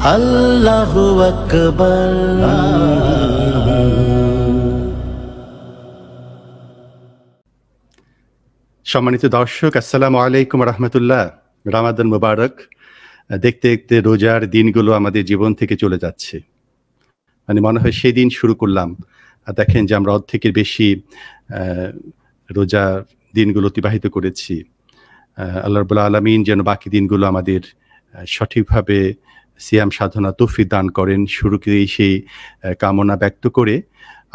আল্লাহু আকবার। সম্মানিত দর্শক, আসসালামু আলাইকুম রহমতুল্লাহ। রামাদান মুবারক। দেখতে দেখতে রোজার দিনগুলো আমাদের জীবন থেকে চলে যাচ্ছে, মানে মনে হয় সেই দিন শুরু করলাম আর দেখেন যে আমরা অর্ধেকের বেশি রোজার দিনগুলো অতিবাহিত করেছি। আল্লাহ রাব্বুল আলামিন যেন বাকি দিনগুলো আমাদের সঠিকভাবে সিয়াম সাধনা তৌফিক দান করেন, শুরুতেই সেই কামনা ব্যক্ত করে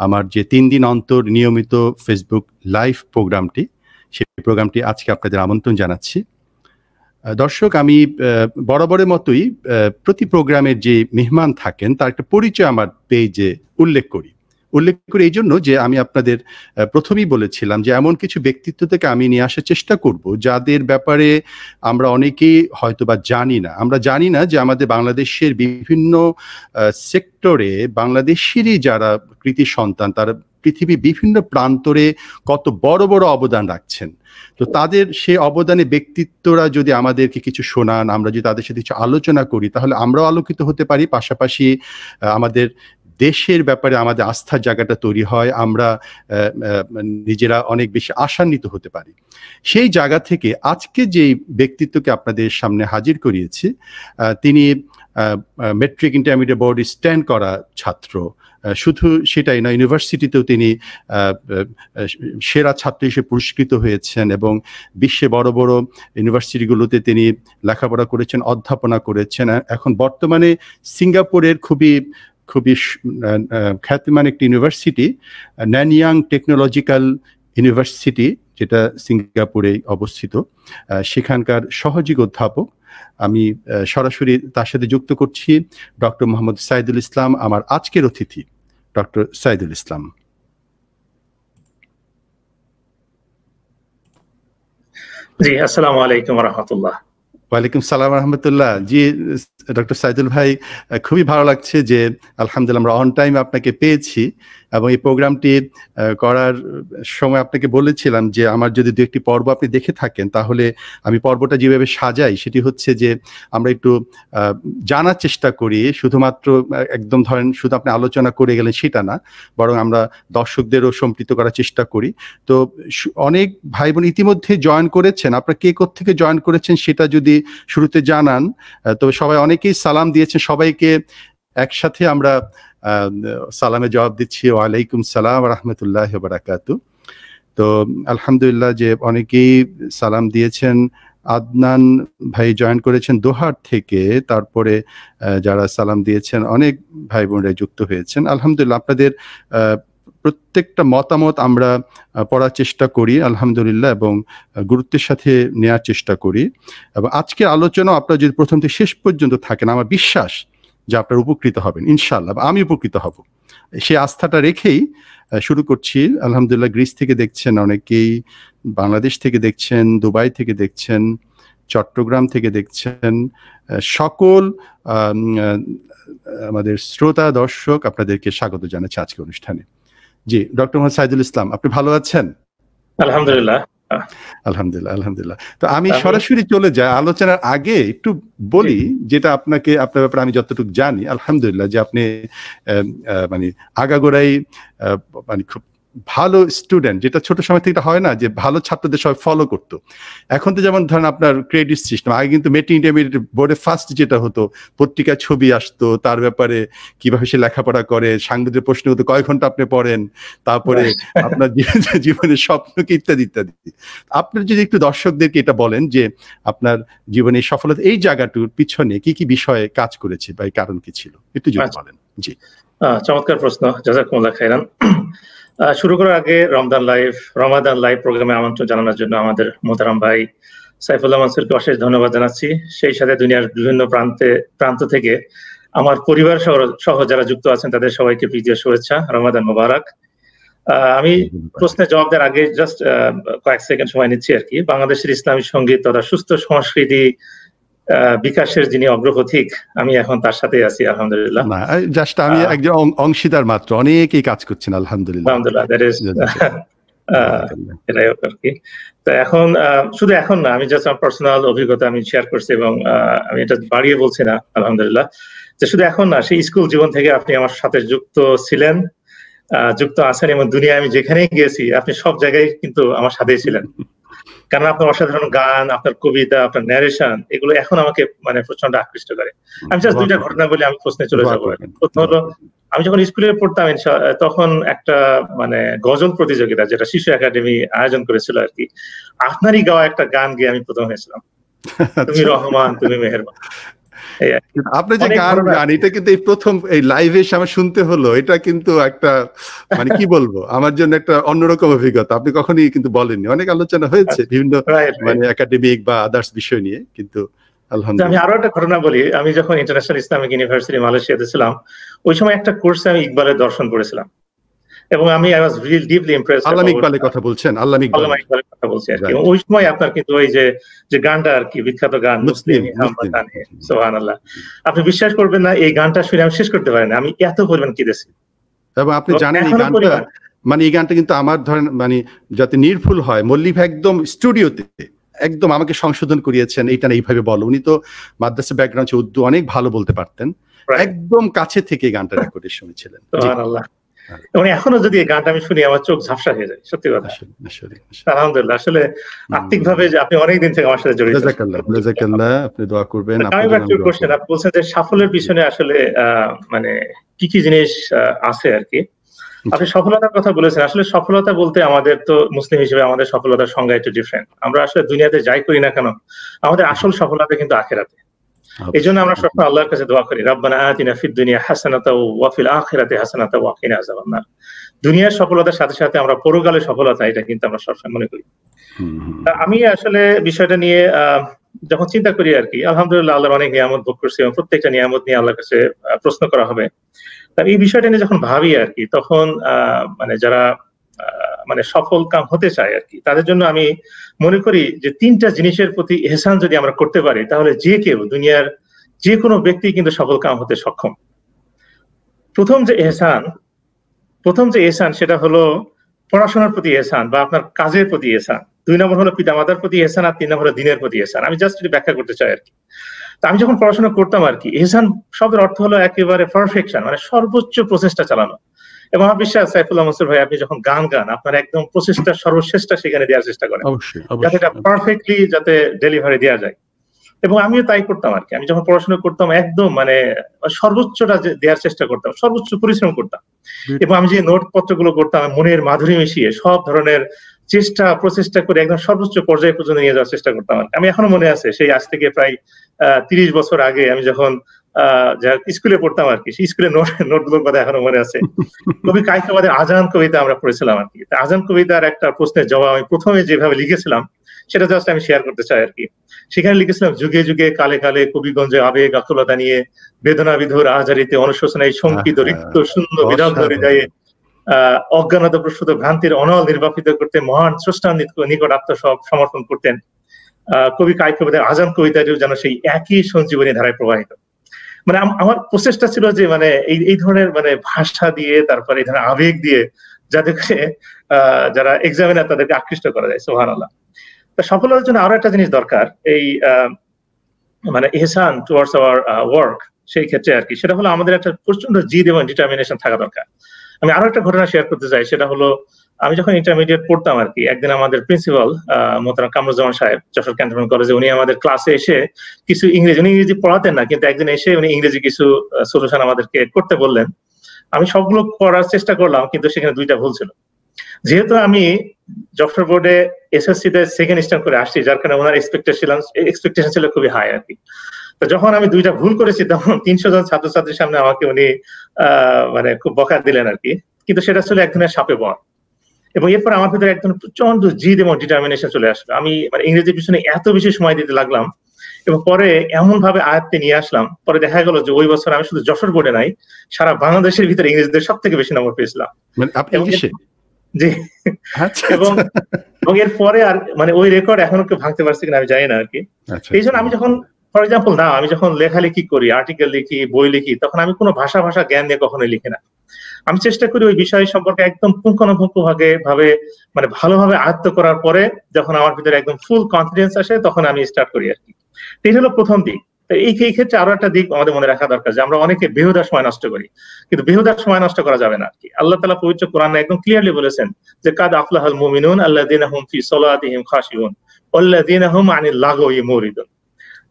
আমার যে 3 দিন অন্তর নিয়মিত ফেসবুক লাইভ প্রোগ্রামটি, সেই প্রোগ্রামটি আজকে আপনাদের আমন্ত্রণ জানাচ্ছি। দর্শক, আমি বরাবরের মতোই প্রতি প্রোগ্রামের যে মেহমান থাকেন তার একটা পরিচয় আমার পেজে উল্লেখ করি এই জন্য যে আমি আপনাদের প্রথমেই বলেছিলাম যে এমন কিছু ব্যক্তিত্ব থেকে আমি নিয়ে আসার চেষ্টা করব যাদের ব্যাপারে আমরা অনেকেই হয়তো বা জানি না। আমরা জানি না যে আমাদের বাংলাদেশের বিভিন্ন সেক্টরে বাংলাদেশেরই যারা কৃতি সন্তান, তারা পৃথিবীর বিভিন্ন প্রান্তরে কত বড় বড় অবদান রাখছেন। তো তাদের সেই অবদানে ব্যক্তিত্বরা যদি আমাদেরকে কিছু শোনান, আমরা যদি তাদের সাথে কিছু আলোচনা করি, তাহলে আমরাও আলোকিত হতে পারি, পাশাপাশি আমাদের দেশের ব্যাপারে আমাদের আস্থার জায়গাটা তৈরি হয়, আমরা নিজেরা অনেক বেশি আশান্বিত হতে পারি। সেই জায়গা থেকে আজকে যে ব্যক্তিত্বকে আপনাদের সামনে হাজির করিয়েছি, তিনি মেট্রিক ইন্টারমিডিয়েট বোর্ড স্ট্যান্ড করা ছাত্র। শুধু সেটাই নয়, ইউনিভার্সিটিতেও তিনি সেরা ছাত্র হিসেবে পুরস্কৃত হয়েছেন এবং বিশ্বে বড় বড় ইউনিভার্সিটিগুলোতে তিনি লেখাপড়া করেছেন, অধ্যাপনা করেছেন। এখন বর্তমানে সিঙ্গাপুরের খুবই খ্যাতিমান একটি ইউনিভার্সিটি, ন্যানইয়াং টেকনোলজিক্যাল ইউনিভার্সিটি, যেটা সিঙ্গাপুরে অবস্থিত, সেখানকার সহযোগী অধ্যাপক। আমি সরাসরি তার সাথে যুক্ত করছি ডক্টর মোহাম্মদ সাইদুল ইসলাম, আমার আজকের অতিথি ডক্টর সাইদুল ইসলাম। জি, আসসালামু আলাইকুম ওয়া রাহমাতুল্লাহ। ওয়ালাইকুম সালাম রহমতুল্লাহ। জি ডক্টর সাইদুল ভাই, খুবই ভালো লাগছে যে আলহামদুলিল্লাহ আমরা অন টাইম আপনাকে পেয়েছি এবং এই প্রোগ্রামটি করার সময় আপনাকে বলেছিলাম যে আমার যদি 2-1টি পর্ব আপনি দেখে থাকেন তাহলে আমি পর্বটা যেভাবে সাজাই সেটি হচ্ছে যে আমরা একটু জানার চেষ্টা করি, শুধুমাত্র একদম ধরেন শুধু আপনি আলোচনা করে গেলেন সেটা না, বরং আমরা দর্শকদেরও সম্পৃক্ত করার চেষ্টা করি। তো অনেক ভাই বোন ইতিমধ্যে জয়েন করেছেন, আপনারা কে কোত্থেকে জয়েন করেছেন সেটা যদি শুরুতে জানান। তবে সবাই অনেকেই সালাম দিয়েছেন, সবাইকে একসাথে আমরা সালামে জবাব দিচ্ছি, ওয়ালাইকুম সালাম রহমতুল্লাহ বারাকাতু। তো আলহামদুলিল্লাহ যে অনেকেই সালাম দিয়েছেন। আদনান ভাই জয়েন করেছেন দোহার থেকে, তারপরে যারা সালাম দিয়েছেন অনেক ভাই বোনরা যুক্ত হয়েছেন। আলহামদুলিল্লাহ আপনাদের প্রত্যেকটা মতামত আমরা পড়ার চেষ্টা করি আলহামদুলিল্লাহ এবং গুরুত্বের সাথে নেওয়ার চেষ্টা করি। এবং আজকের আলোচনা আপনারা যদি প্রথম থেকে শেষ পর্যন্ত থাকেন, আমার বিশ্বাস যে আপনারা উপকৃত হবেন ইনশাআল্লাহ, আমি উপকৃত হব, সেই আস্থাটা রেখেই শুরু করছি। আলহামদুলিল্লাহ গ্রিস থেকে দেখছেন অনেকেই, বাংলাদেশ থেকে দেখছেন, দুবাই থেকে দেখছেন, চট্টগ্রাম থেকে দেখছেন। সকল আমাদের শ্রোতা দর্শক আপনাদেরকে স্বাগত জানাচ্ছি আজকের অনুষ্ঠানে। জি ডক্টর মোহাম্মদ সাইদুল ইসলাম, আপনি ভালো আছেন? আলহামদুলিল্লাহ আলহামদুলিল্লাহ আলহামদুলিল্লাহ। তো আমি সরাসরি চলে যাই আলোচনার আগে একটু বলি যেটা আপনাকে, আপনার ব্যাপারে আমি যতটুকু জানি আলহামদুলিল্লাহ যে আপনি মানে আগাগোড়াই মানে খুব ভালো স্টুডেন্ট, যেটা ছোট সময় থেকে হয় না যে ভালো ছাত্রদের সবাই ফলো করতো। এখন তো যেমন ধরেন আপনার ক্রেডিট সিস্টেম, আগে কিন্তু মেট্রিক ইন্টারমিডিয়েট বোর্ডে ফার্স্ট যেটা হতো পত্রিকায় ছবি আসতো, তার ব্যাপারে কিভাবে সে লেখাপড়া করে, সাংবাদিক প্রশ্ন হতো কয় ঘন্টা আপনি পড়েন, তারপরে আপনার জীবনের স্বপ্ন কি ইত্যাদি ইত্যাদি। আপনার যদি একটু দর্শকদেরকে এটা বলেন যে আপনার জীবনের সফলতা এই জায়গাটার পিছনে কি কি বিষয়ে কাজ করেছে বা এই কারণ কি ছিল একটু যদি বলেন। জি চমৎকার প্রশ্ন, জাযাকুমুল্লাহ খাইরান। শুরু করার আগে রমাদান লাইভ প্রোগ্রামে আমন্ত্রণ জানানোর জন্য আমাদের মোহতারাম ভাই সাইফুল্লাহ মানসুরকে অশেষ ধন্যবাদ জানাচ্ছি। সেই সাথে দুনিয়ার বিভিন্ন প্রান্ত থেকে আমার পরিবার সহ যারা যুক্ত আছেন তাদের সবাইকে প্রীতীয় শুভেচ্ছা, রমাদান মোবারক। আমি প্রশ্নের জবাব দেওয়ার আগে জাস্ট কয়েক সেকেন্ড সময় নিচ্ছি আর কি। বাংলাদেশের ইসলামী সঙ্গীত তথা সুস্থ সংস্কৃতি বিকাশের যিনি অগ্রপথিক, আমি এখন তার সাথে আছি আলহামদুলিল্লাহ। জাস্ট আমি একজন অংশীদার মাত্র, অনেকেই কাজ করছেন আলহামদুলিল্লাহ। এটাই আর কি। তো এখন শুধু এখন না, আমি জাস্ট আমার পার্সোনাল অভিজ্ঞতা আমি শেয়ার করছি এবং আমি এটা বাড়িয়ে বলছি না, আলহামদুলিল্লাহ, যে শুধু এখন না, সেই স্কুল জীবন থেকে আপনি আমার সাথে যুক্ত ছিলেন, যুক্ত আছেন, এবং দুনিয়ায় আমি যেখানেই গিয়েছি আপনি সব জায়গায় কিন্তু আমার সাথেই ছিলেন। কারণ আপনার অসাধারণ গান, আপনার কবিতা, আপনার ন্যারেশন, এগুলো এখন আমাকে মানে প্রচন্ড আকৃষ্ট করে। আমি জাস্ট দুইটা ঘটনা বলে আমি প্রশ্নে চলে যাবো। প্রথম হলো, আমি যখন স্কুলে পড়তাম তখন একটা মানে গজল প্রতিযোগিতা, যেটা শিশু একাডেমি আয়োজন করেছিল আর কি, আপনারই গাওয়া একটা গান গিয়ে আমি প্রথম হয়েছিলাম, তুমি রহমান তুমি মেহেরবান। আপনি যে গান গান, এটা কিন্তু এই প্রথম এই লাইভে এসে আমার শুনতে হলো, এটা কিন্তু একটা মানে কি বলবো, আমার জন্য একটা অন্যরকম অভিজ্ঞতা। আপনি কখনই কিন্তু বলেননি, অনেক আলোচনা হয়েছে বিভিন্ন মানে একাডেমিক বা আদার্স বিষয় নিয়ে, কিন্তু আলহামদুলিল্লাহ। আমি আরো একটা ঘটনা বলি, আমি যখন ইন্টারন্যাশনাল ইসলামিক ইউনিভার্সিটি মালয়েশিয়াতে ছিলাম, ওই সময় একটা কোর্সে আমি ইকবালের দর্শন পড়েছিলাম, এবং আমি I was really deeply impressed. আল্লামা ইকবালের কথা বলছেন? আল্লামা ইকবালের কথা বলছি আর কি। ওই সময় আপনার কিন্তু ওই যে গানটা আর কি, বিখ্যাত গান মুসলিম হামদান হে, সুবহানাল্লাহ, আপনি বিশ্বাস করবেন না, এই গানটা শুনে আমি শেষ করতে পারিনি, আমি এত পরিমাণ কেঁদেছি। এবং আপনি জানেন এই গানটা মানে এই গানটা কিন্তু আমার ধরেন মানে যাতে নির্ভুল হয়, মল্লিক একদম স্টুডিওতে একদম আমাকে সংশোধন করিয়েছেন, এইটা না এইভাবে বলো। উনি তো মাদ্রাসা ব্যাকগ্রাউন্ড, উর্দু অনেক ভালো বলতে পারতেন, একদম কাছে থেকে গানটা রেকর্ডের শুনেছিলেন। সুবহানাল্লাহ। এবং এখনো যদি এই গানটা আমি শুনি আমার চোখ ঝাপসা হয়ে যায়, সত্যি কথা। আলহামদুলিল্লাহ, আসলে আত্মিকভাবে যে আপনি অনেকদিন থেকে আমার সাথে জড়িত। জাযাকাল্লাহ, আপনি দোয়া করবেন। আপনি বলছেন যে সাফল্যের পিছনে আসলে মানে কি কি জিনিস আছে আর কি। আপনি সফলতার কথা বলেছেন, আসলে সফলতা বলতে আমাদের তো মুসলিম হিসেবে আমাদের সফলতার সংজ্ঞা একটু ডিফারেন্ট। আমরা আসলে দুনিয়াতে যাই করি না কেন, আমাদের আসল সফলতা কিন্তু আখিরাতে। এই জন্য আমরা সবসময় আল্লাহর কাছে দোয়া করি, রাব্বানা আতিনা ফিদ দুনিয়া হাসানাতাও ওয়া ফিল আখিরাতি হাসানাতাও ওয়া কিনা আযাবান্নার। দুনিয়ার সফলতার সাথে সাথে আমরা পরকালের সফলতা, এটা কিন্তু আমরা সবসময় মনে করি। আমি আসলে বিষয়টা নিয়ে যখন চিন্তা করি আর কি, আলহামদুলিল্লাহ আল্লাহর অনেক নিয়ামত ভোগ করছি, এবং প্রত্যেকটা নিয়ামত নিয়ে আল্লাহর কাছে প্রশ্ন করা হবে। এই বিষয়টা নিয়ে যখন ভাবি আর কি, তখন মানে যারা মানে সফল কাম হতে চায় আর কি, তাদের জন্য আমি মনে করি যে তিনটা জিনিসের প্রতি ইহসান যদি আমরা করতে পারি, তাহলে যে কেউ দুনিয়ার যে কোনো ব্যক্তি কিন্তু সফল কাম হতে সক্ষম। প্রথম যে ইহসান সেটা হলো পড়াশোনার প্রতি ইহসান বা আপনার কাজের প্রতি ইহসান। 2 নম্বর হলো পিতামাতার প্রতি ইহসান, আর 3 নম্বর হলো দ্বীনের প্রতি ইহসান। আমি জাস্ট একটু ব্যাখ্যা করতে চাই আর কি। আমি যখন পড়াশোনা করতাম আর কি, ইহসান শব্দের অর্থ হলো একেবারে পারফেকশন, মানে সর্বোচ্চ প্রচেষ্টা চালানো। এবং আমার বিশ্বাস সাইফুল্লাহ মনসুর ভাই, আপনি যখন গান আপনার একদম প্রচেষ্টা সর্বশ্রেষ্ঠ সেখানে দেওয়ার চেষ্টা করেন, যাতে এটা পারফেক্টলি যাতে ডেলিভারি দেওয়া যায়। এবং আমিও তাই করতাম আর কি। আমি যখন পড়াশোনা করতাম একদম মানে সর্বোচ্চটা দেওয়ার চেষ্টা করতাম, সর্বোচ্চ পরিশ্রম করতাম। এবং আমি যে নোট পত্রগুলো করতাম, মনের মাধুরী মিশিয়ে সব ধরনের প্রচেষ্টা করে একদম সর্বোচ্চ পর্যায়ে পর্যন্ত নিয়ে যাওয়ার চেষ্টা করতাম। আমি এখনো মনে আছে, সেই আজ থেকে প্রায় 30 বছর আগে আমি যখন স্কুলে পড়তাম আর কি, সেই স্কুলের নোটগুলোর কথা এখনো মনে আছে। কবি কায়কবাদের আজান কবিতা আমরা পড়েছিলাম আর কি। আজান কবিতার একটা প্রশ্নের জবাব আমি প্রথমে যেভাবে লিখেছিলাম, সেটা জাস্ট আমি শেয়ার করতে চাই আর কি। সেখানে লিখেছিলাম, যুগে যুগে কালে কালে কবিগঞ্জে আবেগ আকুলতা নিয়ে বেদনা বিধুর আহাজারিতে অনুশোচনায় শঙ্কিত রিক্ত শূন্য বিদগ্ধ হৃদয়ে অজ্ঞানতা প্রসূত ভ্রান্তির অনল নির্বাপিত করতে মহান স্রষ্টার নিকট আত্মসমর্পণ করতেন। কবি কায়কবাদের আজান কবিতাটিও যেন সেই একই সঞ্জীবনী ধারায় প্রবাহিত। মানে আমার প্রচেষ্টা ছিল যে মানে এই ধরনের মানে ভাষা দিয়ে, তারপরে এই ধরনের আবেগ দিয়ে যাদেরকে যারা এক্সামিনার তাদেরকে আকৃষ্ট করা যায়। সুবহানাল্লাহ। সফলতার জন্য আরো একটা জিনিস দরকার, এই মানে ইহসান টুয়ার্ডস আওয়ার ওয়ার্ক, সেই ক্ষেত্রে আর কি, সেটা হলো আমাদের একটা প্রচন্ড জিদ এবং ডিটারমিনেশন থাকা দরকার। আমি আরো একটা ঘটনা শেয়ার করতে চাই, সেটা হলো আমি যখন ইন্টারমিডিয়েট পড়তাম আর কি, একদিন আমাদের প্রিন্সিপাল মোহতারাম কামরুজ্জামান সাহেব যশোর ক্যান্টনমেন্ট কলেজে, উনি আমাদের ক্লাসে এসে কিছু ইংরেজি পড়াতেন না, কিন্তু একদিন এসে উনি ইংরেজি কিছু সলিউশন আমাদেরকে করতে বললেন। আমি সবগুলো করার চেষ্টা করলাম, কিন্তু সেখানে 2টা ভুল ছিল। যেহেতু আমি যশোর বোর্ডে এসএসসি তে সেকেন্ড স্ট্যান্ড করে আসছি, যার কারণে ওনার এক্সপেকটেশন ছিল খুবই হাই আর কি। তো যখন আমি 2টা ভুল করেছি, তখন 300 জন ছাত্রছাত্রীর সামনে আমাকে উনি মানে খুব বকা দিলেন আর কি। কিন্তু সেটা ছিল এক ধরনের সাপে বর। এবং এরপর আমার ভিতরে একদম প্রচন্ড জিদ এবং ডিটারমিনেশন চলে আসলো। আমি মানে ইংরেজির পিছনে এত বেশি সময় দিতে লাগলাম, এবং পরে এমন ভাবে আয়ত্তে নিয়ে আসলাম, পরে দেখা গেল যে ওই বছর আমি শুধু যশোর বোর্ডে নাই, সারা বাংলাদেশের ভিতরে ইংরেজিদের সব থেকে বেশি নম্বর পেয়েছিলাম। জি। এবং এরপরে আর মানে ওই রেকর্ড এখনো কেউ ভাঙতে পারছে কিনা আমি জানি না আর কি। এই জন্য আমি যখন ফর এক্সাম্পল না, আমি যখন লেখালেখি করি, আর্টিকেল লিখি, বই লিখি, তখন আমি কোনো ভাষা জ্ঞান নিয়ে কখনোই লিখি না। আমি চেষ্টা করি ওই বিষয় সম্পর্কে একদম পুঙ্খানুপুঙ্খ ভাবে মানে ভালোভাবে আয়ত্ত করার পরে যখন আমার ভিতরে একদম ফুল কনফিডেন্স আসে তখন আমি স্টার্ট করি আর কি। এই হলো প্রথম দিক। এই ক্ষেত্রে আরো একটা দিক আমাদের মনে রাখা দরকার যে আমরা অনেকে বেহুদা সময় নষ্ট করি, কিন্তু বেহুদা সময় নষ্ট করা যাবে না আর কি। আল্লাহ তাআলা পবিত্র কোরআনে একদম ক্লিয়ারলি বলেছেন যে কাদ আফলাহাল মুমিনুন আল্লাযীনা হুম ফি সলাতিহিম খাশিউন ওয়াল্লাযীনা হুম আনিল লাগওয়ি মুরিদুন।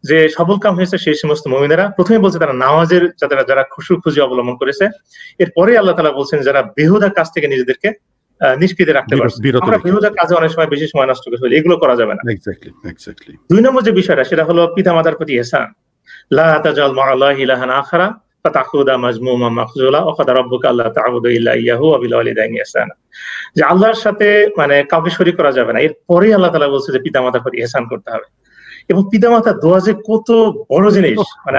যে সফল কাম হয়েছে সেই সমস্ত মুমিনেরা, প্রথমে বলছে তারা নামাজের যারা খুশু অবলম্বন করেছে, এরপরে আল্লাহ তাআলা বলছেন যারা বেহুদা কাজ থেকে নিজেদেরকে নিষ্কৃতি রাখতে পারছে। আমরা বেহুদা কাজে অনেক সময় বেশি সময় নষ্ট করে ফেলি, এগুলো করা যাবে না। এক্স্যাক্টলি। 2 নম্বর যে বিষয়টা সেটা হলো পিতামাতার প্রতি ইহসান। লা তাজাল মা'আল্লাহি ইলাহান আখারা ফাতাখুদা মাজমুমান মাখজুলা ওয়া ক্বাদা রাব্বুকা আল্লা তা'বুদু ইল্লা ইয়াহু ওয়া বিল ওয়ালিদাইনি ইহসানা। যে আল্লাহর সাথে মানে কাউকে শরীক করা যাবে না। এরপরেই আল্লাহ তাআলা বলছে যে পিতামাতার প্রতি ইহসান করতে হবে। এবং পিতামাতার দোয়া যে কত বড় জিনিস, মানে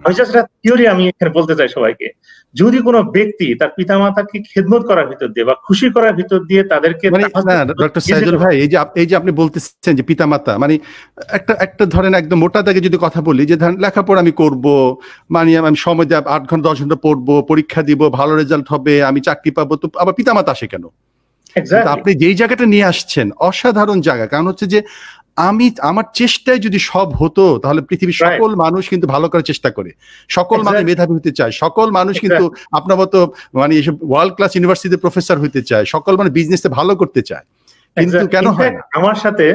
আমি জাস্ট একটা থিওরি আমি এখানে বলতে চাই সবাইকে। যদি কোনো ব্যক্তি তার পিতামাতাকে খেদমত করার ভিতর দিয়ে বা খুশি করার ভিতর দিয়ে তাদেরকে, ডক্টর সাইদুল ভাই, এই যে আপনি বলতেছেন যে পিতামাতা, মানে একটা ধরেন একদম মোটা দাগে যদি কথা বলি যে ধরেন লেখাপড়া আমি করব, মানে আমি সময় দিয়ে 8 ঘন্টা 10 ঘন্টা পড়বো, পরীক্ষা দিব, ভালো রেজাল্ট হবে, আমি চাকরি পাবো, তো আবার পিতামাতা আসে কেন? আপনি যেই জায়গাটা নিয়ে আসছেন অসাধারণ জায়গা। কারণ হচ্ছে যে আমার চেষ্টায় যদি সব হতো তাহলে পৃথিবীর সকল মানুষ কিন্তু ভালো করার চেষ্টা করে, সকল মানুষ মেধাবী হতে চায়, সকল মানুষ কিন্তু আপনার মতো মানে এসব ওয়ার্ল্ড ক্লাস ইউনিভার্সিটিতে প্রফেসর হইতে চায়, সকল মানুষ বিজনেসে ভালো করতে চায়, কিন্তু কেন হয় না? আমার সাথে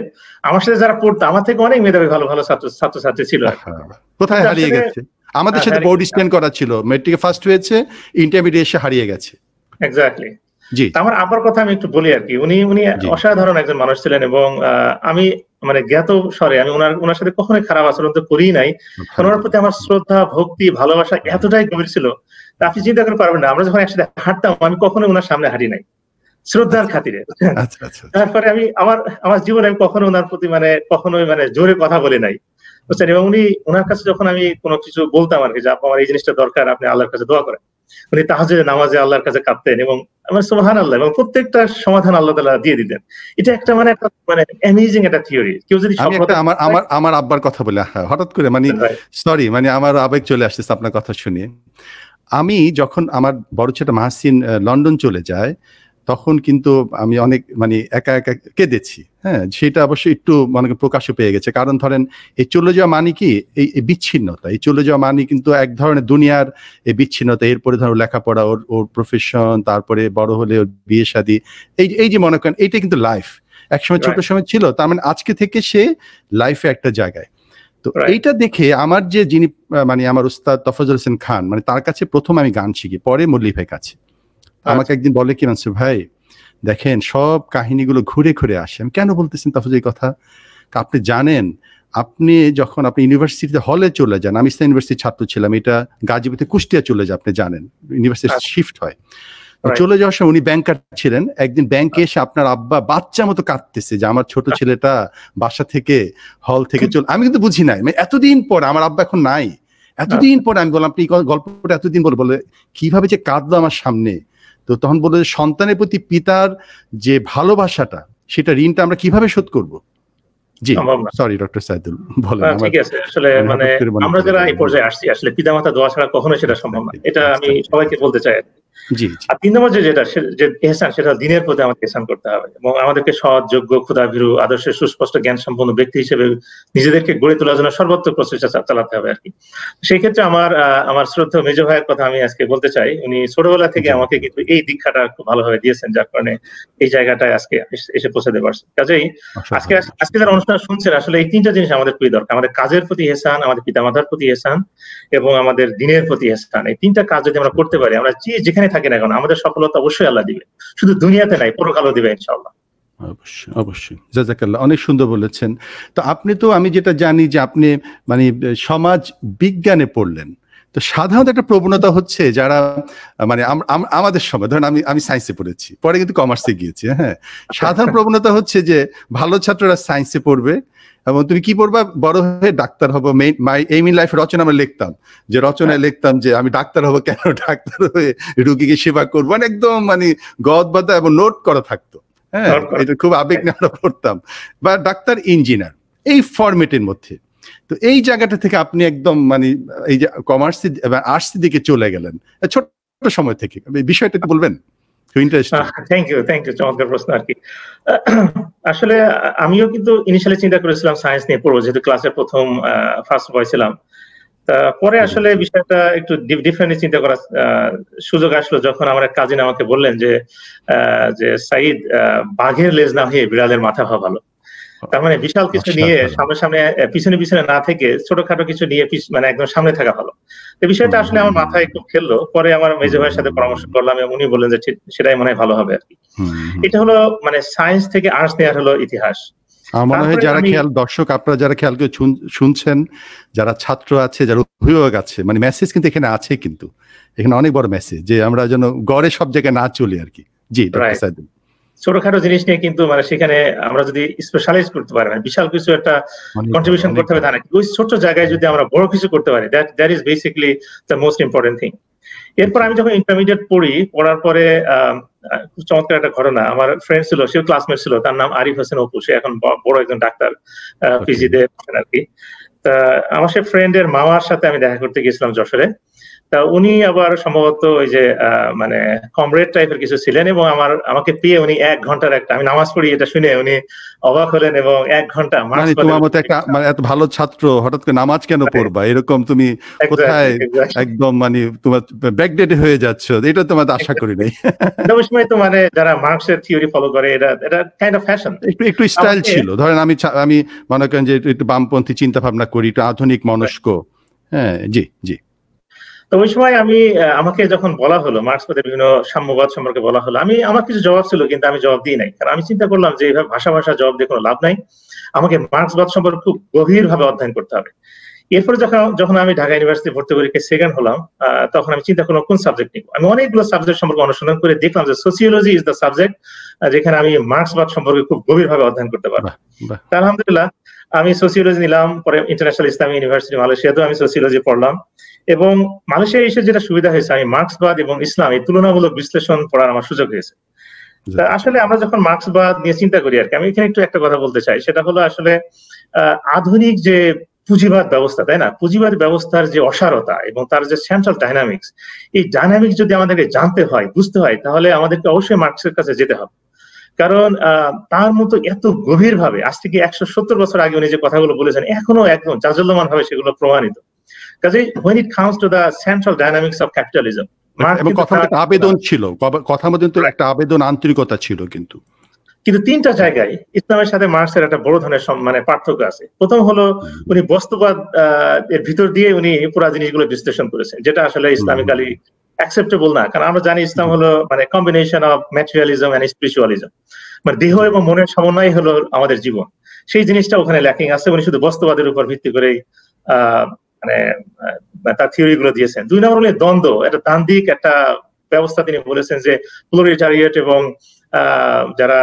যারা পড়তো আমার থেকে অনেক মেধাবী ভালো ছাত্রছাত্রী ছিল, কোথায় হারিয়ে গেছে? আমাদের সাথে বোর্ড স্ট্যান্ড করা ছিল, মেট্রিকে ফার্স্ট হয়েছে, ইন্টারমিডিয়েট এসে হারিয়ে গেছে। এক্স্যাক্টলি। আমার আব্বার কথা আমি একটু বলি আর কি। উনি অসাধারণ একজন মানুষ ছিলেন এবং আমি মানে জ্ঞাত স্বরে আমি ওনার সাথে কখনোই খারাপ আচরণ তো করিই নাই। ওনার প্রতি আমার শ্রদ্ধা, ভক্তি, ভালোবাসা এতটাই গভীর ছিল, আপনি চিন্তা করতে পারবেন না। আমরা যখন একসাথে হাঁটতাম আমি কখনোই ওনার সামনে হাঁটি নাই শ্রদ্ধার খাতিরে। তারপরে আমি আমার জীবনে আমি কখনো ওনার প্রতি মানে কখনোই মানে জোরে কথা বলি নাই, বুঝছেন। এবং ওনার কাছে যখন আমি কোনো কিছু বলতাম আর কি যে আমার এই জিনিসটা দরকার, আপনি আল্লাহর কাছে দোয়া করেন, উনি তাহাজ্জুদের নামাজে আল্লাহর কাছে কাঁদতেন এবং আমার সুবহানাল্লাহ, এবং প্রত্যেকটা সমাধান আল্লাহ তাআলা দিয়ে দিতেন। এটা একটা মানে অ্যামেজিং একটা থিওরি। কেউ যদি আমার আব্বার কথা বলে হঠাৎ করে মানে সরি মানে আমার আবেগ চলে আসছে আপনার কথা শুনে। আমি যখন আমার বড় ছেলে মাহসিন লন্ডন চলে যায় তখন কিন্তু আমি অনেক মানে একা কেঁদেছি। হ্যাঁ, সেটা অবশ্যই একটু মনে প্রকাশ্য পেয়ে গেছে। কারণ ধরেন এই চলে যাওয়া মানে কি এই বিচ্ছিন্নতা, এই চলে যাওয়া মানে কিন্তু এক ধরনের দুনিয়ার এই বিচ্ছিন্নতা। এরপরে ধরো লেখাপড়া, ওর প্রফেশন, তারপরে বড় হলে ওর বিয়ে শাদী, এই যে মনে করেন এইটা কিন্তু লাইফ। একসময় ছোট সময় ছিল, তার মানে আজকে থেকে সে লাইফে একটা জায়গায়। তো এইটা দেখে আমার যিনি মানে আমার উস্তাদ তফাজ্জল হোসেন খান, মানে তার কাছে প্রথম আমি গান শিখি, পরে মল্লিক ভাই কাছে। আমাকে একদিন বলে কি মানসুর ভাই দেখেন সব কাহিনীগুলো ঘুরে ঘুরে আসে। আমি কেন বলতেছেন তাফাজ্জল এই কথা? আপনি জানেন আপনি যখন আপনি ইউনিভার্সিটিতে হলে চলে যান, আমি ইসলাম ইউনিভার্সিটির ছাত্র ছিলাম, এটা গাজীপুর থেকে কুষ্টিয়া চলে যায়, আপনি জানেন ইউনিভার্সিটি শিফট হয়। চলে যাওয়ার সময় উনি ব্যাংকার ছিলেন, একদিন ব্যাংকে এসে আপনার আব্বা বাচ্চা মতো কাঁদতেছে যে আমার ছোট ছেলেটা বাসা থেকে হল থেকে আমি কিন্তু বুঝি নাই, মানে এতদিন পর আমার আব্বা এখন নাই, এতদিন পরে আমি বললাম আপনি গল্পটা এতদিন বলে কিভাবে যে কাঁদলো আমার সামনে। তো তখন বললো যে সন্তানের প্রতি পিতার যে ভালোবাসাটা, সেটা ঋণটা আমরা কিভাবে শোধ করব? জি সরি ডক্টর সাইদুল বলেন। ঠিক আছে, আসলে মানে আমরা যারা এই পর্যায়ে আসছি আসলে পিতামাতা দোয়া ছাড়া কখনোই সেটা সম্ভব না, এটা আমি সবাইকে বলতে চাই। আর 3 নম্বর যে ইহসান, সেটা দিনের প্রতি আমাদের ইহসান করতে হবে এবং আমাদেরকে সৎ, যোগ্য, ক্ষুধাভীরু, আদর্শের সুস্পষ্ট জ্ঞান সম্পন্ন ব্যক্তি হিসেবে নিজেদেরকে গড়ে তোলার জন্য সর্বোচ্চ প্রচেষ্টা চালাতে হবে আর কি। সেই ক্ষেত্রে আমার শ্রদ্ধেয় মেজো ভাইয়ের কথা আমি আজকে বলতে চাই। উনি ছোটবেলা থেকে আমাকে কিন্তু এই দীক্ষাটা খুব ভালোভাবে দিয়েছেন, যার কারণে এই জায়গাটায় আজকে এসে পৌঁছাতে পারছি। কাজেই আজকে যারা অনুষ্ঠান শুনছেন আসলে এই 3টা জিনিস আমাদের খুবই দরকার। আমাদের কাজের প্রতি ইহসান, আমাদের পিতামাতার প্রতি ইহসান এবং আমাদের দিনের প্রতি ইহসান। এই 3টা কাজ যদি আমরা করতে পারি, আমরা যেখানে থাকি না কেন আমাদের সফলতা অবশ্যই আল্লাহ দিবে, শুধু দুনিয়াতে নাই পরকালও দিবে ইনশাআল্লাহ। অবশ্যই জাযাকাল্লাহ, অনেক সুন্দর বলেছেন। তো আপনি তো আমি যেটা জানি যে আপনি মানে সমাজ বিজ্ঞানে পড়লেন, তো সাধারণত একটা প্রবণতা হচ্ছে যারা মানে আমাদের সময় ধরেন আমি সায়েন্সে পড়েছি, পরে কিন্তু কমার্সে গিয়েছি। হ্যাঁ, সাধারণ প্রবণতা হচ্ছে যে ভালো ছাত্ররা সায়েন্সে পড়বে এবং তুমি কি পড়বা, বড় হয়ে ডাক্তার হবো। এইম ইন লাইফ রচনা আমরা লিখতাম, যে রচনায় লিখতাম যে আমি ডাক্তার হবো, কেন ডাক্তার হয়ে রুগীকে সেবা করবো, একদম মানে গদ বাঁধা এবং নোট করা থাকতো। হ্যাঁ, এটা খুব আবেগ নিয়ে আমরা পড়তাম। বা ডাক্তার, ইঞ্জিনিয়ার, এই ফরম্যাটের মধ্যে। তো এই জায়গাটা থেকে আপনি একদম মানে এই যে কমার্স এবং আর্টস দিকে চলে গেলেন ছোট সময় থেকে, বিষয়টা একটু বলবেন? থ্যাংক ইউ চমৎকার প্রশ্ন আর কি। আসলে আমিও কিন্তু ইনিশিয়ালি চিন্তা করেছিলাম সায়েন্স নিয়ে পড়বো, যেহেতু ক্লাসের প্রথম ফার্স্ট বয় ছিলাম। পরে আসলে বিষয়টা একটু ডিফারেন্টলি চিন্তা করার সুযোগ আসলো যখন আমার এক কাজিন আমাকে বললেন যে সাইদ, বাঘের লেজ না হয়ে বিড়ালের মাথা হওয়া ভালো। তার মানে বিশাল কিছু নিয়ে সামনে পিছনে না থেকে ছোটখাটো কিছু নিয়ে মানে একদম সামনে থাকা ভালো। এই বিষয়টা আসলে আমার মাথায় একটু খেললো। পরে আমার মেজো ভাইয়ের সাথে পরামর্শ করলাম এবং উনি বললেন যে সেটাই মনে হয় ভালো হবে আর কি। এটা হলো মানে সায়েন্স থেকে আর্টস নেওয়ার হলো ইতিহাস। আমার মনে হয় যারা দর্শক আপনারা যারা খেয়াল করে শুনছেন, যারা ছাত্র আছে, যারা অভিভাবক আছে, মানে মেসেজ কিন্তু এখানে আছে, কিন্তু এখানে অনেক বড় মেসেজ যে আমরা যেন গড়ে সব জায়গায় না চলি আর কি। জি ডক্টর সাইদুল, ছোটখাটো জিনিস নিয়ে কিন্তু মানে সেখানে আমরা যদি স্পেশালাইজ করতে পারি, মানে বিশাল কিছু একটা কন্ট্রিবিউশন করতে হবে তা না, ওই ছোট জায়গায় যদি আমরা বড় কিছু করতে পারি, that is basically the most important thing. এরপর আমি যখন ইন্টারমিডিয়েট পড়ার পরে খুব চমৎকার একটা ঘটনা, আমার ফ্রেন্ড ছিল, সেও ক্লাসমেট ছিল, তার নাম আরিফ হোসেন অপু, সে এখন বড় একজন ডাক্তার, পিজিতে আর কি। তা আমার সে ফ্রেন্ডের মামার সাথে আমি দেখা করতে গেছিলাম যশোরে। তা উনি আবার সম্ভবত ওই যে মানে কমরেড টাইপের কিছু ছিলেন, এবং আমাকে পেয়ে উনি 1 ঘন্টার একটা, আমি নামাজ পড়ি এটা শুনে উনি অবাক হলেন এবং 1 ঘন্টা মানে তোমার মতো একটা মানে এত ভালো ছাত্র হঠাৎ করে নামাজ কেন পড়বা, এরকম তুমি কোথায় একদম মানে তোমার ব্যাকডেট হয়ে যাচ্ছ, এটা তোমার আশা করি নাই। ওই সময় তো মানে যারা মার্কসের থিওরি ফলো করে এটা কাইন্ড অফ ফ্যাশন, একটু স্টাইল ছিল। ধরেন আমি মনে করেন যে একটু বামপন্থী চিন্তা ভাবনা করি, একটু আধুনিক মনস্ক। হ্যাঁ, জি জি। তো ওই সময় আমাকে যখন বলা হলো মার্কসবাদের বিভিন্ন সাম্যবাদ সম্পর্কে বলা হলো, আমার কিছু জবাব ছিল, কিন্তু আমি জবাব দিই নাই, কারণ আমি চিন্তা করলাম যে এইভাবে ভাষা জবাব দিয়ে কোনো লাভ নাই, আমাকে মার্কসবাদ সম্পর্কে খুব গভীরভাবে অধ্যয়ন করতে হবে। এরপরে যখন আমি ঢাকা ইউনিভার্সিটি ভর্তি পরীক্ষায় সেকেন্ড হলাম, তখন আমি চিন্তা করলাম কোন সাবজেক্ট নিব। আমি অনেকগুলো সাবজেক্ট সম্পর্কে অনুসন্ধান করে দেখলাম যে সোসিওলজি ইজ দ্য সাবজেক্ট যেখানে আমি মার্কসবাদ সম্পর্কে খুব গভীরভাবে অধ্যয়ন করতে পারবো। আলহামদুলিল্লাহ আমি সোসিওলজি নিলাম। পরে ইন্টারন্যাশনাল ইসলামী ইউনিভার্সিটি মালয়েশিয়াতেও আমি সোসিওলজি পড়লাম, এবং মালয়েশিয়া এসে যেটা সুবিধা হয়েছে, আমি মার্কসবাদ এবং ইসলাম এই তুলনামূলক বিশ্লেষণ পড়ার আমার সুযোগ হয়েছে। আসলে আমরা যখন মার্কসবাদ নিয়ে চিন্তা করি আর কি, আমি এখানে একটু একটা কথা বলতে চাই, সেটা হলো আসলে আধুনিক যে পুঁজিবাদ ব্যবস্থা, তাই না, পুঁজিবাদ ব্যবস্থার যে অসারতা এবং তার যে সেন্ট্রাল ডাইনামিক্স, এই ডাইনামিক্স যদি আমাদেরকে জানতে হয়, বুঝতে হয়, তাহলে আমাদেরকে অবশ্যই মার্কসের কাছে যেতে হবে। কারণ তার মতো এত গভীর ভাবে আজ থেকে 170 বছর আগে উনি যে কথাগুলো বলেছেন এখনো একদম জাজল্যমান ভাবে সেগুলো প্রমাণিত। কাজে when it comes to the central dynamics of capitalism, আবেদন ছিল, কথার মধ্যে তো একটা আবেদন, আন্তরিকতা ছিল, কিন্তু 3টা জায়গায় ইসলামের সাথে মার্কসের একটা বড় ধরনের মানে পার্থক্য আছে। প্রথম হলো উনি বস্তুবাদ এর ভিতর দিয়ে উনি পুরো জিনিসগুলো বিশ্লেষণ করেছেন, যেটা আসলে ইসলামিক্যালি অ্যাকসেপ্টেবল না, কারণ আমরা জানি ইসলাম হলো মানে combination of materialism and spiritualism, মানে দেহ এবং মনের সমন্বয় হলো আমাদের জীবন। সেই জিনিসটা ওখানে ল্যাকিং আছে। উনি শুধু বস্তুবাদের উপর ভিত্তি করে মানে তার থিওরি গুলো দিয়েছেন। 2 নম্বর হলো দ্বন্দ্ব, একটা দ্বান্দ্বিক একটা ব্যবস্থা। তিনি বলেছেন যে প্রোলেটারিয়েট এবং যারা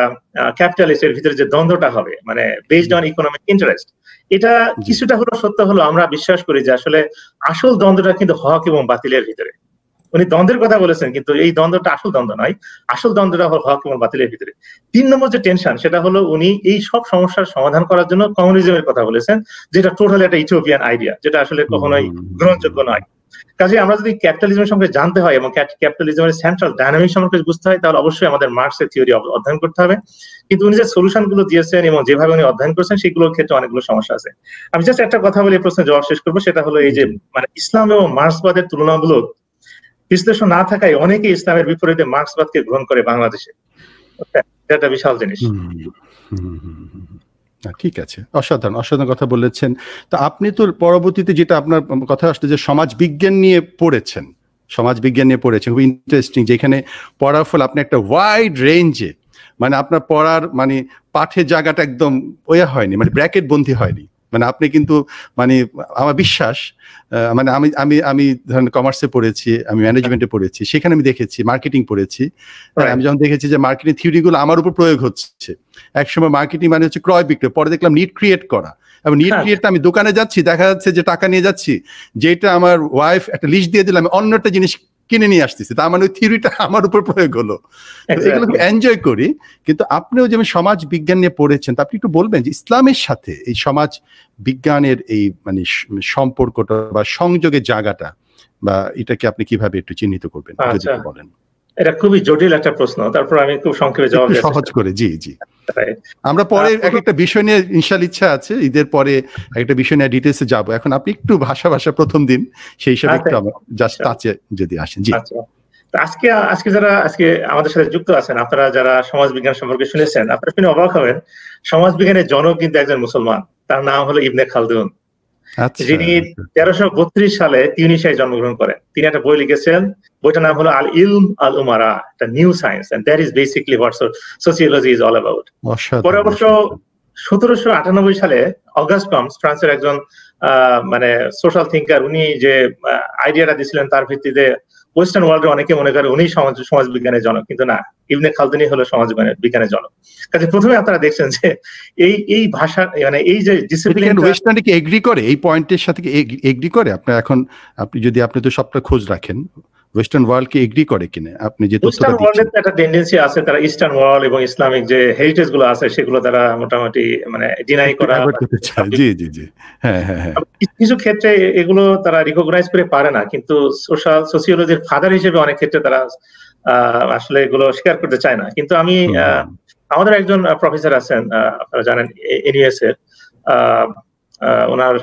ক্যাপিটালিস্টের ভিতরে যে দ্বন্দ্বটা হবে, মানে বেসড অন ইকোনমিক ইন্টারেস্ট, এটা কিছুটা হলো সত্য হলো। আমরা বিশ্বাস করি যে আসলে আসল দ্বন্দ্বটা কিন্তু হক এবং বাতিলের ভিতরে। উনি দ্বন্দ্বের কথা বলেছেন, কিন্তু এই দ্বন্দ্বটা আসল দ্বন্দ্ব নয়, আসল দ্বন্দ্বটা হলো হক এবং বাতিলের ভিতরে। 3 নম্বর যে টেনশন, সেটা হলো উনি এই সব সমস্যার সমাধান করার জন্য কমিউনিজমের কথা বলেছেন, যেটা টোটালি একটা ইথিওপিয়ান আইডিয়া, যেটা আসলে কখনোই গ্রহণযোগ্য নয়। কাজে আমরা যদি ক্যাপিটালিজম সম্পর্কে জানতে হয় এবং ক্যাপিটালিজমের সেন্ট্রাল ডাইনামিক সম্পর্কে বুঝতে হয়, তাহলে অবশ্যই আমাদের মার্কসের থিওরি অধ্যয়ন করতে হবে। কিন্তু উনি যে সলিউশন গুলো দিয়েছেন এবং যেভাবে উনি অধ্যয়ন করেছেন, সেগুলোর ক্ষেত্রে অনেকগুলো সমস্যা আছে। আমি জাস্ট একটা কথা বলে প্রশ্নের জবাব শেষ করবো, সেটা হলো এই যে মানে ইসলাম এবং মার্কসবাদের তুলনামূলক বিশ্লেষণ না থাকায় অনেকে ইসলামের বিপরীতে মার্কসবাদকে গ্রহণ করে বাংলাদেশে। এটা বিশাল জিনিস। ঠিক আছে, অসাধারণ কথা বলেছেন। তো আপনি তো পরবর্তীতে যেটা আপনার কথা আসলে যে সমাজ বিজ্ঞান নিয়ে পড়েছেন, খুব ইন্টারেস্টিং, যেখানে পড়ার ফলে আপনি একটা ওয়াইড রেঞ্জে, মানে আপনার পড়ার মানে পাঠের জায়গাটা একদম হয়নি, মানে ব্র্যাকেট বন্দী হয়নি। মানে আপনি কিন্তু মানে আমার বিশ্বাস, মানে আমি ধরেন কমার্সে পড়েছি, আমি ম্যানেজমেন্টে পড়েছি, সেখানে আমি দেখেছি, মার্কেটিং পড়েছি। আমি যখন দেখেছি যে মার্কেটিং থিওরিগুলো আমার উপর প্রয়োগ হচ্ছে, একসময় মার্কেটিং মানে হচ্ছে ক্রয় বিক্রয়, পরে দেখলাম নিড ক্রিয়েট করা, এবং নিড ক্রিয়েটটা আমি দোকানে যাচ্ছি, দেখা যাচ্ছে যে টাকা নিয়ে যাচ্ছি, যেটা আমার ওয়াইফ একটা লিস্ট দিয়ে দিলাম, অন্য একটা জিনিস কিনে নিয়ে আসতেছি, তার মানে ওই থিওরিটা আমার উপর প্রয়োগ হলো। এগুলো এনজয় করি। কিন্তু আপনিও যেমন সমাজ বিজ্ঞান নিয়ে পড়েছেন, তা আপনি একটু বলবেন যে ইসলামের সাথে এই সমাজ বিজ্ঞানের এই মানে সম্পর্কটা বা সংযোগের জায়গাটা বা এটাকে আপনি কিভাবে একটু চিহ্নিত করবেন যদি একটু বলেন। এটা খুবই জটিল একটা প্রশ্ন, তারপর আমি খুব সংক্ষেপে জবাব দেব, সহজ করে। জি জি, আমরা পরে একটা বিষয় নিয়ে ইনশাআল্লাহ ইচ্ছা আছে ঈদের পরে একটা বিষয় নিয়ে ডিটেইলসে যাব। এখন আপনি একটু ভাষা প্রথম দিন সেই হিসাবে একটু জাস্ট টাচে যদি আসেন। জি, আজকে যারা আজকে আমাদের সাথে যুক্ত আছেন, আপনারা যারা সমাজ বিজ্ঞান সম্পর্কে শুনেছেন, আপনারা শুনে অবাক হবেন, সমাজ বিজ্ঞানের জনক কিন্তু একজন মুসলমান, তার নাম হলো ইবনে খালদুন, যিনি 1332 সালে তিউনিসিয়ায় জন্মগ্রহণ করেন। তিনি একটা বই লিখেছেন, বইটার নাম হলো আল ইলম আল উমারা, একটা new science, and that is basically what sociology is all about. পরে অবশ্য 1798 সালে অগাস্ট কমস, ফ্রান্সের একজন মানে সোশ্যাল থিঙ্কার, উনি যে আইডিয়াটা দিয়েছিলেন তার ভিত্তিতে ওয়েস্টার্ন ওয়ার্ল্ডে অনেকে মনে করে উনি সমাজ বিজ্ঞানের জনক, কিন্তু না, ইবনে খালদুনই হলো সমাজ বিজ্ঞানের জনক। কাজে প্রথমে আপনারা দেখছেন যে এই ভাষা মানে এই যে ডিসিপ্লিন ওয়েস্টার্ন কি এগ্রি করে এই পয়েন্টের সাথে, এগ্রি করে? আপনার এখন আপনি তো সবটা খোঁজ রাখেন, ওয়েস্টার্ন ওয়ার্ল্ড কি এগ্রি করে কিনা? আপনি যে ওয়েস্টার্ন ওয়ার্ল্ডের একটা টেন্ডেন্সি আছে, তারা ইস্টার্ন ওয়ার্ল্ড এবং ইসলামিক যে হেরিটেজ গুলো আছে সেগুলো তারা মোটামুটি মানে ডিনাই করা। জি জি জি, হ্যাঁ হ্যাঁ হ্যাঁ, কিছু ক্ষেত্রে এগুলো তারা রিকগনাইজ করে পারে না, কিন্তু সোসিওলজির ফাদার হিসেবে অনেক ক্ষেত্রে তারা আসলে এগুলো স্বীকার করতে চায় না। কিন্তু আমি আমাদের একজন প্রফেসর আছেন, আপনারা জানেন এনইএস এর, ওনার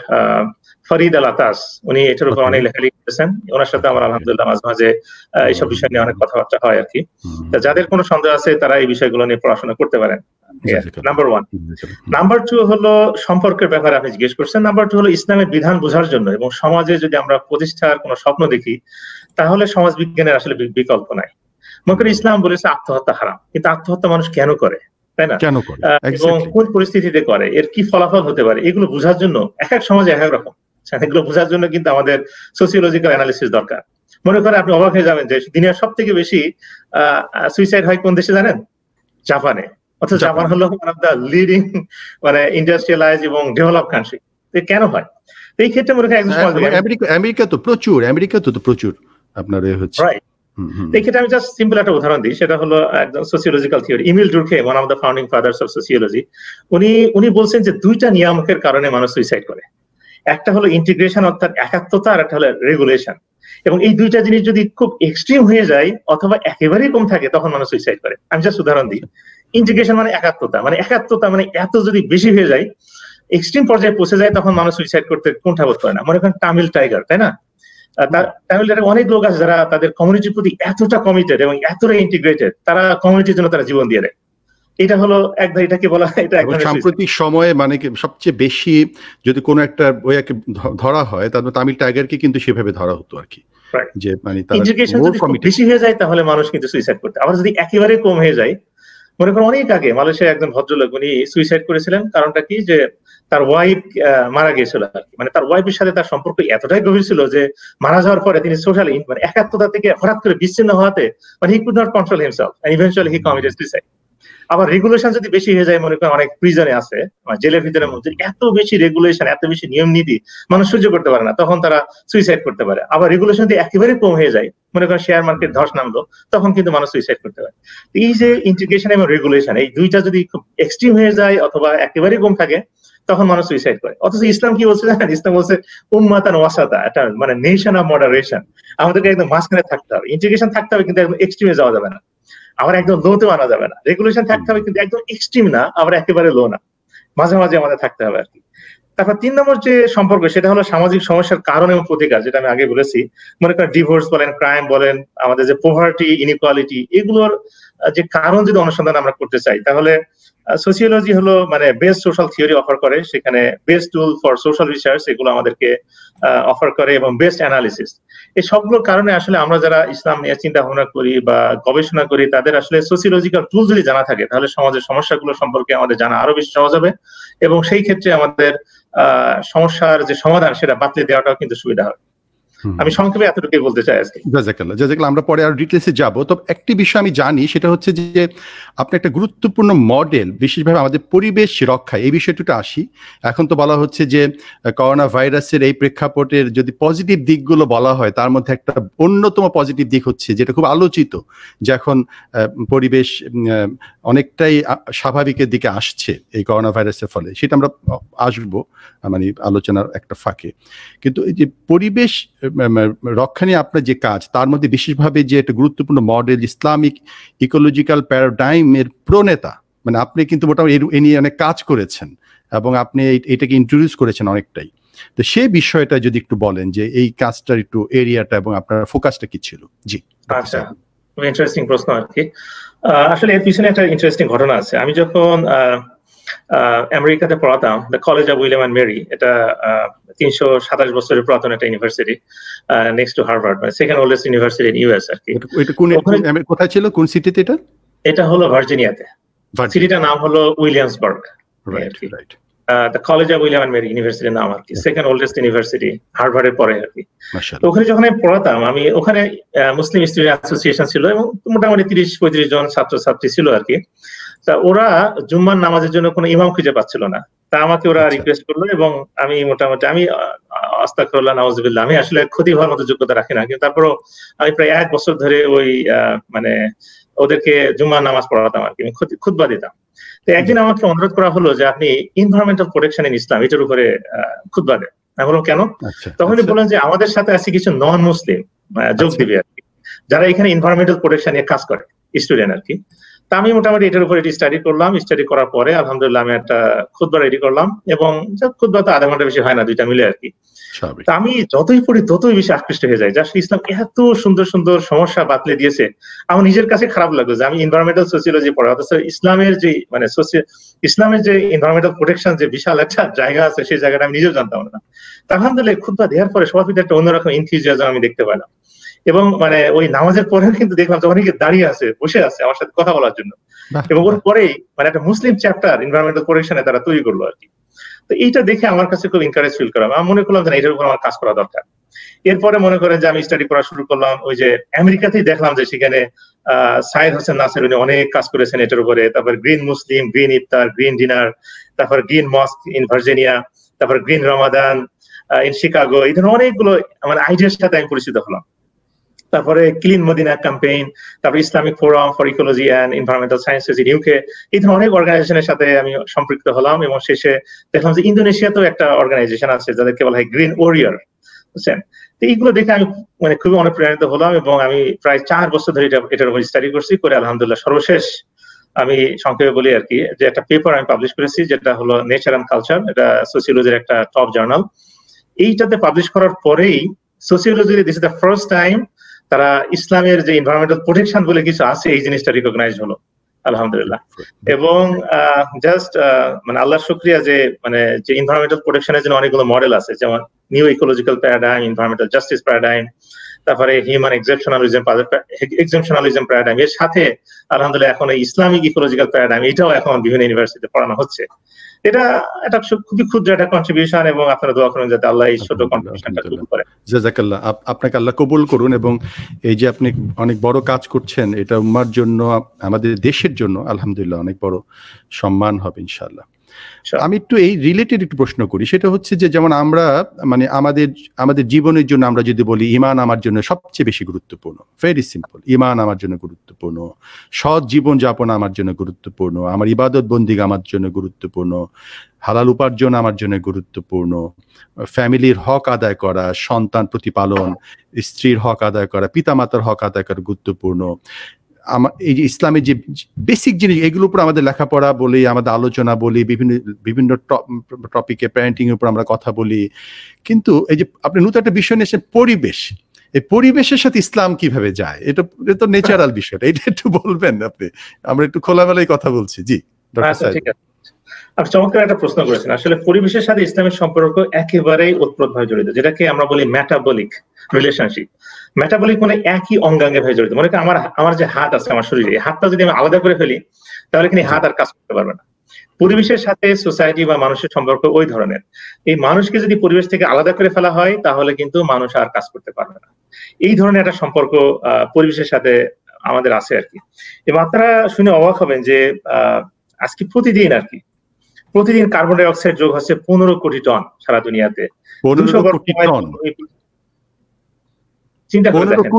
ফরিদ আল আতাস, উনি এটার উপর অনেক লেখালেখি করেছেন। ওনার সাথে আমার আলহামদুলিল্লাহ মাঝে মাঝে এইসব বিষয় নিয়ে অনেক কথাবার্তা হয় আর কি। যাদের কোনো সন্দেহ আছে তারা এই বিষয়গুলো নিয়ে পড়াশোনা করতে পারেন। নাম্বার 1। নাম্বার 2 হলো সম্পর্কের ব্যাপারে আপনি জিজ্ঞেস করছেন। নাম্বার 2 হলো ইসলামের বিধান বোঝার জন্য এবং সমাজে যদি আমরা প্রতিষ্ঠার কোনো স্বপ্ন দেখি, তাহলে সমাজ বিজ্ঞানের আসলে বিকল্প নাই। মনে করি ইসলাম বলেছে আত্মহত্যা হারাম, কিন্তু আত্মহত্যা মানুষ কেন করে, তাই না? কেন করে এবং কোন পরিস্থিতিতে করে, এর কি ফলাফল হতে পারে, এগুলো বোঝার জন্য এক এক সমাজে এক এক রকম। এগুলো বোঝার জন্য কিন্তু আমাদের সোসিওলজিক্যাল অ্যানালিসিস দরকার। মনে করে আপনি অবাক হয়ে যাবেন যে দুনিয়ার সব থেকে বেশি সুইসাইড হয় কোন দেশে জানেন? জাপানে। অথচ জাপান হলো ওয়ান অফ দ্য লিডিং মানে ইন্ডাস্ট্রিয়ালাইজ এবং ডেভেলপ কান্ট্রি। কেন হয়? এই ক্ষেত্রে মনে করেন একজন সমাজ আমেরিকা তো প্রচুর আপনার হচ্ছে। রাইট। এই ক্ষেত্রে আমি জাস্ট সিম্পল একটা উদাহরণ দিই, সেটা হলো একজন sociological theory, Emile Durkheim, one of the founding fathers of sociology. উনি বলছেন যে দুইটা নিয়ামকের কারণে মানুষ সুইসাইড করে। একটা হলো ইন্টিগ্রেশন অর্থাৎ একাত্মতা, আর একটা হলো রেগুলেশন। এবং এই দুইটা জিনিস যদি খুব এক্সট্রিম হয়ে যায় অথবা একেবারেই কম থাকে তখন মানুষ সুইসাইড করে। আমি জাস্ট উদাহরণ দিই। ইন্টিগ্রেশন মানে একাত্মতা মানে এত যদি বেশি হয়ে যায়, এক্সট্রিম পর্যায়ে পৌঁছে যায়, তখন মানুষ সুইসাইড করতে কুণ্ঠাবোধ করে না। মনে করেন তামিল টাইগার, তাই না? তামিলনাড়ুর অনেক লোক আছে যারা তাদের কমিউনিটির প্রতি এতটা কমিটেড এবং এতটা ইন্টিগ্রেটেড, তারা কমিউনিটির জন্য তারা জীবন দিয়ে দেয়। এটা হলো এটাকে বলা হয় এটা একদম সাম্প্রতিক সময়ে মানে সবচেয়ে বেশি যদি কোনো একটা বইকে ধরা হয় তাহলে তামিল টাইগারকে কিন্তু সেভাবে ধরা হতো আর কি, যে মানে ইন্টিগ্রেশন যদি বেশি হয়ে যায় তাহলে মানুষ কিন্তু সুইসাইড করতে। আবার যদি একেবারে কম হয়ে যায়, মনে করেন অনেক আগে মালয়েশিয়ার একজন ভদ্রলোক উনি সুইসাইড করেছিলেন। কারণটা কি, যে তার ওয়াইফ মারা গিয়েছিল আর কি। মানে তার ওয়াইফের সাথে তার সম্পর্ক এতটাই গভীর ছিল যে মারা যাওয়ার পরে তিনি সোশ্যালি মানে একাত্মতা থেকে হঠাৎ করে বিচ্ছিন্ন হওয়াতে মানে he could not control himself and eventually he committed suicide. আবার রেগুলেশন যদি বেশি হয়ে যায়, মনে করেন অনেক প্রিজনে আছে, জেলের ভিতরে মধ্যে এত বেশি রেগুলেশন, এত বেশি নিয়ম নীতি মানুষ সহ্য করতে পারে না, তখন তারা সুইসাইড করতে পারে। আবার রেগুলেশন যদি একেবারে কম হয়ে যায়, মনে করেন শেয়ার মার্কেট ধস নামলো, তখন কিন্তু মানুষ সুইসাইড করতে পারে। এই যে ইন্টিগ্রেশন এবং রেগুলেশন, এই দুইটা যদি খুব এক্সট্রিম হয়ে যায় অথবা একেবারে কম থাকে, তখন মানুষ সুইসাইড করে। অথচ ইসলাম কি বলছে জানেন? ইসলাম বলছে উম্মাতান ওয়াসাতা, একটা মানে নেশন অফ মডারেশন। আমাদেরকে একদম মাঝখানে থাকতে হবে, ইন্টিগ্রেশন থাকতে হবে কিন্তু একদম এক্সট্রিমে যাওয়া যাবে না, আবার একদম লোতে আনা যাবে না। রেগুলেশন থাকতে হবে কিন্তু একদম এক্সট্রিম না, আবার একেবারে লো না, মাঝে মাঝে আমাদের থাকতে হবে আর কি। তারপর 3 নম্বর যে সম্পর্ক, সেটা হলো সামাজিক সমস্যার কারণ এবং প্রতিকার, যেটা আমি আগে বলেছি। মনে করেন ডিভোর্স বলেন, ক্রাইম বলেন, আমাদের যে পভার্টি, ইনইকুয়ালিটি, এগুলোর যে কারণ যদি অনুসন্ধান আমরা করতে চাই, তাহলে সোসিওলজি হলো মানে বেস্ট সোশ্যাল থিওরি অফার করে, সেখানে best tool for social research এগুলো আমাদেরকে অফার করে, এবং বেস্ট অ্যানালিসিস। এই সবগুলোর কারণে আসলে আমরা যারা ইসলাম নিয়ে চিন্তা ভাবনা করি বা গবেষণা করি, তাদের আসলে সোসিওলজিক্যাল টুল যদি জানা থাকে, তাহলে সমাজের সমস্যাগুলো সম্পর্কে আমাদের জানা আরো বেশি সহজ হবে, এবং সেই ক্ষেত্রে আমাদের সমস্যার যে সমাধান সেটা বাতলে দেওয়াটাও কিন্তু সুবিধা হবে। আমি সংক্ষেপে এতটুকুই বলতে চাই আজকে। জাযাকাল্লাহ, আমরা পরে আর ডিটেলসে যাব। তবে একটি বিষয় আমি জানি, সেটা হচ্ছে যে আপনি একটা গুরুত্বপূর্ণ মডেল, বিশেষভাবে আমাদের পরিবেশ রক্ষায়, এই বিষয়টা আসি। এখন তো বলা হচ্ছে যে করোনা ভাইরাসের এই প্রেক্ষাপটের যদি পজিটিভ দিকগুলো বলা হয়, তার মধ্যে একটা অন্যতম পজিটিভ দিক হচ্ছে, যেটা খুব আলোচিত, যে এখন পরিবেশ অনেকটাই স্বাভাবিকের দিকে আসছে এই করোনা ভাইরাসের ফলে। সেটা আমরা আসবো মানে আলোচনার একটা ফাঁকে। কিন্তু এই যে পরিবেশ রক্ষা নিয়ে আপনার যে কাজ, তার মধ্যে বিশেষভাবে যে একটা গুরুত্বপূর্ণ মডেল ইসলামিক ইকোলজিক্যাল প্যারাডাইমের প্রণেতা, মানে আপনি কিন্তু মোটামুটি এ নিয়ে অনেক কাজ করেছেন এবং আপনি এটাকে ইন্ট্রোডিউস করেছেন অনেকটাই। তো সেই বিষয়টা যদি একটু বলেন, যে এই কাজটার একটু এরিয়াটা এবং আপনার ফোকাসটা কি ছিল? জি। আচ্ছা, খুব ইন্টারেস্টিং প্রশ্ন আর কি। আসলে এর পিছনে একটা ইন্টারেস্টিং ঘটনা আছে। আমি যখন আমেরিকাতে পড়াতাম, the college of William and Mary, এটা 327 বছরের পুরাতন একটা ইউনিভার্সিটি, নেক্সট টু হার্ভার্ড, মানে second oldest university in US আর কি। এটা কোথায় ছিল, কোন সিটিতে এটা? এটা হলো ভার্জিনিয়াতে। সিটিটার নাম হলো Williamsburg. Right. The college of William and Mary ইউনিভার্সিটির নাম আর কি, সেকেন্ড ওল্ডেস্ট ইউনিভার্সিটি, হার্ভার্ডের পরে আর কি। তো ওখানে যখন আমি পড়াতাম, আমি ওখানে মুসলিম স্টুডেন্ট অ্যাসোসিয়েশন ছিল এবং মোটামুটি 30-35 জন ছাত্রছাত্রী ছিল আর কি। তা ওরা জুম্মার নামাজের জন্য কোনো ইমাম খুঁজে পাচ্ছিল না। তা আমাকে ওরা রিকোয়েস্ট করলো এবং আমি মোটামুটি আস্তাগফিরুল্লাহ নাউযুবিল্লাহ, আমি আসলে ক্ষতি হওয়ার মতো যোগ্যতা রাখি না, কিন্তু তারপরও আমি প্রায় 1 বছর ধরে ওই মানে ওদেরকে জুম্মার নামাজ পড়াতাম আর কি, আমি খুতবা দিতাম। তো একদিন আমাকে অনুরোধ করা হলো যে আপনি এনভায়রনমেন্টাল প্রোটেকশন ইন ইসলাম এটার উপরে খুতবা দেন। আমি বললাম কেন? তখনই বললেন যে আমাদের সাথে আছে কিছু নন মুসলিম যোগ দিবে আর কি, যারা এখানে এনভায়রনমেন্টাল প্রোটেকশন নিয়ে কাজ করে, স্টুডেন্ট আর কি। তা আমি মোটামুটি এটার উপরে স্টাডি করলাম। স্টাডি করার পরে আলহামদুলিল্লাহ আমি একটা খুতবা রেডি করলাম, এবং খুতবা তো আধা ঘন্টা বেশি হয় না, 2টা মিলে আর কি। তা আমি যতই পড়ি ততই বেশি আকৃষ্ট হয়ে যাই, যে আসলে ইসলাম এত সুন্দর সুন্দর সমস্যা বাতলে দিয়েছে। আমার নিজের কাছে খারাপ লাগলো যে আমি এনভায়রনমেন্টাল সোসিওলজি পড়া, অথচ ইসলামের যে মানে ইসলামের যে এনভায়রনমেন্টাল প্রোটেকশন যে বিশাল একটা জায়গা আছে, সেই জায়গাটা আমি নিজেও জানতাম না। তা আলহামদুলিল্লাহ খুতবা দেওয়ার পরে সবার ভিতরে একটা অন্যরকম এনথুজিয়াজম আমি দেখতে পেলাম। এবং মানে ওই নামাজের পরেও কিন্তু দেখলাম যে অনেকে দাঁড়িয়ে আছে, বসে আছে আমার সাথে কথা বলার জন্য, এবং ওর পরেই মানে একটা মুসলিম চ্যাপ্টার এনভায়রনমেন্টাল প্রোটেকশনে তারা তৈরি করলো আর কি। তো এইটা দেখে আমার কাছে খুব এনকারেজ ফিল করলাম। আমি মনে করলাম যে এটার উপর আমার কাজ করা দরকার। এরপরে মনে করেন যে আমি স্টাডি করা শুরু করলাম। ওই যে আমেরিকাতেই দেখলাম যে সেখানে সাইদ হোসেন নাসের উনি অনেক কাজ করেছেন এটার উপরে। তারপর গ্রিন মুসলিম, গ্রিন ইফতার, গ্রিন ডিনার, তারপর গ্রিন মস্ক ইন ভার্জিনিয়া, তারপর গ্রিন রমাদান ইন শিকাগো, এই ধরনের অনেকগুলো মানে আইডিয়ার সাথে আমি পরিচিত হলাম। তারপরে ক্লিন মদিনা ক্যাম্পেইন, তারপর Islamic forum for ecology and environmental sciences in UK, এই ধরনের অনেক অর্গানাইজেশনের সাথে আমি সম্পৃক্ত হলাম। এবং শেষে দেখলাম যে ইন্দোনেশিয়াতেও একটা অর্গানাইজেশন আছে যাদেরকে বলা হয় গ্রিন ওয়ারিয়র, বুঝছেন? তো এইগুলো দেখে আমি মানে খুবই অনুপ্রাণিত হলাম, এবং আমি প্রায় 4 বছর ধরে এটার উপর স্টাডি করছি। করে আলহামদুলিল্লাহ সর্বশেষ আমি সংক্ষেপে বলি আর কি, যে একটা পেপার আমি পাবলিশ করেছি, যেটা হলো নেচার অ্যান্ড কালচার, এটা সোসিওলজির একটা টপ জার্নাল। এইটাতে পাবলিশ করার পরেই sociology this is the first time তারা ইসলামের যে এনভায়রনমেন্টাল প্রোটেকশন বলে কিছু আছে এই জিনিসটা রিকগনাইজ হলো আলহামদুলিল্লাহ। এবং জাস্ট মানে আল্লাহর শুকরিয়া যে মানে যে এনভায়রনমেন্টাল প্রোটেকশনের জন্য অনেকগুলো মডেল আছে, যেমন new ecological paradigm, environmental justice paradigm, তারপরে হিউম্যান এক্সেপশনালিজম প্যারাডাইম, এর সাথে আলহামদুলিল্লাহ এখন ইসলামিক ইকোলজিক্যাল প্যারাডাইম এটাও এখন বিভিন্ন ইউনিভার্সিটিতে পড়ানো হচ্ছে। এটা একটা খুবই ক্ষুদ্র একটা কন্ট্রিবিউশন, এবং আপনারা দোয়া করুন যাতে আল্লাহ এই ছোট কন্ট্রিবিউশনটা কবুল করে। জাযাকাল্লাহ, আপনাকে আল্লাহ কবুল করুন। এবং এই যে আপনি অনেক বড় কাজ করছেন, এটা উম্মার জন্য, আমাদের দেশের জন্য আলহামদুলিল্লাহ অনেক বড় সম্মান হবে ইনশাআল্লাহ। আমি একটু এই রিলেটেড একটু প্রশ্ন করি, সেটা হচ্ছে যে যেমন আমরা মানে আমাদের জীবনের জন্য আমরা যদি বলি ঈমান আমার জন্য সবচেয়ে বেশি গুরুত্বপূর্ণ, ভেরি সিম্পল, ঈমান আমার জন্য গুরুত্বপূর্ণ, সৎ জীবন যাপন আমার জন্য গুরুত্বপূর্ণ, আমার ইবাদত বন্দিগি আমার জন্য গুরুত্বপূর্ণ, হালাল উপার্জন আমার জন্য গুরুত্বপূর্ণ, ফ্যামিলির হক আদায় করা, সন্তান প্রতিপালন, স্ত্রীর হক আদায় করা, পিতামাতার হক আদায় করা গুরুত্বপূর্ণ। এই যে ইসলামের যে বেসিক জিনিস, এগুলোর উপর আমাদের লেখাপড়া বলি, আমাদের আলোচনা বলি, বিভিন্ন টপিকে প্যারেন্টিং এর উপর আমরা কথা বলি। কিন্তু এই যে আপনি নতুন একটা বিষয় নিয়েছেন, পরিবেশ, এই পরিবেশের সাথে ইসলাম কিভাবে যায়, এটা তো ন্যাচারাল বিষয়টা, এটা একটু বলবেন আপনি? আমরা একটু খোলামেলাই কথা বলছি। জি ডক্টর সাহেব। ঠিক আছে, আপনি চমৎকার একটা প্রশ্ন করেছেন। আসলে পরিবেশের সাথে ইসলামের সম্পর্ক একেবারেই ওতপ্রোতভাবে জড়িত, যেটাকে আমরা বলি মেটাবলিক রিলেশনশিপ। মেটাবলিক মানে একই অঙ্গাঙ্গে ভাবে জড়িত। মনে করেন আমার যে হাত আছে আমার শরীরে, এই হাতটা যদি আমি আলাদা করে ফেলি তাহলে কিন্তু হাত আর কাজ করতে পারবে না। পরিবেশের সাথে সোসাইটি বা মানুষের সম্পর্ক ওই ধরনের। এই মানুষকে যদি পরিবেশ থেকে আলাদা করে ফেলা হয় তাহলে কিন্তু মানুষ আর কাজ করতে পারবে না। এই ধরনের একটা সম্পর্ক পরিবেশের সাথে আমাদের আছে আর কি। এবং আপনারা শুনে অবাক হবেন যে আজকে প্রতিদিন কার্বন ডাই অক্সাইড যোগ হচ্ছে 15 কোটি টন সারা দুনিয়াতে। 15 কোটি টন, চিন্তা করে দেখেন,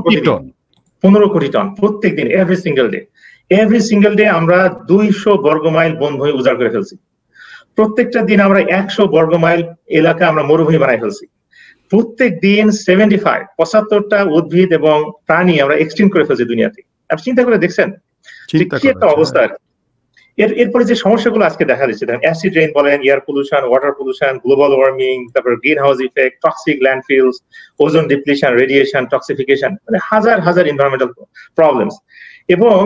15 কোটি টন প্রত্যেকদিন, এভরি সিঙ্গেল ডে আমরা 200 বর্গ মাইল বনভূমি উজাড় করে ফেলছি। প্রত্যেকটা দিন আমরা 100 বর্গ মাইল এলাকা আমরা মরুভূমি বানাই ফেলছি। প্রত্যেক দিন 75টা উদ্ভিদ এবং প্রাণী আমরা এক্সটিংক্ট করে ফেলছি দুনিয়াতে। আপনি চিন্তা করে দেখছেন কি একটা অবস্থা। এরপরে যে সমস্যাগুলো আজকে দেখা দিচ্ছে, অ্যাসিড রেইন বলেন, air pollution, water pollution, global warming, তারপর greenhouse effect, toxic landfills, ozone depletion, radiation, toxification, মানে হাজার এনভায়রনমেন্টাল প্রবলেমস। এবং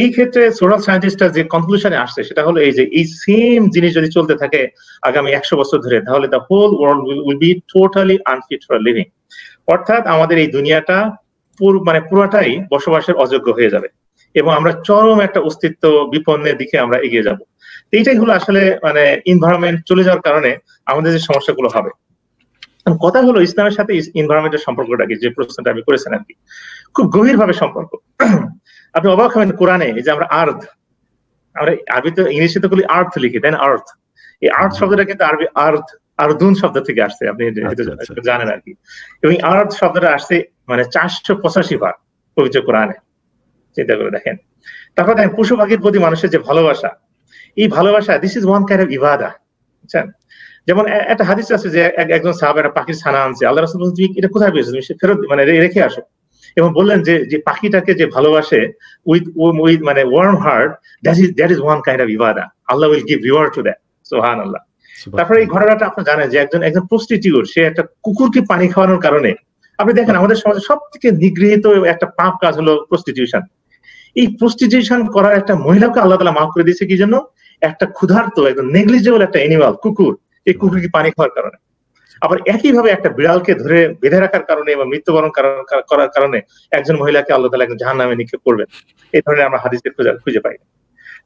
এই ক্ষেত্রে সোশ্যাল সায়েন্টিস্টরা যে কনক্লুশনে আসছে সেটা হলো এই যে এই সেম জিনিস যদি চলতে থাকে আগামী 100 বছর ধরে, তাহলে the whole world will be totally unfit for living. অর্থাৎ আমাদের এই দুনিয়াটা পুরোটাই বসবাসের অযোগ্য হয়ে যাবে এবং আমরা চরম একটা অস্তিত্ব বিপন্নের দিকে আমরা এগিয়ে যাব। এইটাই হলো আসলে মানে এনভায়রনমেন্ট চলে যাওয়ার কারণে আমাদের যে সমস্যাগুলো হবে। কথা হলো ইসলামের সাথে এনভায়রনমেন্টের সম্পর্কটা কি, যে প্রশ্নটা আমি করেছেন আর কি, খুব গভীরভাবে সম্পর্ক। আপনি অবাক হবেন কোরআনে এই যে আমরা আরবি তো ইংলিশে তো বলি আর্থ লিখি, তাই না? আর্থ, এই আর্থ শব্দটা কিন্তু আরবি আরদুন শব্দ থেকে আসছে, আপনি জানেন আর কি। এবং আর্থ শব্দটা আসছে মানে 485 বার পবিত্র কোরআনে, চিন্তা করে দেখেন। তারপর দেখেন পশু পাখির প্রতি মানুষের যে ভালোবাসা, এই ভালোবাসা this is one kind of ইবাদা, বুঝছেন? যেমন একটা হাদিস আছে যে একজন সাহাবা একটা পাখির ছানা আনছে, আল্লাহ রাসূল বললেন তুমি এটা কোথায় পেয়েছো, তুমি ফেরত মানে রেখে আসো। এবং বললেন যে পাখিটাকে যে ভালোবাসে উইথ মানে warm heart, that is one kind of ইবাদা, আল্লাহ will give reward to that, সুবহানাল্লাহ। তারপরে এই ঘটনাটা আপনি জানেন যে একজন প্রস্টিটিউট, সে একটা কুকুরকে পানি খাওয়ানোর কারণে, আপনি দেখেন আমাদের সমাজে সব থেকে নিগৃহীত একটা পাপ কাজ হলো প্রস্টিটিউশন। এই প্রস্টিটিউশন করার একটা মহিলাকে আল্লাহ তাআলা মাফ করে দিয়েছে কি জন্য? একটা ক্ষুধার্ত একদম নেগলিজেবল একটা অ্যানিমাল কুকুর, এই কুকুরকে পানি খাওয়ার কারণে। আবার একইভাবে একটা বিড়ালকে ধরে বেঁধে রাখার কারণে এবং মৃত্যুবরণ করার কারণে একজন মহিলাকে আল্লাহ তাআলা একজন জাহান্নামে নিক্ষেপ করবেন। এই ধরনের আমরা হাদিসে খুঁজে পাই।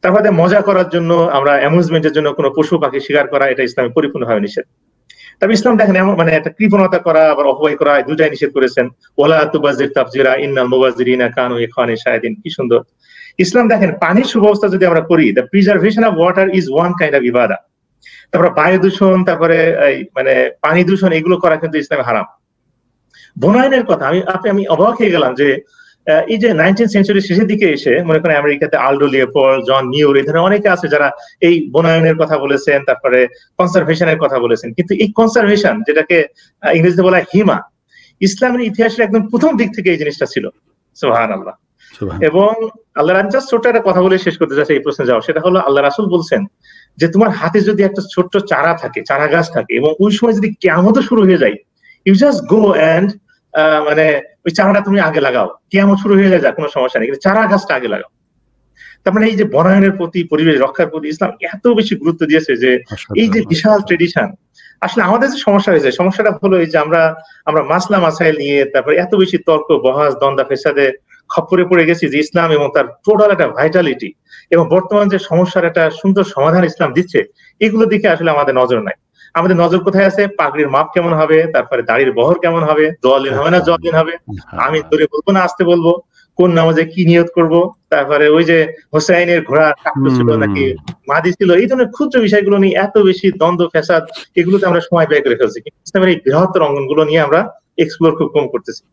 তারপরে মজা করার জন্য আমরা অ্যামিউজমেন্টের জন্য কোনো পশু পাখি শিকার করা, এটা ইসলামে পরিপূর্ণভাবে নিষেধ। তবে ইসলাম দেখেন মানে একটা কৃপণতা করা আবার অপব্যয় করা, দুটাই নিষেধ করেছেন। ওয়ালা তুবাযজির তাবযিরা ইন্নাল মুবাযজিরিনা কানু ইখওয়ানি শায়াতিন, কি সুন্দর। ইসলাম দেখেন পানির সুব্যবস্থা যদি আমরা করি, the preservation of water is one kind of ইবাদা। তারপরে বায়ু দূষণ, তারপরে মানে পানি দূষণ, এগুলো করা কিন্তু ইসলামে হারাম। বনায়নের কথা আমি অবাক হয়ে গেলাম যে এই যে 19th সেঞ্চুরির শেষের দিকে এসে মনে করেন আমেরিকাতে আলডো লিওপোল্ড, জন মিউর, এই ধরনের অনেকে আছে যারা এই বনায়নের কথা বলেছেন, তারপরে কনজারভেশনের কথা বলেছেন। কিন্তু এই কনজারভেশন, যেটাকে ইংরেজিতে বলা হয় হিমা, ইসলামের ইতিহাসের একদম প্রথম দিক থেকে এই জিনিসটা ছিল, সুবহানাল্লাহ। এবং আল্লাহ রাসূল ছোট্ট একটা কথা বলে শেষ করতে চাচ্ছি এই প্রশ্নে যাও, সেটা হলো আল্লাহ রাসূল বলছেন যে তোমার হাতে যদি একটা ছোট্ট চারা থাকে, চারা গাছ থাকে, এবং ওই সময় যদি কিয়ামত শুরু হয়ে যায়, ইউ জাস্ট গো এন্ড মানে ওই চারাটা তুমি আগে লাগাও, কিয়ামত শুরু হয়ে যায় কোনো সমস্যা নেই, কিন্তু চারা গাছটা আগে লাগাও। তার মানে এই যে বনায়নের প্রতি, পরিবেশ রক্ষার প্রতি ইসলাম এত বেশি গুরুত্ব দিয়েছে যে এই যে বিশাল ট্রেডিশন। আসলে আমাদের যে সমস্যা হয়েছে, সমস্যাটা হলো এই যে আমরা মাসলা মাসাইল নিয়ে তারপরে এত বেশি তর্ক বহাস দ্বন্দ্ব ফেসাদে খপ্পরে পড়ে গেছি যে ইসলাম এবং তার টোটাল একটা ভাইটালিটি এবং বর্তমান যে সমস্যার একটা সুন্দর সমাধান ইসলাম দিচ্ছে, এগুলোর দিকে আসলে আমাদের নজর নাই। আমাদের নজর কোথায় আছে? পাগড়ির মাপ কেমন হবে, তারপরে দাড়ির বহর কেমন হবে, দোয়ালিন হবে না জওয়ালিন হবে, আমি ধরে বলবো না আসতে বলবো, কোন নামাজে কি নিয়ত করব, তারপরে ওই যে হোসাইনের ঘোড়া কাট্টু ছিল নাকি মাদি ছিল, এই ধরনের ক্ষুদ্র বিষয়গুলো নিয়ে এত বেশি দ্বন্দ্ব ফ্যাসাদ, এগুলোতে আমরা সময় ব্যয় করে ফেলছি। ইসলামের এই বৃহত্তর অঙ্গনগুলো নিয়ে আমরা এক্সপ্লোর খুব কম করতেছি।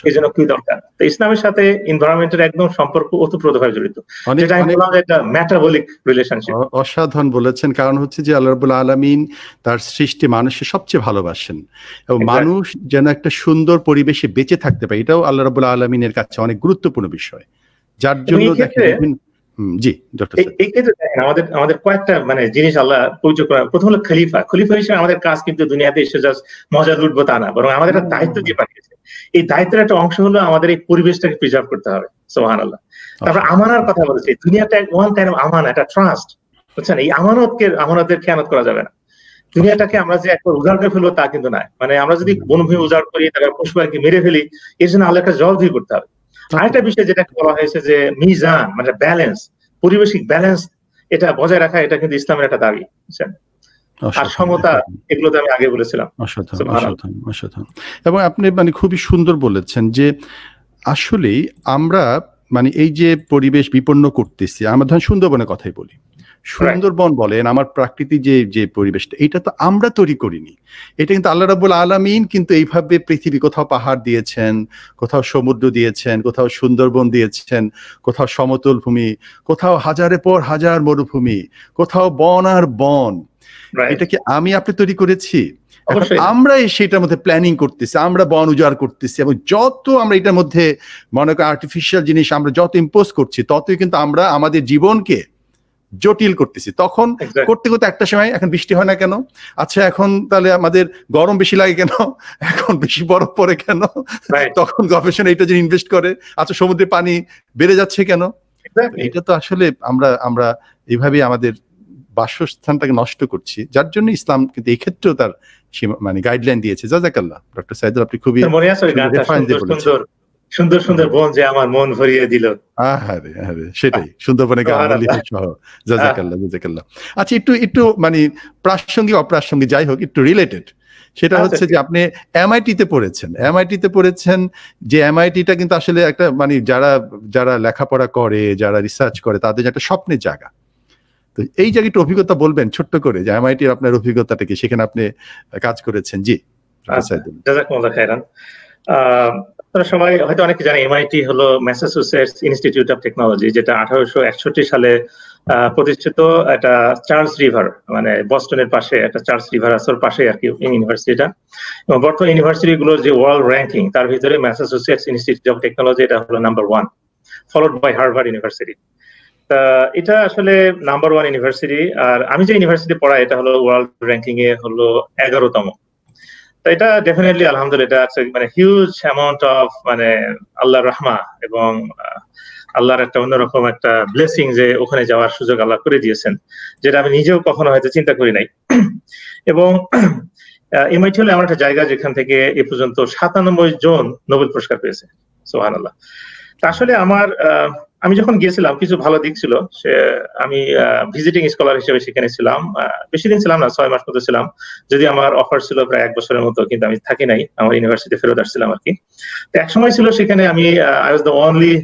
এই জন্য কি দরকার? তো ইসলামের সাথে এনভায়রনমেন্টের একদম সম্পর্ক ওতপ্রোতভাবে জড়িত, যেটা আমি বললাম একটা মেটাবলিক রিলেশনশিপ। অসাধারণ বলেছেন। কারণ হচ্ছে যে আল্লাহ রাব্বুল আলামিন তার সৃষ্টি মানুষকে সবচেয়ে ভালোবাসেন এবং মানুষ যেন একটা সুন্দর পরিবেশে বেঁচে থাকতে পারে, এটাও আল্লাহ রাব্বুল আলামিনের কাছে অনেক গুরুত্বপূর্ণ বিষয়, যার জন্য দেখেন। জি ডক্টর স্যার, এই ক্ষেত্রে দেখেন আমাদের কয়েকটা মানে জিনিস আল্লাহ পরিচয় করা। প্রথম হলো খলিফা হিসেবে আমাদের কাজ কিন্তু দুনিয়াতে এসে জাস্ট মজা লুটবো তা না, বরং আমাদের একটা দায়িত্ব দিয়ে পাঠিয়েছে। এই দায়িত্বের একটা অংশ হলো আমাদের এই পরিবেশটাকে প্রিজার্ভ করতে হবে, সুবহানাল্লাহ। তারপর আমানার কথা বলেছে, দুনিয়াটা ওয়ান কাইন্ড অফ আমানা, একটা ট্রাস্ট, বুঝছেন? এই আমানতের খেয়ানত করা যাবে না। দুনিয়াটাকে আমরা যে একবার উজাড় করে ফেলবো তা কিন্তু নয়। মানে আমরা যদি বনভূমি উজাড় করি, তারপর পশু পাখি মেরে ফেলি, এর জন্য আল্লাহ একটা জবাবদিহি করতে হবে। আরেকটা বিষয় যেটা বলা হয়েছে যে মিজান, মানে ব্যালেন্স, পরিবেশিক ব্যালেন্স, এটা বজায় রাখা, এটা কিন্তু ইসলামের একটা দাবি, বুঝছেন? আর সমতা, এগুলো তো আমি আগে বলেছিলাম। অসাধারণ। এবং আপনি মানে খুবই সুন্দর বলেছেন যে আসলেই আমরা মানে এই যে পরিবেশ বিপন্ন করতেছি, আমরা ধরেন সুন্দরবনের কথাই বলি, সুন্দরবন বলেন, আমার প্রাকৃতিক যে পরিবেশটা, এটা তো আমরা তৈরি করিনি, এটা কিন্তু আল্লাহ রাব্বুল আলামিন কিন্তু এইভাবে পৃথিবী, কোথাও পাহাড় দিয়েছেন, কোথাও সমুদ্র দিয়েছেন, কোথাও সুন্দরবন দিয়েছেন, কোথাও সমতল ভূমি, কোথাও হাজারের পর হাজার মরুভূমি, কোথাও বন আর বন। এটা কি আমি আপনি তৈরি করেছি? আমরা সেটার মধ্যে প্ল্যানিং করতেছি, আমরা বন উজাড় করতেছি, এবং যত আমরা এটার মধ্যে মনে করি আর্টিফিশিয়াল জিনিস আমরা যত ইম্পোজ করছি, ততই কিন্তু আমরা আমাদের জীবনকে জটিল করতেছি। তখন করতে করতে একটা সময়, এখন বৃষ্টি হয় না কেন, আচ্ছা এখন তাহলে আমাদের গরম বেশি লাগে কেন, এখন বেশি বরফ পড়ে কেন, তখন গবেষণা এটা যে ইনভেস্ট করে, আচ্ছা সমুদ্রের পানি বেড়ে যাচ্ছে কেন। এটা তো আসলে আমরা এইভাবে আমাদের বাসস্থানটাকে নষ্ট করছি, যার জন্য ইসলাম কিন্তু এই ক্ষেত্রেও তার মানে গাইডলাইন দিয়েছে। জাযাকাল্লাহ ডক্টর সাইদুল, আপনি খুবই সুন্দর সুন্দর বন যে আমার মন ভরিয়ে দিল। আরে সেটাই, সুন্দরবনে গান সহ। জাযাকাল্লাহ। আচ্ছা, একটু মানে প্রাসঙ্গিক অপ্রাসঙ্গিক যাই হোক, একটু রিলেটেড, সেটা হচ্ছে যে আপনি এমআইটিতে পড়েছেন, যে এমআইটিটা কিন্তু আসলে একটা মানে যারা লেখাপড়া করে, যারা রিসার্চ করে, তাদের একটা স্বপ্নের জায়গা। তো এই জায়গাটা অভিজ্ঞতা বলবেন ছোট্ট করে, যে এমআইটির আপনার অভিজ্ঞতাটা কি, সেখানে আপনি কাজ করেছেন? জি, জাযাকুমুল্লাহ খাইরান। আপনারা সবাই হয়তো অনেকে জানেন, এমআইটি হলো ম্যাসাচুসেটস ইনস্টিটিউট অফ টেকনোলজি, যেটা 1861 সালে প্রতিষ্ঠিত। একটা চার্লস রিভার, মানে বস্টনের পাশে একটা চার্লস রিভার আছে, ওর পাশে আর কি ইউনিভার্সিটিটা। এবং বর্তমান ইউনিভার্সিটি গুলোর যে ওয়ার্ল্ড র্যাঙ্কিং, তার ভিতরে ম্যাসাচুসেটস ইনস্টিটিউট অফ টেকনোলজি এটা হলো number 1, followed by Harvard university. এটা আসলে নাম্বার 1 ইউনিভার্সিটি। আর আমি যে ইউনিভার্সিটি পড়াই, এটা হলো ওয়ার্ল্ড র্যাঙ্কিং এ হলো 11তম। তো এটা ডেফিনেটলি আলহামদুলিল্লাহ মানে হিউজ অ্যামাউন্ট অফ মানে আল্লাহর রহমা এবং আল্লাহর একটা অন্যরকম একটা ব্লেসিং, যে ওখানে যাওয়ার সুযোগ আল্লাহ করে দিয়েছেন, যেটা আমি নিজেও কখনো হয়তো চিন্তা করি নাই। এবং এমআইটি হলো এমন একটা জায়গা যেখান থেকে এ পর্যন্ত 97 জন নোবেল পুরস্কার পেয়েছে। সুবহানাল্লাহ। আসলে আমি যখন গিয়েছিলাম, কিছু ভালো দিক ছিল। আমি ভিজিটিং স্কলার হিসেবে সেখানে ছিলাম, বেশি দিন ছিলাম না, 6 মাস মতো ছিলাম। যদি আমার অফার ছিল প্রায় 1 বছরের মতো, কিন্তু আমি থাকি নাই, আমার ইউনিভার্সিটি ফেরত আসছিলাম আর কি। তো এক সময় ছিল সেখানে আমি আই ওয়াজ দ্য অনলি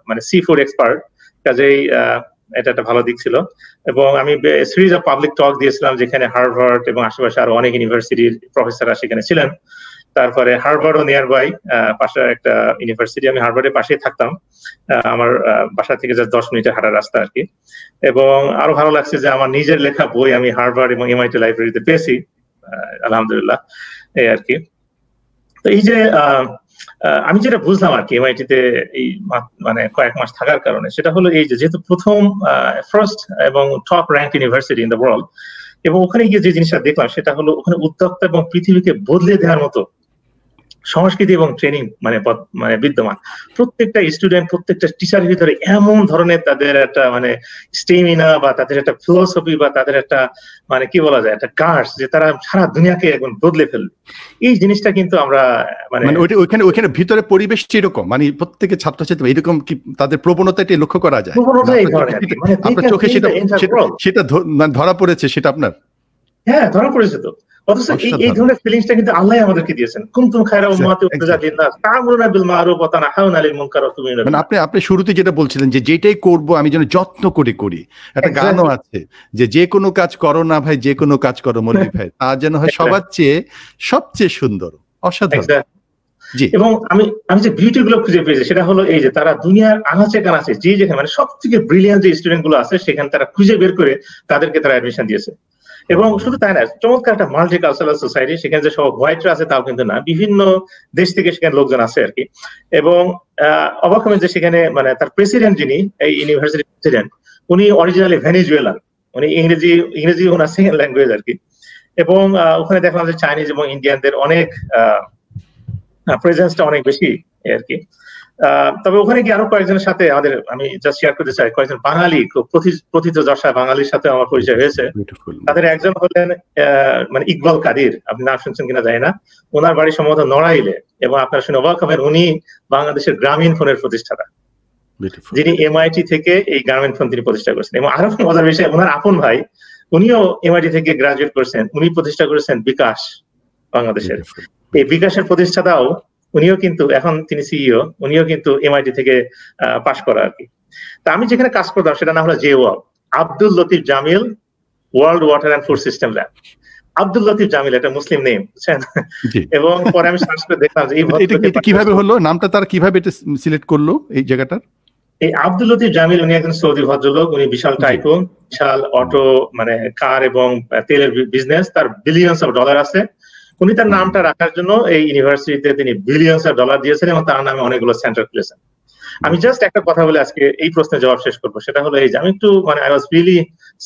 মানে সি ফুড এক্সপার্ট, কাজেই এটা একটা ভালো দিক ছিল। এবং আমি সিরিজ অফ পাবলিক টক দিয়েছিলাম, যেখানে হার্ভার্ড এবং আশেপাশে আরো অনেক ইউনিভার্সিটির প্রফেসররা সেখানে ছিলেন। তারপরে হার্ভার্ডও নিয়ার বাই, পাশে একটা ইউনিভার্সিটি, আমি হার্ভার্ডের পাশেই থাকতাম, আমার বাসা থেকে জাস্ট 10 মিনিটের হাঁটার রাস্তা আর কি। এবং আরো ভালো লাগছে যে আমার নিজের লেখা বই আমি হার্ভার্ড এবং এমআইটি লাইব্রেরিতে পেয়েছি, আলহামদুলিল্লাহ, এই আর কি। তো এই যে আমি যেটা বুঝলাম আর কি এমআইটিতে এই মানে কয়েক মাস থাকার কারণে, সেটা হলো এই যে যেহেতু প্রথম ফার্স্ট এবং top rank university in the world, এবং ওখানে গিয়ে যে জিনিসটা দেখলাম সেটা হলো ওখানে উদ্যোক্তা এবং পৃথিবীকে বদলে দেওয়ার মতো সংস্কৃতি এবং ট্রেনিং মানে বিদ্যমান। প্রত্যেকটা স্টুডেন্ট, প্রত্যেকটা টিচারের ভিতরে এমন ধরনের তাদের একটা মানে স্টেমিনা বা তাদের একটা ফিলোসফি বা তাদের একটা মানে কি বলা যায়, একটা গার্ডস, যে তারা সারা দুনিয়াকে একদম বদলে ফেলবে। এই জিনিসটা কিন্তু আমরা মানে ওইখানে ভিতরে পরিবেশটা এরকম, মানে প্রত্যেকের ছাত্রছাত্রী এরকম কি তাদের প্রবণতাটি লক্ষ্য করা যায়? আপনার চোখে সেটা ধরা পড়েছে? সেটা আপনার হ্যাঁ ধরা পড়েছে তো। অথচ এই ধরনের ফিলিংসটা কিন্তু আল্লাহ আমাদেরকে দিয়েছেন। কুনতুম খায়রা উম্মাতিন উখরিজাত লিন-নাস তা'মুরুনা বিল মা'রুফ ওয়া তানহাউনা আনিল মুনকার ওয়া তু'মিনুনা বিল্লাহ। মানে আপনি শুরুতে যেটা বলছিলেন যে যেটাই করব আমি যেন যত্ন করে করি। একটা গানও আছে যে কোনো কাজ করো না ভাই, যে কোনো কাজ করো মৌলভী ভাই, তা যেন হয় সবার চেয়ে সবচেয়ে সুন্দর। অসাধারণ। এবং আমি যে বিউটি গুলো খুঁজে পেয়েছি সেটা হলো এই যে তারা দুনিয়ার আনাচে কানাচে যে যেখানে মানে সব থেকে ব্রিলিয়ান্ট যে স্টুডেন্ট গুলো আছে সেখানে তারা খুঁজে বের করে তাদেরকে তারা অ্যাডমিশন দিয়েছে। এবং শুধু তাই না, চমৎকার একটা মাল্টিকালচারাল সোসাইটি, সেখানে যে সব হোয়াইটরা আছে তাও কিন্তু না, বিভিন্ন দেশ থেকে সেখানে লোকজন আছে আর কি। এবং অবাক হবেন যে সেখানে মানে তার প্রেসিডেন্ট যিনি, এই ইউনিভার্সিটির প্রেসিডেন্ট, উনি অরিজিনালি ভেনেজুয়েলান, উনি ইংরেজি ওনার সেকেন্ড ল্যাঙ্গুয়েজ আর কি। এবং ওখানে দেখলাম যে চাইনিজ এবং ইন্ডিয়ানদের অনেক প্রেজেন্সটা অনেক বেশি আর কি। তবে ওখানে গিয়ে আরো কয়েকজনের সাথে আমি জাস্ট শেয়ার করতে চাই, কয়েকজন বাঙালি খুব প্রথিতযশা বাঙালির সাথে আমার পরিচয় হয়েছে। তাদের একজন হলেন মানে ইকবাল কাদির, আপনি নাম শুনছেন কিনা জানি না, ওনার বাড়ি সম্ভবত নড়াইলে, এবং আপনারা শুনে অবাক হবেন উনি বাংলাদেশের গ্রামীণ ফোনের প্রতিষ্ঠাতা। বিউটিফুল। যিনি এমআইটি থেকে এই গার্মেন্ট ফার্ম তিনি প্রতিষ্ঠা করেছেন। এবং আরো মজার বিষয়, ওনার আপন ভাই উনিও এমআইটি থেকে গ্রাজুয়েট করেছেন, উনি প্রতিষ্ঠা করেছেন বিকাশ বাংলাদেশের। এই বিকাশের প্রতিষ্ঠাতাও উনিও কিন্তু, এখন তিনি সিইও, উনিও কিন্তু এমআইটি থেকে পাশ করা আর কি। তা আমি যেখানে কাজ করতাম সেটা না হলো জেওয়াব, Abdul Latif Jameel World Water and Food Systems Lab. Abdul Latif Jameel একটা মুসলিম নেম, বুঝছেন? এবং পরে আমি সার্চ করে দেখলাম যে এটা কিভাবে হলো, নামটা তার কিভাবে এটা সিলেক্ট করলো এই জায়গাটার? এই আব্দুল লতিফ জামিল উনি একজন সৌদি ভদ্রলোক, উনি বিশাল টাইকুন, বিশাল অটো মানে কার এবং তেলের বিজনেস, তার বিলিয়নস অফ ডলার আছে। উনি তার নামটা রাখার জন্য এই ইউনিভার্সিটিতে তিনি বিলিয়নস অফ ডলার দিয়েছেন এবং তার নামে অনেকগুলো সেন্টার খুলেছেন। আমি জাস্ট একটা কথা বলে আজকে এই প্রশ্নের জবাব শেষ করবো, সেটা হলো এই যে আমি একটু মানে আই ওয়াজ রিয়েলি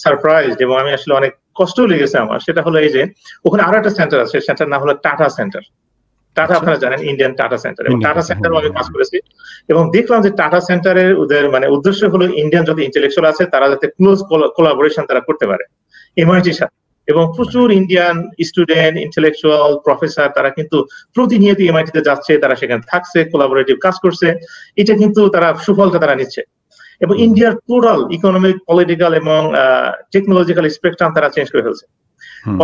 সারপ্রাইজড এবং আমি আসলে অনেক কষ্ট লেগেছে আমার। সেটা হলো এই যে ওখানে আরো একটা সেন্টার আছে, সেন্টার নাম হলো টাটা সেন্টার। টাটা আপনারা জানেন, ইন্ডিয়ান টাটা সেন্টার, এবং টাটা সেন্টারও আমি কাজ করেছি এবং দেখলাম যে টাটা সেন্টারের ওদের মানে উদ্দেশ্য হলো ইন্ডিয়ান যত ইন্টেলেকচুয়াল আছে তারা যাতে ক্লোজ কোলাবোরেশন তারা করতে পারে এমআইটির সাথে। এবং প্রচুর ইন্ডিয়ান স্টুডেন্ট, ইন্টেলেকচুয়াল, প্রফেসর তারা কিন্তু প্রতিনিয়ত এমআইটিতে যাচ্ছে, তারা সেখানে থাকছে, কোলাবোরেটিভ কাজ করছে, এটা কিন্তু তারা সুফলটা তারা নিচ্ছে। এবং ইন্ডিয়ার টোটাল ইকোনমিক, পলিটিক্যাল এবং টেকনোলজিক্যাল স্পেকট্রাম তারা চেঞ্জ করে ফেলছে।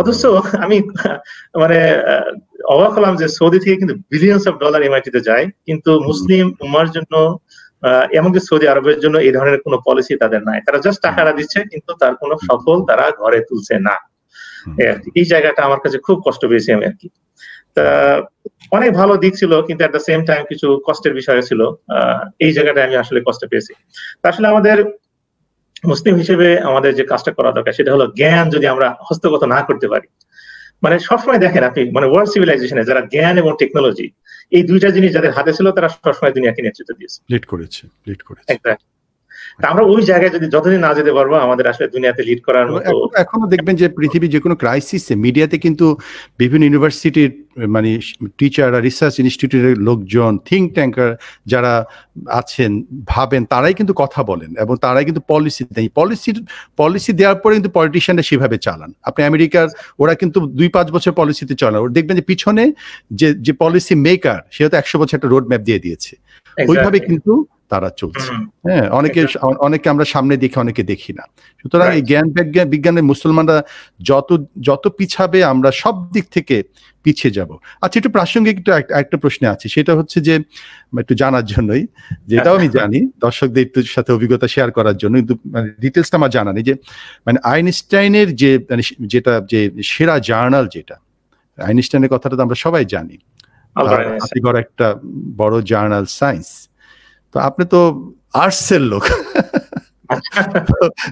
অথচ আমি মানে অবাক হলাম যে সৌদি থেকে কিন্তু বিলিয়নস অফ ডলার এমআইটিতে যায়, কিন্তু মুসলিম উম্মার জন্য এমনকি সৌদি আরবের জন্য এই ধরনের কোনো পলিসি তাদের নাই। তারা জাস্ট টাকাটা দিচ্ছে কিন্তু তার কোনো সফল তারা ঘরে তুলছে না। এই জায়গাটা আমার কাছে খুব কষ্ট পেয়েছি আমি আর কি। তা অনেক ভালো দিক ছিল কিন্তু এট দ্য সেম টাইম কিছু কষ্টের বিষয় ছিল, এই জায়গাটা আমি আসলে কষ্ট পেয়েছি। আসলে আমাদের মুসলিম হিসেবে আমাদের যে কাজটা করা দরকার সেটা হলো জ্ঞান যদি আমরা হস্তগত না করতে পারি, মানে সবসময় দেখেন আপনি মানে ওয়ার্ল্ড সিভিলাইজেশনে যারা জ্ঞান এবং টেকনোলজি এই দুইটা জিনিস যাদের হাতে ছিল তারা সবসময় দুনিয়াকে নেতৃত্ব দিয়েছে, লিড করেছে। আমরা ওই জায়গায় যদি যতদিন না যেতে পারবো আমাদের আসলে দুনিয়াতে লিড করার মতো। এখনো দেখবেন যে পৃথিবীর যে কোনো ক্রাইসিসে মিডিয়াতে কিন্তু বিভিন্ন ইউনিভার্সিটির মানে টিচার, রিসার্চ ইনস্টিটিউটের লোকজন, থিঙ্ক ট্যাঙ্কার যারা আছেন ভাবেন, তারাই কিন্তু কথা বলেন এবং তারাই কিন্তু পলিসি দেয়। পলিসি দেওয়ার পরে কিন্তু পলিটিশিয়ানরা সেভাবে চালান। আপনি আমেরিকার ওরা কিন্তু 2-5 বছর পলিসিতে চালান, ওরা দেখবেন যে পিছনে যে পলিসি মেকার সে হয়তো 100 বছর একটা রোড ম্যাপ দিয়ে দিয়েছে, ওইভাবে কিন্তু তারা চলছে। হ্যাঁ, অনেকে আমরা সামনে দেখি, অনেকে দেখি না। সুতরাং এই জ্ঞান বিজ্ঞানের মুসলমানরা যত পিছাবে আমরা সব দিক থেকে পিছিয়ে যাব। আচ্ছা, একটু প্রাসঙ্গিক একটা প্রশ্ন আছে, সেটা হচ্ছে যে একটু জানার জন্যই, যেটাও আমি জানি দর্শকদের একটু সাথে অভিজ্ঞতা শেয়ার করার জন্য, কিন্তু মানে ডিটেলসটা আমার জানা নেই, যে মানে আইনস্টাইনের যে মানে যেটা যে সেরা জার্নাল, যেটা আইনস্টাইনের কথাটা তো আমরা সবাই জানি, একটা বড় জার্নাল সায়েন্স। তো আপনি তো আর্টসের লোক,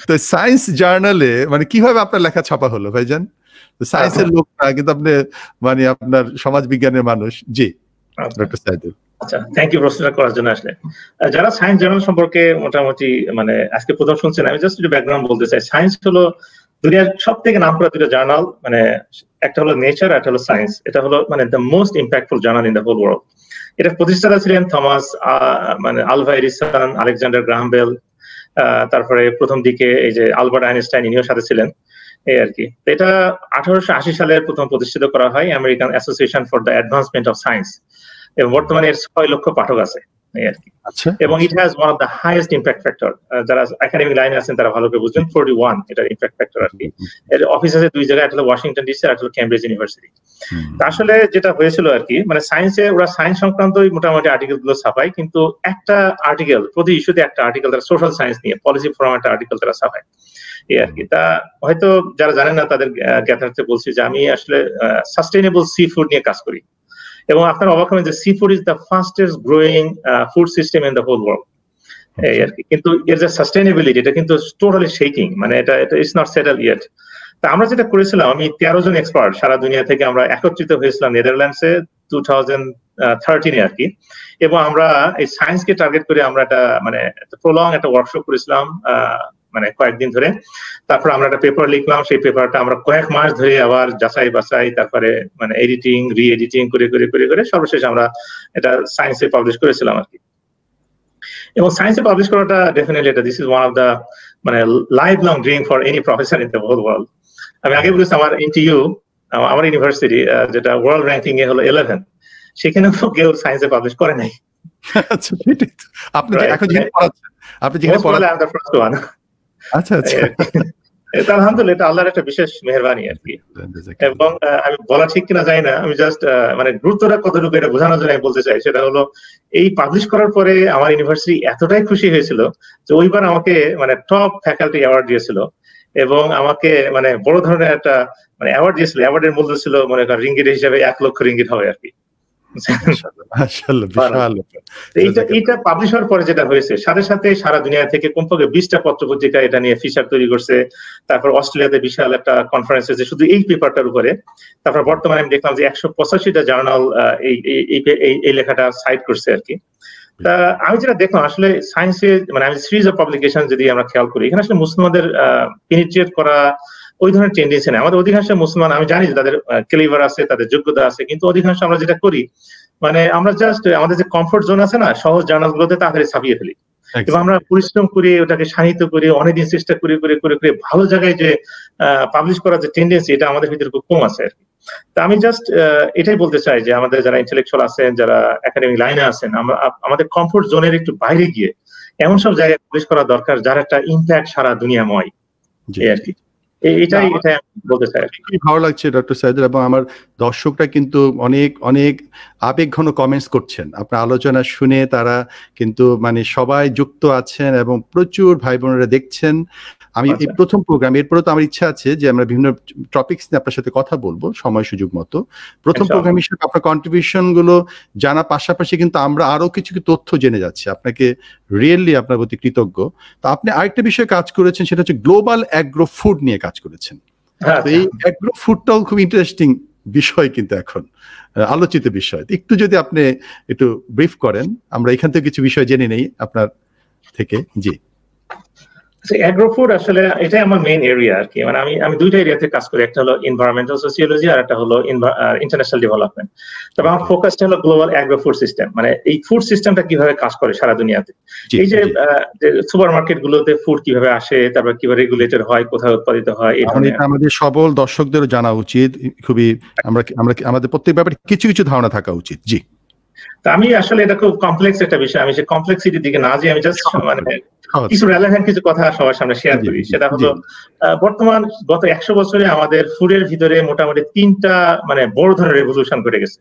তো সায়েন্স জার্নালে মানে কিভাবে আপনার লেখা ছাপা হলো ভাইজান? সায়েন্সের লোক না, কিন্তু আপনি মানে আপনার সমাজ বিজ্ঞানের মানুষ। জি ডক্টর সাইদুল। আচ্ছা, থ্যাংক ইউ প্রশ্নটা করার জন্য। আসলে যারা সায়েন্স জার্নাল সম্পর্কে মোটামুটি মানে আজকে প্রথম শুনছেন, আমি জাস্ট একটু ব্যাকগ্রাউন্ড বলতে চাই। সায়েন্স হলো দুনিয়ার সব থেকে নাম করা দুটো জার্নাল, মানে একটা হলো নেচার, একটা হলো সায়েন্স। এটা হলো মানে the most impactful journal in the whole world. এটা প্রতিষ্ঠাতা ছিলেন থমাস মানে Alva Edison, Alexander Graham Bell, তারপরে প্রথম দিকে এই যে আলবার্ট আইনস্টাইন, ইনিও সাথে ছিলেন, এই আর কি। এটা 1880 সালে প্রথম প্রতিষ্ঠিত করা হয়, American association for the advancement of science, এবং বর্তমানে এর 6 লক্ষ পাঠক আছে, এই আর কি। এবং it has one of the highest impact factor. যারা একাডেমিক লাইনে আছেন তারা ভালো করে বুঝবেন, 41 এটার ইম্প্যাক্ট ফ্যাক্টর আর কি। এর অফিস আছে 2 জায়গায়, একটা হলো ওয়াশিংটন ডিসি আর একটা হলো ক্যামব্রিজ ইউনিভার্সিটি। আসলে যেটা হয়েছিল আর কি, মানে সায়েন্সে ওরা সায়েন্স সংক্রান্তই মোটামুটি আর্টিকেল গুলো ছাপায়, কিন্তু একটা আর্টিকেল প্রতি ইস্যুতে একটা আর্টিকেল তারা সোশ্যাল সায়েন্স নিয়ে, পলিসি ফোরাম একটা আর্টিকেল তারা ছাপায়, এই আর কি। তা হয়তো যারা জানেন না তাদের জ্ঞাতার্থে বলছি যে আমি আসলে সাস্টেইনেবল সি ফুড নিয়ে কাজ করি, এবং আপনারা অবাক হবেন যে sea food is the fastest growing food system in the whole world, এই আর কি। কিন্তু এর যে সাস্টেইনেবিলিটি এটা কিন্তু টোটালি শেকিং, মানে এটা ইটস নট সেটেল ইয়েট। তা আমরা যেটা করেছিলাম, আমি 13 জন এক্সপার্ট সারা দুনিয়া থেকে আমরা একত্রিত হয়েছিলাম নেদারল্যান্ডসে 2013 আর কি। এবং আমরা এই সায়েন্সকে টার্গেট করে আমরা একটা মানে প্রলং একটা ওয়ার্কশপ করেছিলাম মানে কয়েকদিন ধরে। তারপর আমরা একটা পেপার লিখলাম, সেই পেপারটা আমরা কয়েক মাস ধরে আবার যাচাই বাছাই, তারপরে মানে এডিটিং, রি এডিটিং করে করে করে করে সর্বশেষ আমরা এটা সায়েন্সে পাবলিশ করেছিলাম আর কি। এবং সায়েন্সে পাবলিশ করাটা ডেফিনেটলি এটা this is one of the মানে lifelong dream for any professor in the whole world. আমি আগে বলেছি আমার এনটিইউ, আমার ইউনিভার্সিটি যেটা ওয়ার্ল্ড র্যাঙ্কিং এ হলো 11, সেখানেও কেউ সায়েন্সে পাবলিশ করে নাই। আচ্ছা সেটাই তো। আপনি এখন যেখানে পড়াচ্ছেন, আপনি যেখানে পড়াচ্ছেন। আচ্ছা আচ্ছা। এটা আলহামদুলিল্লাহ, এটা আল্লাহর একটা বিশেষ মেহেরবানি আর কি। এবং আমি বলা ঠিক কিনা জানি না, আমি জাস্ট মানে গুরুত্বটা কতটুকু এটা বোঝানোর জন্য আমি বলতে চাই। সেটা হলো এই পাবলিশ করার পরে আমার ইউনিভার্সিটি এতটাই খুশি হয়েছিল যে ওইবার আমাকে মানে টপ ফ্যাকাল্টি অ্যাওয়ার্ড দিয়েছিল, এবং আমাকে মানে বড় ধরনের একটা মানে অ্যাওয়ার্ড দিয়েছিল। অ্যাওয়ার্ডের মূল্য ছিল মনে করেন রিঙ্গিট হিসাবে 1 লক্ষ রিঙ্গিট হবে আর কি। এইটা পাবলিশ হওয়ার পরে যেটা হয়েছে, সাথে সাথে সারা দুনিয়া থেকে কমপক্ষে 20টা পত্রপত্রিকা এটা নিয়ে ফিচার তৈরি করছে। তারপর অস্ট্রেলিয়াতে বিশাল একটা কনফারেন্স হয়েছে শুধু এই পেপারটার উপরে। তারপর বর্তমানে আমি দেখলাম যে 185টা জার্নাল এই লেখাটা সাইট করছে আর কি। তা আমি যেটা দেখলাম আসলে সায়েন্সে মানে আমি সিরিজ অফ পাবলিকেশন যদি আমরা খেয়াল করি, এখানে আসলে মুসলিমদের পেনিট্রেট করা ওই ধরনের টেন্ডেন্সি নেই। আমাদের অধিকাংশ মুসলমান, আমি জানি যে তাদের ক্যালিবার আছে, তাদের যোগ্যতা আছে, কিন্তু অধিকাংশ আমরা যেটা করি মানে আমরা জাস্ট আমাদের যে কমফোর্ট জোন আছে না, সহজ জার্নাল গুলোতে তাড়াতাড়ি ছাপিয়ে ফেলি। এবং আমরা পরিশ্রম করি, ওটাকে সাহিত্য করি, অনেকদিন চেষ্টা করে করে করে করে ভালো জায়গায় যে পাবলিশ করার যে টেন্ডেন্সি, এটা আমাদের ভিতরে খুব কম আছে আর কি। তা আমি জাস্ট এটাই বলতে চাই যে আমাদের যারা ইন্টেলেকচুয়াল আছেন, যারা একাডেমিক লাইনে আছেন, আমরা আমাদের কমফোর্ট জোনের একটু বাইরে গিয়ে এমন সব জায়গায় পাবলিশ করা দরকার যার একটা ইম্প্যাক্ট সারা দুনিয়াময় আর কি। এটাই বলতে চাই। খুবই ভালো লাগছে ডক্টর সাইদুল, এবং আমার দর্শকরা কিন্তু অনেক অনেক আবেগঘন কমেন্টস করছেন আপনার আলোচনা শুনে। তারা কিন্তু মানে সবাই যুক্ত আছেন এবং প্রচুর ভাই বোনেরা দেখছেন। আমি এই প্রথম প্রোগ্রাম, এরপরে তো আমার ইচ্ছা আছে যে আমরা বিভিন্ন টপিকস নিয়ে আপনার সাথে কথা বলবো সময় সুযোগ মতো। প্রথম প্রোগ্রাম হিসেবে আপনার কন্ট্রিবিউশন গুলো জানার পাশাপাশি কিন্তু আমরা আরো কিছু তথ্য জেনে যাচ্ছি। আপনাকে রিয়েলি আপনার প্রতি কৃতজ্ঞ। তো আপনি আরেকটা বিষয়ে কাজ করেছেন, সেটা হচ্ছে গ্লোবাল অ্যাগ্রো ফুড নিয়ে কাজ করেছেন। তো এই অ্যাগ্রো ফুডটাও খুব ইন্টারেস্টিং বিষয়, কিন্তু এখন আলোচিত বিষয়। একটু যদি আপনি একটু ব্রিফ করেন, আমরা এখান থেকে কিছু বিষয় জেনে নেই আপনার থেকে। জি। অ্যাগ্রো ফুড আসলে এটাই আমার মেইন এরিয়া আর কি। মানে আমি দুইটা এরিয়াতে কাজ করি, একটা হলো এনভায়রনমেন্টাল সোসিওলজি আর একটা হলো ইন্টারন্যাশনাল ডেভেলপমেন্ট। তবে আমার ফোকাসটা হলো গ্লোবাল অ্যাগ্রো ফুড সিস্টেম, মানে এই ফুড সিস্টেমটা কিভাবে কাজ করে সারা দুনিয়াতে। এই যে সুপারমার্কেট গুলোতে ফুড কিভাবে আসে, তারপর কিভাবে রেগুলেটেড হয়, কোথায় উৎপাদিত হয়, এটা আমাদের সবল দর্শকদেরও জানা উচিত। খুবই আমরা আমাদের প্রত্যেক ব্যাপারে কিছু কিছু ধারণা থাকা উচিত। জি। তা আমি আসলে এটা খুব কমপ্লেক্স একটা বিষয়, আমি সেই কমপ্লেক্সিটির দিকে না যেয়ে আমি জাস্ট মানে কিছু রেলেভেন্ট কিছু কথা সবার সামনে শেয়ার করি। সেটা হলো বর্তমান গত 100 বছরে আমাদের ফুডের ভিতরে মোটামুটি 3টা মানে বড় ধরনের রেভলিউশন ঘটে গেছে।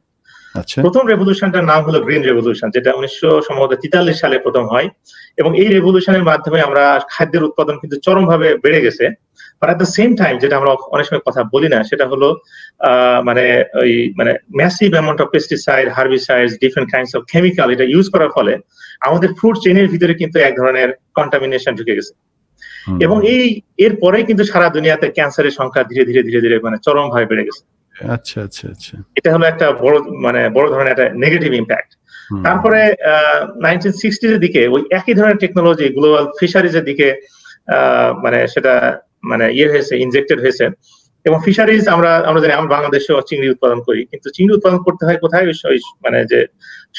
প্রথম রেভলিউশনটার নাম হলো গ্রিন রেভলিউশন, যেটা 1943 সালে প্রথম হয়। এবং এই রেভলিউশনের মাধ্যমে আমরা খাদ্যের উৎপাদন কিন্তু চরমভাবে বেড়ে গেছে। But at the same time যেটা আমরা অনেক সময় কথা বলি না, সেটা হলো মানে ওই মানে massive amount of pesticide, herbicides, different kinds of chemical এটা ইউজ করার ফলে আমাদের ফুড চেইনের ভিতরে কিন্তু এক ধরনের কন্টামিনেশন ঢুকে গেছে। এবং এর পরেই কিন্তু সারা দুনিয়াতে ক্যান্সারের সংখ্যা ধীরে ধীরে ধীরে ধীরে মানে চরমভাবে বেড়ে গেছে। আচ্ছা আচ্ছা আচ্ছা। এটা হলো একটা বড় ধরনের একটা নেগেটিভ ইম্প্যাক্ট। তারপরে 1960s এর দিকে ওই একই ধরনের টেকনোলজি গ্লোবাল ফিশারিজ এর দিকে মানে সেটা মানে হয়েছে, ইনজেক্টেড হয়েছে। এবং ফিশারিজ আমরা জানি আমরা বাংলাদেশে চিংড়ি উৎপাদন করি, কিন্তু চিংড়ি উৎপাদন করতে হয় কোথায়? মানে যে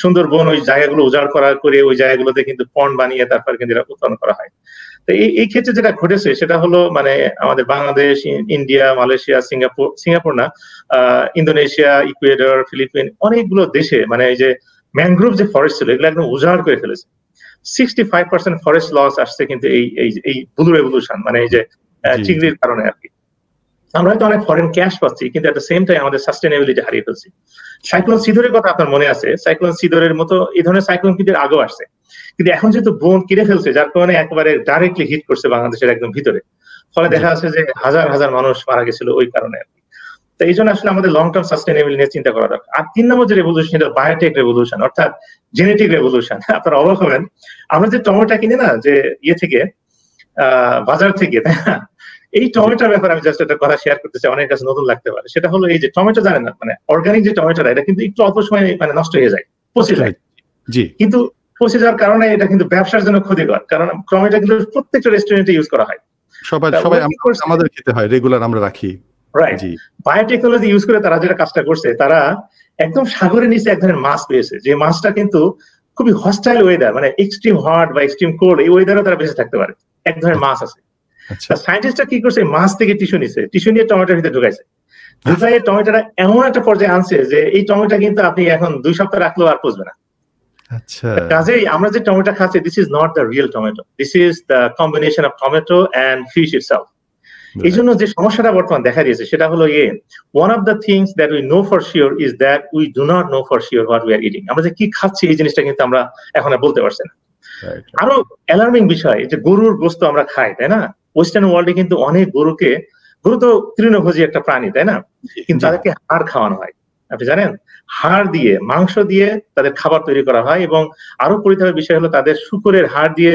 সুন্দরবন, ওই জায়গাগুলো উজাড় করা করে ওই জায়গাগুলোতে কিন্তু পন্ড বানিয়ে তারপর কিন্তু এটা উৎপাদন করা হয়। তো এই ক্ষেত্রে যেটা ঘটেছে সেটা হলো মানে আমাদের বাংলাদেশ, ইন্ডিয়া, মালয়েশিয়া, সিঙ্গাপুর না, ইন্দোনেশিয়া, ইকুয়েডর, ফিলিপিন, অনেকগুলো দেশে মানে এই যে ম্যানগ্রোভ যে ফরেস্ট ছিল এগুলো একদম উজাড় করে ফেলেছে। 65% ফরেস্ট লস আসছে কিন্তু এই ব্লু রেভলিউশন মানে এই যে চিংড়ির কারণে আর কি। আমরা হয়তো অনেক ফরেন ক্যাশ পাচ্ছি, কিন্তু এট দ্য সেম টাইম আমাদের সাস্টেনেবিলিটি হারিয়ে ফেলছি। সাইক্লোন সিদরের কথা আপনার মনে আছে? সাইক্লোন সিদরের মতো এই ধরনের সাইক্লোন কিন্তু আগেও আসছে, কিন্তু এখন যেহেতু বন কেটে ফেলছে যার কারণে একেবারে ডাইরেক্টলি হিট করছে বাংলাদেশের একদম ভিতরে। ফলে দেখা যাচ্ছে যে হাজার হাজার মানুষ মারা গেছিল ওই কারণে আর কি। তো এই জন্য আসলে আমাদের লং টার্ম সাস্টেনেবিলিটি নিয়ে চিন্তা করা দরকার। আর 3 নম্বর যে রেভলিউশন, এটা বায়োটেক রেভলিউশন, অর্থাৎ জেনেটিক রেভলিউশন। আপনারা অবাক হবেন, আমরা যে টমেটো কিনে না যে থেকে বাজার থেকে, তাই না? এই টমেটোর ব্যাপারে আমি জাস্ট একটা কথা শেয়ার করতে চাই, অনেক কাছে নতুন লাগতে পারে। সেটা হলো এই যে টমেটো জানেন না, মানে অর্গানিক যে টমেটোটা এটা কিন্তু একটু অল্প সময় মানে নষ্ট হয়ে যায়, পচে যায়। কিন্তু পচে যাওয়ার কারণে এটা কিন্তু ব্যবসার জন্য ক্ষতিকর, কারণ টমেটো কিন্তু প্রত্যেকটা রেস্টুরেন্টে ইউজ করা হয়। সবাই আমাদের খেতে হয়, রেগুলার আমরা রাখি। রাইট। বায়োটেকনোলজি ইউজ করে তারা যেটা কাজটা করছে, তারা একদম সাগরের নিচে এক ধরনের মাছ পেয়েছে, যে মাছটা কিন্তু খুবই হস্টাইল ওয়েদার, মানে এক্সট্রিম হট বা এক্সট্রিম কোল্ড, এই ওয়েদারে তারা বেঁচে থাকতে পারে। এক ধরনের মাছ আছে। সায়েন্টিস্টরা কি করছে, মাছ থেকে টিস্যু নিছে, টিস্যু নিয়ে টমেটোর ভিতরে ঢুকাইছে। ঢুকাইয়ে টমেটোটা এমন একটা পর্যায়ে আনছে যে এই টমেটো কিন্তু আপনি এখন 2 সপ্তাহ রাখলেও আর পচবে না। আচ্ছা। কাজেই আমরা যে টমেটো খাচ্ছি, this is not the real tomato, this is the combination of tomato and fish itself. এই জন্য যে সমস্যাটা বর্তমান দেখা দিয়েছে সেটা হলো one of the things that we know for sure is that we do not know for sure what we are eating. আমরা যে কি খাচ্ছি এই জিনিসটা কিন্তু আমরা এখন আর বলতে পারছি না। আরো অ্যালার্মিং বিষয়, যে গরুর গোশত আমরা খাই, তাই না? ওয়েস্টার্ন ওয়ার্ল্ডে কিন্তু অনেক গরু তো তৃণভোজী একটা প্রাণী, তাই না? কিন্তু তাদেরকে হাড় খাওয়ানো হয়, আপনি জানেন? হাড় দিয়ে, মাংস দিয়ে তাদের খাবার তৈরি করা হয়, এবং আরো পরিতাপের বিষয় হলো তাদের শূকরের হাড় দিয়ে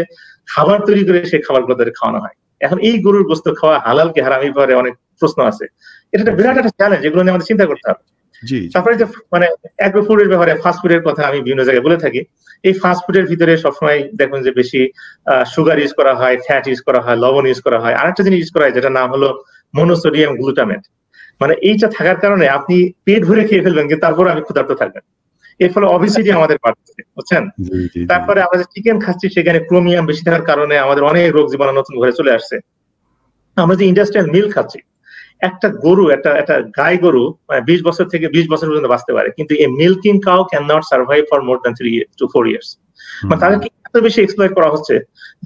খাবার তৈরি করে সেই খাবারগুলো তাদের খাওয়ানো হয়। এখন এই গরুর গোশত খাওয়া হালাল কি হারাম, এই ব্যাপারে অনেক প্রশ্ন আছে। এটা একটা বিরাট একটা চ্যালেঞ্জ, এগুলো নিয়ে আমাদের চিন্তা করতে হবে। তারপরে যে মানে অ্যাগ্রো ফুডের ব্যাপারে, ফাস্ট ফুডের কথা আমি বিভিন্ন জায়গায় বলে থাকি। এই ফাস্ট ফুডের ভিতরে সবসময় দেখুন যে বেশি সুগার ইউজ করা হয়, ফ্যাট ইউজ করা হয়, লবণ ইউজ করা হয়, আরেকটা জিনিস ইউজ করা হয় যেটা নাম হলো মনোসোডিয়াম গ্লুটামেট। মানে এইটা থাকার কারণে আপনি পেট ভরে খেয়ে ফেলবেন কিন্তু তারপরে আমি ক্ষুধার্ত থাকবেন, এর ফলে অবেসিটি আমাদের বাড়ছে, বুঝছেন? তারপরে আমরা যে চিকেন খাচ্ছি সেখানে ক্রোমিয়াম বেশি থাকার কারণে আমাদের অনেক রোগ জীবাণু নতুন ঘরে চলে আসছে। আমরা যে ইন্ডাস্ট্রিয়াল মিল্ক খাচ্ছি, একটা গরু, একটা গাই গরু 20 বছর থেকে 20 বছর পর্যন্ত বাঁচতে পারে, কিন্তু এই milking cow can not survive for more than 3 to 4 years। মানে তাদেরকে এত বেশি এক্সপ্লয়েট করা হচ্ছে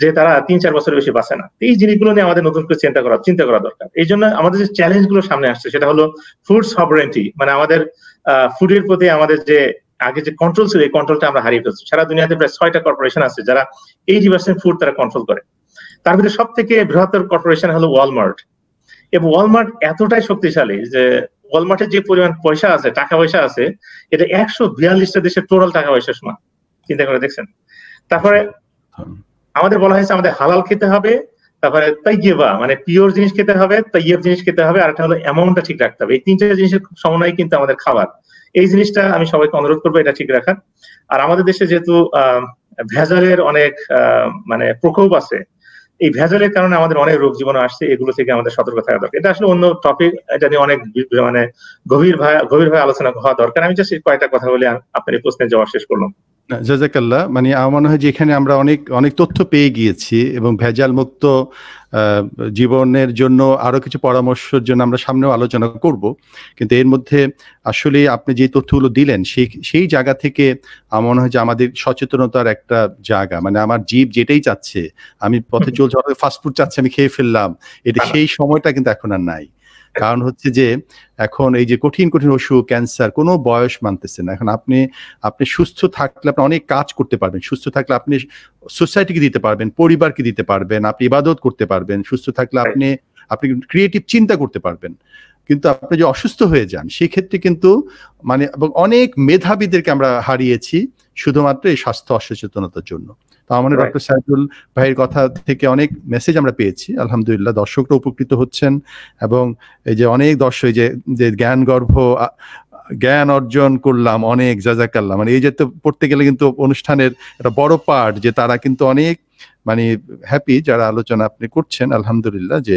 যে তারা 3-4 বছরের বেশি বাঁচে না। এই জিনিসগুলো নিয়ে আমাদের নতুন করে চিন্তা করা দরকার। এই জন্য আমাদের যে চ্যালেঞ্জ গুলো সামনে আসছে সেটা হলো ফুড সভরেন্টি, মানে আমাদের ফুডের প্রতি আমাদের যে আগে যে কন্ট্রোল ছিল এই কন্ট্রোলটা আমরা হারিয়ে ফেলছি। সারা দুনিয়াতে প্রায় 6টা কর্পোরেশন আছে যারা 80% ফুড তারা কন্ট্রোল করে। তার ভিতরে সব থেকে বৃহত্তর কর্পোরেশন হলো ওয়ালমার্ট, এবং ওয়ালমার্ট এতটাই শক্তিশালী যে ওয়ালমার্টের যে পরিমাণ পয়সা আছে, টাকা পয়সা আছে, এটা 142টা দেশের টোটাল টাকা পয়সা সমান। চিন্তা করে দেখছেন? তারপরে আমাদের বলা হয়েছে আমাদের হালাল খেতে হবে, তারপরে তাইয়্যিবা মানে পিওর জিনিস খেতে হবে, তাইয়্যিব জিনিস খেতে হবে, আর একটা হলো অ্যামাউন্টটা ঠিক রাখতে হবে। এই 3টা জিনিসের সমন্বয় কিন্তু আমাদের খাবার। এই জিনিসটা আমি সবাইকে অনুরোধ করবো এটা ঠিক রাখার। আর আমাদের দেশে যেহেতু ভেজালের অনেক মানে প্রকোপ আছে, এই ভেজালের কারণে আমাদের অনেক রোগ জীবাণু আসছে, এগুলো থেকে আমাদের সতর্ক থাকা দরকার। এটা আসলে অন্য টপিক, এটা নিয়ে অনেক মানে গভীরভাবে আলোচনা হওয়া দরকার। আমি জাস্ট কয়েকটা কথা বলে আপনার এই প্রশ্নের জবাব শেষ করলাম। জাযাকাল্লাহ। মানে আমার মনে হয় যে এখানে আমরা অনেক তথ্য পেয়ে গিয়েছি, এবং ভেজাল মুক্ত জীবনের জন্য আরো কিছু পরামর্শের জন্য আমরা সামনেও আলোচনা করব। কিন্তু এর মধ্যে আসলে আপনি যে তথ্যগুলো দিলেন সেই জায়গা থেকে আমার মনে হয় যে আমাদের সচেতনতার একটা জায়গা, মানে আমার জীব যেটাই চাচ্ছে, আমি পথে চলছে, ফাস্টফুড চাচ্ছে, আমি খেয়ে ফেললাম, এটা সেই সময়টা কিন্তু এখন আর নাই। কারণ হচ্ছে যে এখন এই যে কঠিন অসুখ, ক্যান্সার কোনো বয়স মানতেছে না। এখন আপনি সুস্থ থাকলে আপনি অনেক কাজ করতে পারবেন, সুস্থ থাকলে আপনি সোসাইটিকে দিতে পারবেন, পরিবারকে দিতে পারবেন, আপনি ইবাদত করতে পারবেন, সুস্থ থাকলে আপনি ক্রিয়েটিভ চিন্তা করতে পারবেন। কিন্তু আপনি যে অসুস্থ হয়ে যান সেই ক্ষেত্রে কিন্তু মানে অনেক মেধাবীদেরকে আমরা হারিয়েছি শুধুমাত্র এই স্বাস্থ্য অসচেতনতার জন্য। তো আমার ডক্টর সাইফুল ভাইয়ের কথা থেকে অনেক মেসেজ আমরা পেয়েছি, আলহামদুলিল্লাহ। দর্শকরা উপকৃত হচ্ছেন, এবং এই যে অনেক দর্শক যে জ্ঞান অর্জন করলাম অনেক, জাযাকাল্লাহ। মানে এই যে তো পড়তে গেলে কিন্তু অনুষ্ঠানের একটা বড় পার্ট যে তারা কিন্তু অনেক মানে হ্যাপি যারা আলোচনা আপনি করছেন, আলহামদুলিল্লাহ, যে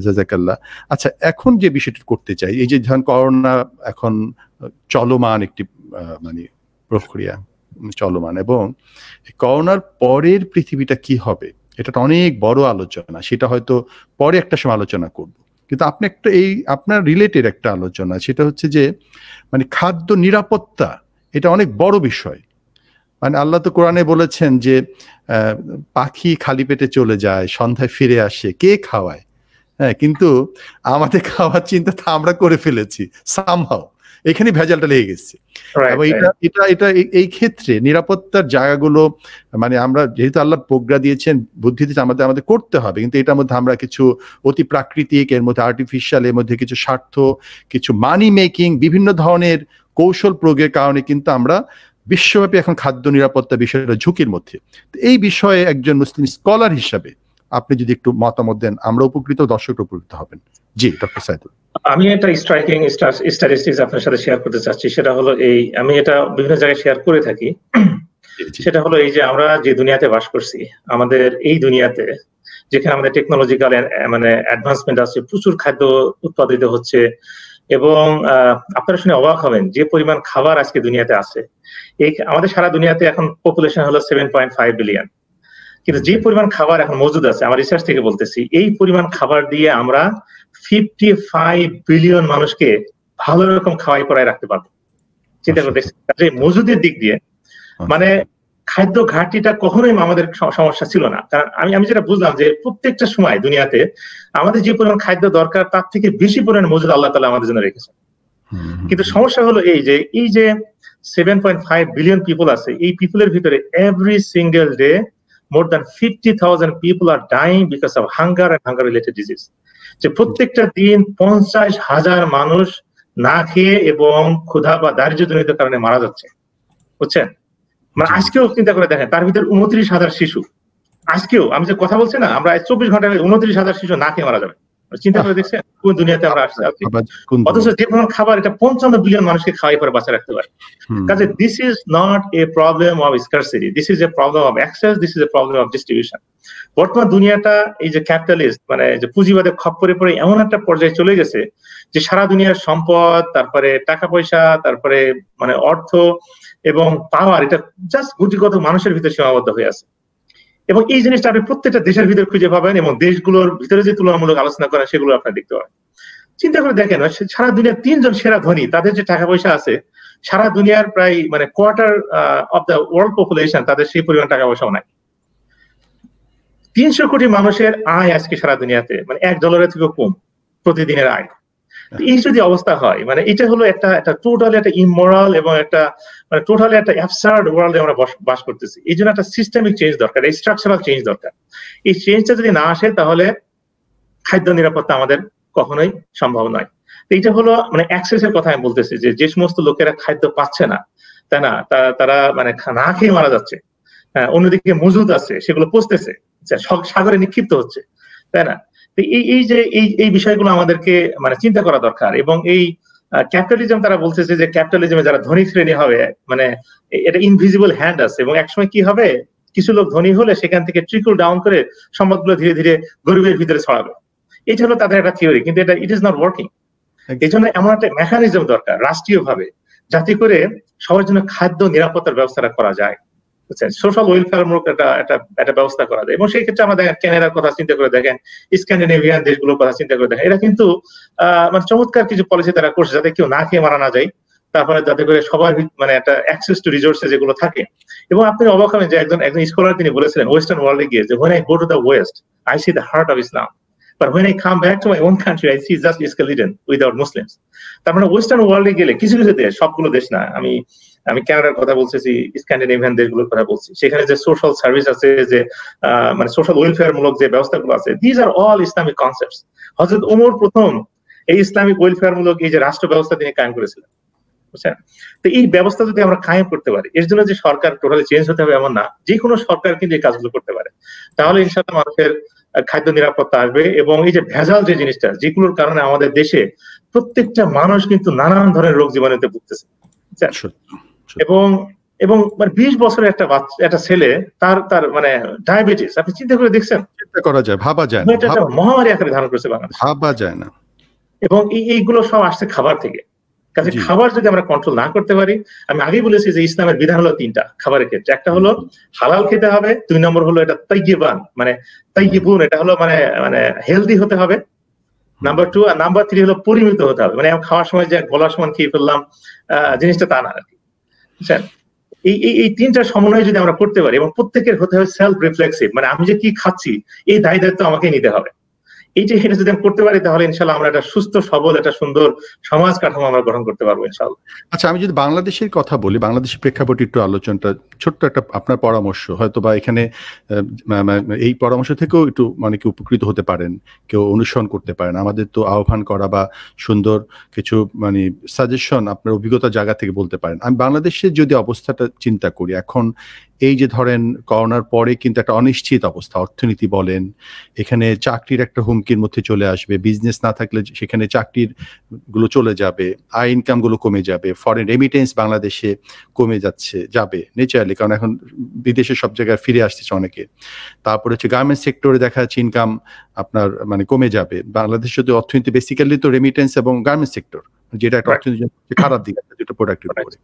জাযাকাল্লাহ। আচ্ছা, এখন যে বিষয়টি করতে চাই, এই যে ধরেন করোনা এখন চলমান একটি মানে প্রক্রিয়া চলমান, এবং করোনার পরের পৃথিবীটা কি হবে এটা অনেক বড় আলোচনা, সেটা হয়তো পরে একটা সময় আলোচনা করব। কিন্তু আপনি আপনার রিলেটেড একটা আলোচনা, সেটা হচ্ছে যে মানে খাদ্য নিরাপত্তা, এটা অনেক বড় বিষয়। মানে আল্লাহ তো কোরআনে বলেছেন যে পাখি খালি পেটে চলে যায়, সন্ধ্যায় ফিরে আসে, কে খাওয়ায়? হ্যাঁ, কিন্তু আমাদের খাওয়ার চিন্তা তো আমরা করে ফেলেছি সামহাও, এখানে ভেজালটা লেগে গেছে। এবং এটা এই ক্ষেত্রে নিরাপত্তার জায়গাগুলো মানে আমরা যেহেতু আল্লাহ প্রজ্ঞা দিয়েছেন, বুদ্ধি দিয়েছেন, আমাদের করতে হবে। কিন্তু এটার মধ্যে আমরা কিছু অতি প্রাকৃতিক, এর মধ্যে আর্টিফিশিয়াল, এর মধ্যে কিছু স্বার্থ, কিছু মানি মেকিং, বিভিন্ন ধরনের কৌশল প্রয়োগের কারণে কিন্তু আমরা বিশ্বব্যাপী এখন খাদ্য নিরাপত্তা বিষয়টা ঝুঁকির মধ্যে। এই বিষয়ে একজন মুসলিম স্কলার হিসাবে আপনি যদি একটু মতামত দেন, আমরা উপকৃত, দর্শক উপকৃত হবেন। জি ডক্টর সাইদুল। আমি একটা স্ট্রাইকিং স্ট্যাটিস্টিক্স আপনার সাথে শেয়ার করতে চাচ্ছি। সেটা হলো আমি এটা বিভিন্ন জায়গায় শেয়ার করে থাকি। সেটা হলো এই যে আমরা যে দুনিয়াতে বাস করছি, আমাদের এই দুনিয়াতে যেখানে আমাদের টেকনোলজিক্যাল মানে অ্যাডভান্সমেন্ট আছে, প্রচুর খাদ্য উৎপাদিত হচ্ছে, এবং আপনারা শুনে অবাক হবেন যে পরিমাণ খাবার আজকে দুনিয়াতে আছে। আমাদের সারা দুনিয়াতে এখন পপুলেশন হলো 7.5 বিলিয়ন, কিন্তু যে পরিমাণ খাবার এখন মজুদ আছে, আমার রিসার্চ থেকে বলতেছি, এই পরিমাণ খাবার দিয়ে আমরা 55 বিলিয়ন মানুষকে ভালো রকম খাওয়াই পড়ায় রাখতে পারবো। চিন্তা করতে মজুদের দিক দিয়ে, মানে খাদ্য ঘাটতিটা কখনোই আমাদের সমস্যা ছিল না। কারণ আমি যেটা বুঝলাম যে প্রত্যেকটা সময় দুনিয়াতে আমাদের যে পরিমাণ খাদ্য দরকার তার থেকে বেশি পরিমাণ মজুদ আল্লাহ তাআলা আমাদের জন্য রেখেছেন। কিন্তু সমস্যা হলো এই যে 7.5 বিলিয়ন পিপল আছে, এই পিপলের ভিতরে every single day more than 50,000 people are dying because of hunger and hunger related disease. যে প্রত্যেকটা দিন 50,000 মানুষ না খেয়ে এবং ক্ষুধা বা দারিদ্র্যজনিত কারণে মারা যাচ্ছে, বুঝছেন? মানে আজকেও চিন্তা করে দেখেন, তার ভিতরে 29,000 শিশু। আজকেও আমি যে কথা বলছি না, আমরা 24 ঘন্টায় 29,000 শিশু না খেয়ে মারা যাবে। চিন্তা করে দেখছেন কোন দুনিয়াতে আমরা আসছি। অথচ যে পরিমাণ খাবার এটা 55 বিলিয়ন মানুষকে খাওয়াই পরে বাঁচা রাখতে পারে। কাজে this is not a problem of scarcity, this is a problem of access, this is a problem of distribution. বর্তমান দুনিয়াটা এই যে ক্যাপিটালিস্ট মানে যে পুঁজিবাদের খপ্পরে পড়ে এমন একটা পর্যায়ে চলে গেছে যে সারা দুনিয়ার সম্পদ, তারপরে টাকা পয়সা, তারপরে মানে অর্থ এবং পাওয়ার এটা জাস্ট গুটিগত মানুষের ভিতরে সীমাবদ্ধ হয়ে আছে। এবং এই জিনিসটা আপনি প্রত্যেকটা দেশের ভিতরে খুঁজে পাবেন এবং দেশগুলোর ভিতরে যে তুলনামূলক আলোচনা করেন সেগুলো আপনি দেখতে পাবেন। চিন্তা করে দেখেন সারা দুনিয়ার 3 জন সেরা ধনী, তাদের যে টাকা পয়সা আছে সারা দুনিয়ার প্রায় মানে quarter of the world population তাদের সেই পরিমাণ টাকা পয়সাও নাই। 300 কোটি মানুষের আয় আজকে সারা দুনিয়াতে মানে $1 থেকেও কম প্রতিদিনের আয়। এই যদি অবস্থা হয় মানে এটা হলো একটা টোটালি একটা ইমোরাল এবং একটা মানে টোটালি একটা অ্যাবসার্ড ওয়ার্ল্ডে আমরা বাস করতেছি। এই জন্য একটা সিস্টেমিক চেঞ্জ দরকার, স্ট্রাকচারাল চেঞ্জ দরকার। এই চেঞ্জটা যদি না আসে তাহলে খাদ্য নিরাপত্তা আমাদের কখনোই সম্ভব নয়। এইটা হলো মানে অ্যাক্সেসের কথা আমি বলতেছি, যে সমস্ত লোকেরা খাদ্য পাচ্ছে না, তাই না, তারা মানে না খেয়ে মারা যাচ্ছে। অন্যদিকে মজুদ আছে সেগুলো পচতেছে, সাগরে নিক্ষিপ্ত হচ্ছে, তাই না? এই যে এই বিষয়গুলো আমাদেরকে মানে চিন্তা করা দরকার। এবং এই ক্যাপিটালিজম তারা বলতেছে যে ক্যাপিটালিজমে যারা ধনী শ্রেণী হবে মানে এটা ইনভিজিবল হ্যান্ড আছে এবং একসময় কি হবে কিছু লোক ধনী হলে সেখান থেকে ট্রিকল ডাউন করে সম্পদগুলো ধীরে ধীরে গরিবের ভিতরে ছড়াবে। এটা হলো তাদের একটা থিওরি, কিন্তু এটা ইট ইজ নট ওয়ার্কিং। এই জন্য এমন একটা মেকানিজম দরকার রাষ্ট্রীয় ভাবে যাতে করে সবার জন্য খাদ্য নিরাপত্তার ব্যবস্থাটা করা যায়, বুঝছেন? সোশ্যাল ওয়েলফেয়ার মূলক একটা ব্যবস্থা করা যায়। এবং সেই ক্ষেত্রে আমরা দেখেন কানাডার কথা চিন্তা করে দেখেন, স্ক্যান্ডিনেভিয়ান দেশগুলোর কথা চিন্তা করে দেখেন, এরা কিন্তু মানে চমৎকার কিছু পলিসি তারা করছে যাতে কেউ না খেয়ে মারা না যায়, তারপরে যাতে করে সবার মানে একটা অ্যাক্সেস টু রিসোর্সেস যেগুলো থাকে। এবং আপনি অবাক হবেন যে একজন স্কলার তিনি বলেছিলেন ওয়েস্টার্ন ওয়ার্ল্ডে গিয়ে যে when I go to the west I see the heart of Islam, but when I come back to my own country I see just skeleton without Muslims. তার মানে ওয়েস্টার্ন ওয়ার্ল্ডে গেলে কিছু কিছু দেশ, সবগুলো দেশ না, আমি কানাডার কথা বলতেছি, স্ক্যান্ডিনেভিয়ান দেশগুলোর কথা বলছি, সেখানে যে সোশ্যাল সার্ভিস আছে, যে মানে সোশ্যাল ওয়েলফেয়ার মূলক যে ব্যবস্থাগুলো আছে, these are all Islamic concepts. হযরত ওমর প্রথম এই ইসলামিক ওয়েলফেয়ার মূলক এই যে রাষ্ট্র ব্যবস্থা তিনি কায়েম করেছিলেন, বুঝছেন? তো এই ব্যবস্থা যদি আমরা কায়েম করতে পারি, এর জন্য যে সরকার টোটালি চেঞ্জ হতে হবে এমন না, যে কোনো সরকার কিন্তু এই কাজগুলো করতে পারে, তাহলে ইনশাআল্লাহ মানুষের খাদ্য নিরাপত্তা আসবে। এবং এই যে ভেজাল যে জিনিসটা, যেগুলোর কারণে আমাদের দেশে প্রত্যেকটা মানুষ কিন্তু নানান ধরনের রোগ জীবাণুতে ভুগতেছে, এবং মানে 20 বছরের একটা ছেলে তার মানে ডায়াবেটিস, আপনি চিন্তা করে দেখছেন? চিন্তা করা যায়, ভাবা যায় না, এটা মহামারী আকারে ধারণ করেছে বাংলাদেশ, ভাবা যায় না। এবং এইগুলো সব আসছে খাবার থেকে। কাজে খাবার যদি আমরা কন্ট্রোল না করতে পারি, আমি আগেই বলেছি যে ইসলামের বিধান হলো 3টা খাবারের ক্ষেত্রে। একটা হলো হালাল খেতে হবে, 2 নম্বর হলো এটা তাইয়িবান মানে তাইয়িবুন, এটা হলো মানে হেলদি হতে হবে, নাম্বার 2, আর নাম্বার 3 হলো পরিমিত হতে হবে, মানে খাওয়ার সময় যে গলার সমান খেয়ে ফেললাম জিনিসটা তা না আর কি, বুঝছেন? এই 3টা সমন্বয় যদি আমরা করতে পারি, এবং প্রত্যেকের হতে হবে সেলফ রিফ্লেক্সিভ, মানে আমি যে কি খাচ্ছি এই দায়িত্ব আমাকে নিতে হবে। এটা যদি আমি করতে পারি তাহলে ইনশাআল্লাহ আমরা একটা সুস্থ সবল একটা সুন্দর সমাজ কাঠামো আমরা গঠন করতে পারবো ইনশাআল্লাহ। আচ্ছা, আমি যদি বাংলাদেশের কথা বলি, বাংলাদেশের প্রেক্ষাপটে একটু আলোচনাটা ছোট্ট একটা আপনার পরামর্শ, হয়তো বা এখানে এই পরামর্শ থেকেও একটু মানে কি উপকৃত হতে পারেন, কেউ অনুসরণ করতে পারেন, আমাদের তো আহ্বান করা বা সুন্দর কিছু মানে সাজেশন আপনার অভিজ্ঞতা জায়গা থেকে বলতে পারেন। আমি বাংলাদেশের যদি অবস্থাটা চিন্তা করি, এখন এই যে ধরেন করোনার পরে কিন্তু একটা অনিশ্চিত অবস্থা, অর্থনীতি বলেন, এখানে চাকরির একটা হুমকির মধ্যে চলে আসবে, বিজনেস না থাকলে সেখানে চাকরির গুলো চলে যাবে, আয় ইনকাম গুলো কমে যাবে, ফরেন রেমিটেন্স বাংলাদেশে কমে যাবে নেচারালি, কারণ এখন বিদেশে সব জায়গায় ফিরে আসতেছে অনেকে। তারপরে হচ্ছে গার্মেন্টস সেক্টরে দেখা যাচ্ছে ইনকাম আপনার মানে কমে যাবে। বাংলাদেশ যদি অর্থনীতি বেসিক্যালি তো রেমিটেন্স এবং গার্মেন্টস সেক্টর, যেটা একটা অর্থনীতির খারাপ দিক, যেটা প্রোডাক্টিভ করে।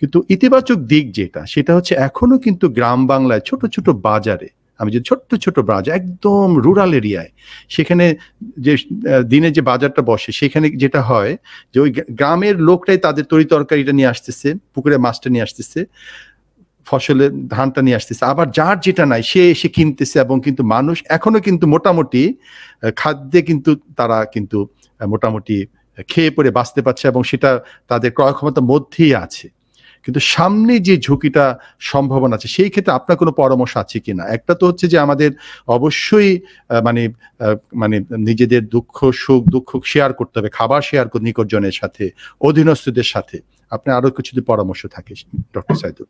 কিন্তু ইতিবাচক দিক যেটা, সেটা হচ্ছে এখনো কিন্তু গ্রাম বাংলায় ছোট ছোট বাজারে, আমি যদি ছোট্ট ছোট বাজার একদম রুরাল এরিয়ায়, সেখানে যে দিনে যে বাজারটা বসে, সেখানে যেটা হয় যে ওই গ্রামের লোকটাই তাদের তরি তরকারিটা নিয়ে আসতেছে, পুকুরে মাছটা নিয়ে আসতেছে, ফসলের ধানটা নিয়ে আসতেছে, আবার যার যেটা নাই সে এসে কিনতেছে, এবং কিন্তু মানুষ এখনো কিন্তু মোটামুটি খাদ্যে কিন্তু তারা কিন্তু মোটামুটি খেয়ে পরে বাঁচতে পারছে, এবং সেটা তাদের ক্রয় ক্ষমতার মধ্যেই আছে। কিন্তু সামনে যে ঝুঁকিটা সম্ভাবনা আছে, সেই ক্ষেত্রে আপনার কোনো পরামর্শ আছে কিনা? একটা তো হচ্ছে যে আমাদের অবশ্যই মানে মানে নিজেদের দুঃখ শেয়ার করতে হবে, খাবার শেয়ার করতে নিকটজনের সাথে, অধীনস্থদের সাথে। আপনার আরো কিছু যদি পরামর্শ থাকে ডক্টর সাইদুল।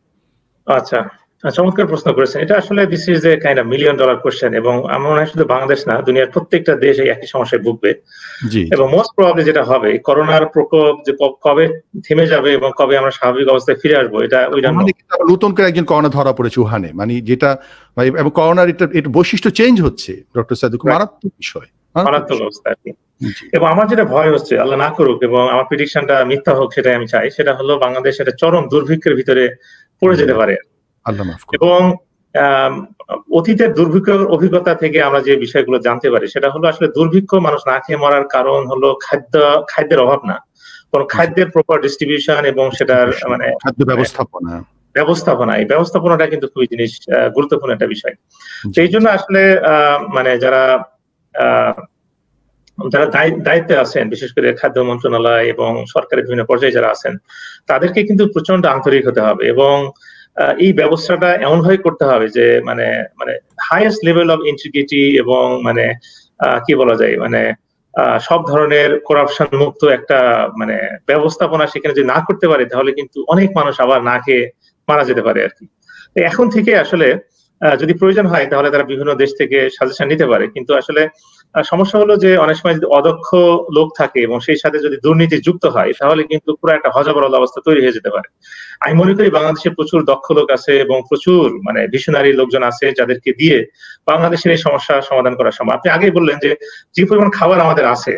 আচ্ছা, চমৎকার প্রশ্ন করেছেন। এটা আসলে this is a kind of $1 million question, এবং আমার মনে হয় শুধু বাংলাদেশ না, দুনিয়ার প্রত্যেকটা দেশ এই একই সমস্যায় ভুগবে। এবং মোস্ট প্রবাবলি যেটা হবে, করোনার প্রকোপ যে কবে থেমে যাবে এবং কবে আমরা স্বাভাবিক অবস্থায় ফিরে আসবো, এটা নতুন করে একজন করোনা ধরা পড়েছে উহানে, মানে যেটা এবং করোনার এটা বৈশিষ্ট্য চেঞ্জ হচ্ছে ডক্টর সাইদুল, খুব মারাত্মক বিষয়, মারাত্মক অবস্থা আর কি। এবং আমার যেটা ভয় হচ্ছে, আল্লাহ না করুক এবং আমার প্রেডিকশনটা মিথ্যা হোক, সেটাই আমি চাই, সেটা হলো বাংলাদেশ একটা চরম দুর্ভিক্ষের ভিতরে পড়ে যেতে পারে। এবং অতীতের দুর্ভিক্ষের অভিজ্ঞতা থেকে আমরা যে বিষয়গুলো জানতে পারি, সেটা হলো আসলে দুর্ভিক্ষ, মানুষ না খেয়ে মরার কারণ হলো খাদ্যের অভাব না, কোন খাদ্যের প্রপার ডিস্ট্রিবিউশন এবং সেটার মানে খাদ্য ব্যবস্থাপনা, এই ব্যবস্থাপনাটা কিন্তু খুবই গুরুত্বপূর্ণ একটা বিষয়। সেই জন্য আসলে মানে যারা দায়িত্বে আছেন, বিশেষ করে খাদ্য মন্ত্রণালয় এবং সরকারের বিভিন্ন পর্যায়ে যারা আছেন, তাদেরকে কিন্তু প্রচন্ড আন্তরিক হতে হবে এবং এই ব্যবস্থাটা এমন ভাবে করতে হবে যে মানে হাইয়েস্ট লেভেল অফ ইন্টিগ্রিটি এবং মানে কি বলা যায়, মানে সব ধরনের করাপশন মুক্ত একটা মানে ব্যবস্থাপনা সেখানে যদি না করতে পারে, তাহলে কিন্তু অনেক মানুষ আবার না খেয়ে মারা যেতে পারে আর কি। এখন থেকে আসলে যদি প্রয়োজন হয়, তাহলে তারা বিভিন্ন দেশ থেকে সাজেশন নিতে পারে, কিন্তু আসলে সমস্যা হলো যে অনেক সময় যদি অদক্ষ লোক থাকে এবং সেই সাথে যদি দুর্নীতি যুক্ত হয়, তাহলে কিন্তু পুরো একটা হযবরল অবস্থা তৈরি হয়ে যেতে পারে। আমি মনে করি বাংলাদেশে প্রচুর দক্ষ লোক আছে এবং প্রচুর মানে ভিশনারি লোকজন আছে, যাদেরকে দিয়ে বাংলাদেশের এই সমস্যা সমাধান করা সম্ভব। আপনি আগেই বললেন যে পরিমাণ খাবার আমাদের আছে,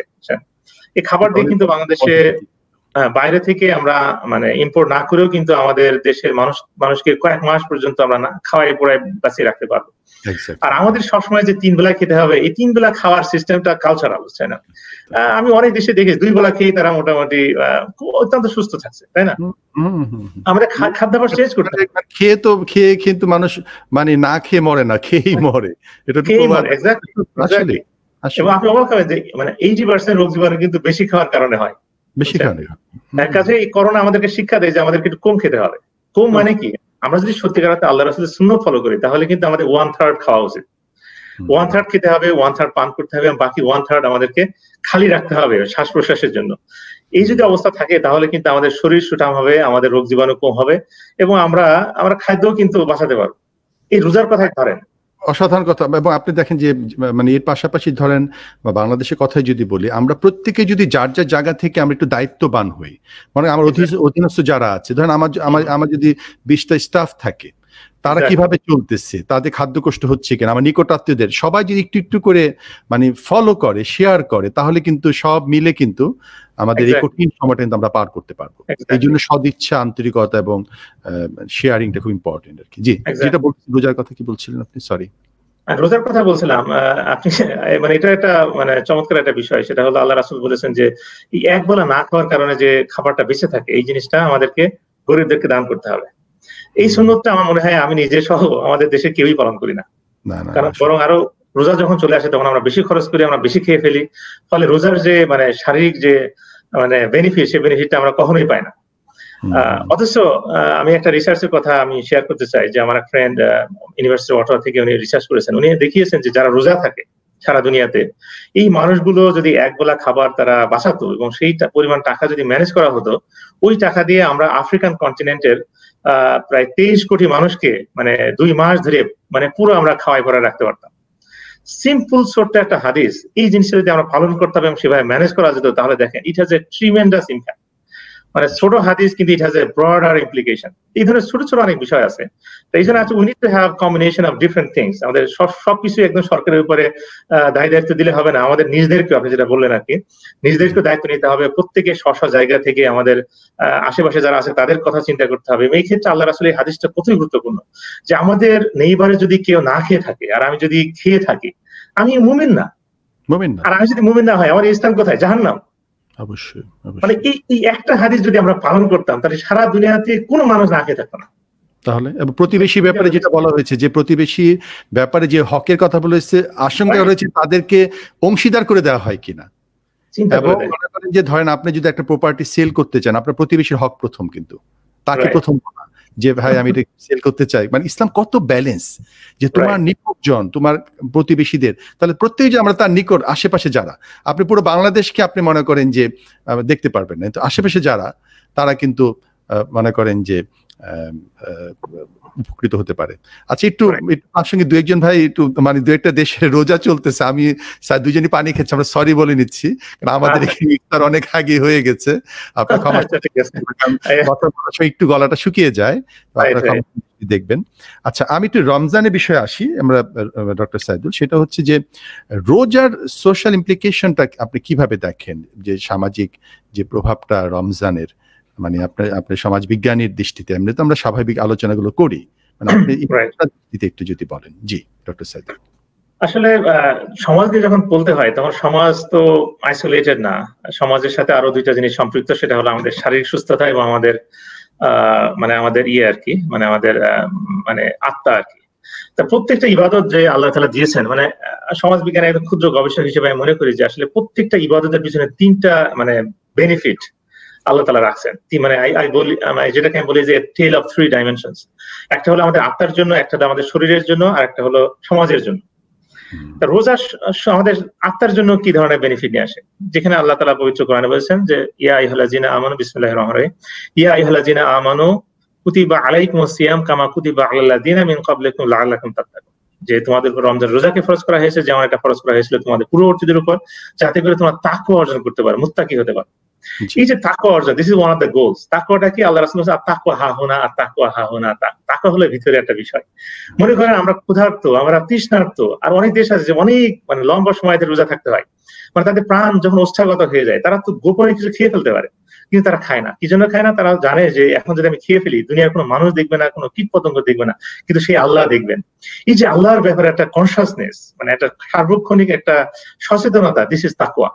এই খাবার দিয়ে কিন্তু বাংলাদেশে বাইরে থেকে আমরা মানে ইম্পোর্ট না করেও কিন্তু আমাদের দেশের মানুষকে কয়েক মাস পর্যন্ত আমরা খাওয়াই পড়ায় বাঁচিয়ে রাখতে পারবো। আর আমাদের সবসময় যে 3 বেলা খেতে হবে, এই 3 বেলা খাওয়ার সিস্টেমটা কালচারাল, তাই না? আমি অনেক দেশে দেখেছি 2 বেলা খেয়ে তারা মোটামুটি অত্যন্ত সুস্থ থাকছে, তাই না? আমাদের খাদ্যাভ্যাস চেঞ্জ করতে হবে। খেয়ে কিন্তু মানুষ মানে না খেয়ে মরে না, খেয়েই মরে। এটা এক্স্যাক্টলি। এবং আপনি অবাক হবেন যে মানে 80% রোগ জীবাণু কিন্তু বেশি খাওয়ার কারণে হয়, বেশি খাওয়ার কাজে। এই করোনা আমাদেরকে শিক্ষা দেয় যে আমাদেরকে একটু কম খেতে হবে। কম মানে কি, আমরা যদি সত্যিকার অর্থে আল্লাহর রাসূলের সুন্নাত ফলো করি, তাহলে কিন্তু আমাদের 1/3 খাওয়া উচিত। 1/3 খেতে হবে, 1/3 পান করতে হবে, বাকি 1/3 আমাদেরকে খালি রাখতে হবে শ্বাস প্রশ্বাসের জন্য। এই যদি অবস্থা থাকে, তাহলে কিন্তু আমাদের শরীর সুঠাম হবে, আমাদের রোগ জীবাণু কম হবে এবং আমরা খাদ্যও কিন্তু বাঁচাতে পারবো। এই রোজার কথাই ধরেন, অসাধারণ কথা। এবং আপনি দেখেন যে মানে এর পাশাপাশি ধরেন বা বাংলাদেশের কথাই যদি বলি, আমরা প্রত্যেকে যদি যার যার জায়গা থেকে আমরা একটু দায়িত্ববান হই, মানে আমার অধীনস্থ যারা আছে, ধরেন আমার যদি 20টা স্টাফ থাকে, তারা কিভাবে চলতেছে, তাদের খাদ্য কষ্ট হচ্ছে কিনা, আমার নিকট আত্মীয়দের সবাই যদি একটু একটু করে মানে ফলো করে, শেয়ার করে, তাহলে কিন্তু সব মিলে কিন্তু আমাদের এই কঠিন সময়টা কিন্তু আমরা পার করতে পারবো। এই জন্য সদিচ্ছা, আন্তরিকতা এবং শেয়ারিংটা খুব ইম্পর্টেন্ট আর কি। জি, যেটা বলছি রোজার কথা কি বলছিলেন আপনি? সরি, রোজার কথা বলছিলাম। আপনি মানে এটা একটা মানে চমৎকার একটা বিষয়, সেটা হলো আল্লাহ রাসূল বলেছেন যে এই এক বেলা না খাওয়ার কারণে যে খাবারটা বেঁচে থাকে, এই জিনিসটা আমাদেরকে গরিবদেরকে দান করতে হবে। এই সুন্নতটা আমার মনে হয় আমি নিজে সহ আমাদের দেশে কেউই পালন করি না, কারণ বরং আরো রোজা যখন চলে আসে তখন আমরা বেশি খরচ করি, আমরা বেশি খেয়ে ফেলি, ফলে রোজার যে মানে শারীরিক যে মানে বেনিফিট, সেই বেনিফিটটা আমরা কখনোই পাই না। অথচ আমি একটা রিসার্চের কথা আমি শেয়ার করতে চাই, যে আমার এক ফ্রেন্ড ইউনিভার্সিটি অফ অটাওয়া থেকে উনি রিসার্চ করেছেন। উনি দেখিয়েছেন যে যারা রোজা থাকে সারা দুনিয়াতে, এই মানুষগুলো যদি এক বেলা খাবার তারা বাঁচাতো এবং সেই পরিমাণ টাকা যদি ম্যানেজ করা হতো, ওই টাকা দিয়ে আমরা আফ্রিকান কন্টিনেন্টের প্রায় 23 কোটি মানুষকে মানে 2 মাস ধরে মানে পুরো আমরা খাওয়াই পড়ায় রাখতে পারতাম। সিম্পল ছোট্ট একটা হাদিস, এই জিনিসটা যদি আমরা পালন করতাম এবং সেভাবে ম্যানেজ করা যেত, তাহলে দেখেন it has a tremendous impact. মানে ছোট হাদিস কিন্তু it has a broader implication. এই ধরনের ছোট ছোট অনেক বিষয় আছে। তো এই জন্য we need to have combination of different things. আমাদের সবকিছু একদম সরকারের উপরে দায়িত্ব দিলে হবে না, আমাদের নিজেদেরকে, আপনি যেটা বললেন আর কি, নিজেদেরকে দায়িত্ব নিতে হবে। প্রত্যেকে স্ব জায়গা থেকে আমাদের আশেপাশে যারা আছে তাদের কথা চিন্তা করতে হবে। এই ক্ষেত্রে আল্লাহ রাসূল এই হাদিসটা কতই গুরুত্বপূর্ণ, যে আমাদের নেইবারে যদি কেউ না খেয়ে থাকে আর আমি যদি খেয়ে থাকি, আমি মুমিন না। আর আমি যদি মুমিন না হয়, আমার স্থান কোথায়? জাহান্নাম। অবশ্যই। মানে এই একটা হাদিস যদি আমরা পালন করতাম, তাহলে সারা দুনিয়াতে কোনো মানুষ না খেয়ে থাকতো না। তাহলে প্রতিবেশী ব্যাপারে যেটা বলা হয়েছে, যে প্রতিবেশী ব্যাপারে যে হকের কথা বলেছে, আশঙ্কা রয়েছে তাদেরকে অংশীদার করে দেওয়া হয় কিনা। এবং মনে করেন যে ধরেন আপনি যদি একটা প্রপার্টি সেল করতে চান, আপনার প্রতিবেশীর হক প্রথম, কিন্তু তাকে প্রথম যে ভাই আমি এটা সেল করতে চাই। মানে ইসলাম কত ব্যালেন্স, যে তোমার নিকটজন, তোমার প্রতিবেশীদের, তাহলে প্রত্যেক যে আমরা তার নিকট আশেপাশে যারা, আপনি পুরো বাংলাদেশকে আপনি মনে করেন যে দেখতে পারবেন না, তো আশেপাশে যারা তারা কিন্তু মনে করেন যে উপকৃত হতে পারে। আচ্ছা, একটু তার সঙ্গে দু একজন ভাই একটু মানে দু একটা দেশে রোজা চলতেছে, আমি দুজনই পানি খেয়েছি, আমরা সরি বলে নিচ্ছি, কারণ আমাদের এখানে ইফতার অনেক আগে হয়ে গেছে। আপনার ক্ষমা একটু গলাটা শুকিয়ে যায়, আপনার ক্ষমা দেখবেন। আচ্ছা, আমি একটু রমজানের বিষয়ে আসি আমরা, ডক্টর সাইদুল, সেটা হচ্ছে যে রোজার সোশ্যাল ইমপ্লিকেশনটা আপনি কিভাবে দেখেন, যে সামাজিক যে প্রভাবটা রমজানের, মানে আপনার সমাজ বিজ্ঞানীর দৃষ্টিতে, এমনি তো আমরা স্বাভাবিক আলোচনাগুলো করি, মানে আপনি দৃষ্টিতে একটু যদি বলেন। জি ডক্টর সাইদুল। আসলে সমাজকে যখন বলতে হয় তখন সমাজ তো আইসোলেটেড না, সমাজের সাথে আরো দুইটা জিনিস সম্পৃক্ত, সেটা হলো আমাদের শারীরিক সুস্থতা এবং আমাদের মানে আমাদের আর কি, মানে আমাদের মানে আত্মা আর কি। তা প্রত্যেকটা ইবাদত যে আল্লাহ তাআলা দিয়েছেন, মানে সমাজ বিজ্ঞানের একটা ক্ষুদ্র গবেষক হিসেবে আমি মনে করি যে আসলে প্রত্যেকটা ইবাদতের পিছনে তিনটা মানে বেনিফিট আল্লাহ তাআলা রাখছেন। মানে যেটাকে আমি বলি যে টেল অফ থ্রি ডাইমেনশনস। একটা হলো আমাদের আত্মার জন্য, একটা হলো আমাদের শরীরের জন্য, আর একটা হলো সমাজের জন্য। রোজা আমাদের আত্মার জন্য কি ধরনের বেনিফিট নিয়ে আসে, যেখানে আল্লাহ তাআলা পবিত্র কোরআনে বলেছেন যে ইয়া আইয়ুহাল্লাযিনা আমানু, বিসমিল্লাহির রহমানির রহিম, ইয়া আইয়ুহাল্লাযিনা আমানু কুতিবা আলাইকুমুস সিয়াম কামা কুতিবা আলাল্লাযিনা মিন ক্বাবলিকুম লাআল্লাকুম তাত্তাকুন। যে তোমাদের উপর রমজান রোজাকে ফরজ করা হয়েছে, যেমন এটা ফরজ করা হয়েছিল তোমাদের পূর্ববর্তীদের উপর, যাতে করে তোমরা তাকওয়া অর্জন করতে পারো, মুত্তাকি হতে পারো। এই যে তাকওয়া অর্জন, this is one of the goals. তাকওয়াটা কি? আল্লাহ রাসূল বলেছেন তাকওয়া হাহুনা, আর তাকওয়া হাহুনা। তাকওয়া হলো ভিতরে একটা বিষয়। মনে করেন আমরা ক্ষুধার্ত, আমরা তৃষ্ণার্ত, আর অনেক দেশ আছে যে অনেক মানে লম্বা সময় ধরে রোজা থাকতে হয়, মানে তাদের প্রাণ যখন ওষ্ঠাগত হয়ে যায়, তারা তো গোপনে কিছু খেয়ে ফেলতে পারে, কিন্তু তারা খায় না। কি জন্য খায় না? তারা জানে যে এখন যদি আমি খেয়ে ফেলি, দুনিয়ার কোনো মানুষ দেখবে না, কোনো কীট পতঙ্গ দেখবে না, কিন্তু সেই আল্লাহ দেখবেন। এই যে আল্লাহর ব্যাপারে একটা কনসাসনেস, মানে একটা সার্বক্ষণিক একটা সচেতনতা, দিস ইজ তাকওয়া।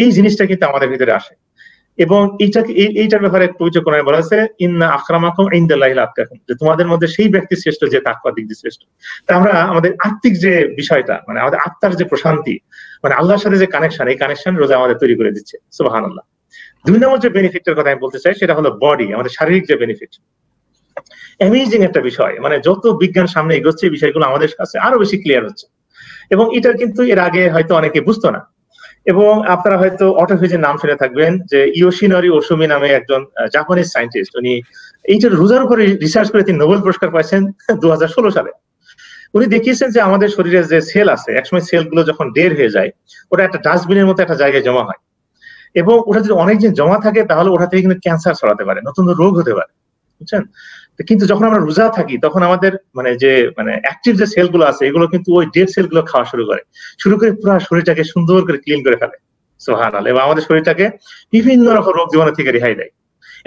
এই জিনিসটা কিন্তু আমাদের ভিতরে আসে। এবং এইটার ব্যাপারে পবিত্র কোরআনে বলা আছে ইন্না আকরামাকুম ইনদাল্লাহি আতকাকুম, যে তোমাদের মধ্যে সেই ব্যক্তি শ্রেষ্ঠ যে তাকওয়ার দিক দিয়ে শ্রেষ্ঠ। তা আমরা আমাদের আত্মিক যে বিষয়টা, মানে আমাদের আত্মার যে প্রশান্তি, মানে আল্লাহর সাথে যে কানেকশন, এই কানেকশন রোজা আমাদের তৈরি করে দিচ্ছে। সুবহানাল্লাহ। দুই নম্বর যে বেনিফিটের কথা আমি বলতে চাই, সেটা হলো বডি, আমাদের শারীরিক যে বেনিফিট। অ্যামেজিং একটা বিষয়, মানে যত বিজ্ঞান সামনে এগোচ্ছে এই বিষয়গুলো আমাদের কাছে আরো বেশি ক্লিয়ার হচ্ছে। এবং এটা কিন্তু এর আগে হয়তো অনেকে বুঝতো না। এবং আপনারা হয়তো অটোফেজের নাম শুনে থাকবেন, যে ইয়োশিনোরি ওসুমি নামে একজন জাপানিজ সায়েন্টিস্ট, উনি এইটার রোজার উপরে রিসার্চ করে তিনি নোবেল পুরস্কার পাইছেন 2016 সালে। উনি দেখিয়েছেন যে আমাদের শরীরের যে সেল আছে, একসময় সেলগুলো যখন ডেড হয়ে যায়, ওটা একটা ডাস্টবিনের মতো একটা জায়গায় জমা হয়, এবং ওটা যদি অনেকদিন জমা থাকে তাহলে ওটা থেকে কিন্তু ক্যান্সার ছড়াতে পারে, নতুন রোগ হতে পারে, বুঝছেন? কিন্তু যখন আমরা রোজা থাকি তখন আমাদের মানে যে মানে অ্যাক্টিভ যে সেলগুলো আছে, এগুলো কিন্তু ওই ডেড সেলগুলো খাওয়া শুরু করে পুরো শরীরটাকে সুন্দর করে ক্লিন করে ফেলে। সুবহানাল্লাহ। এবং আমাদের শরীরটাকে বিভিন্ন রকম রোগ জীবাণু থেকে রেহাই দেয়।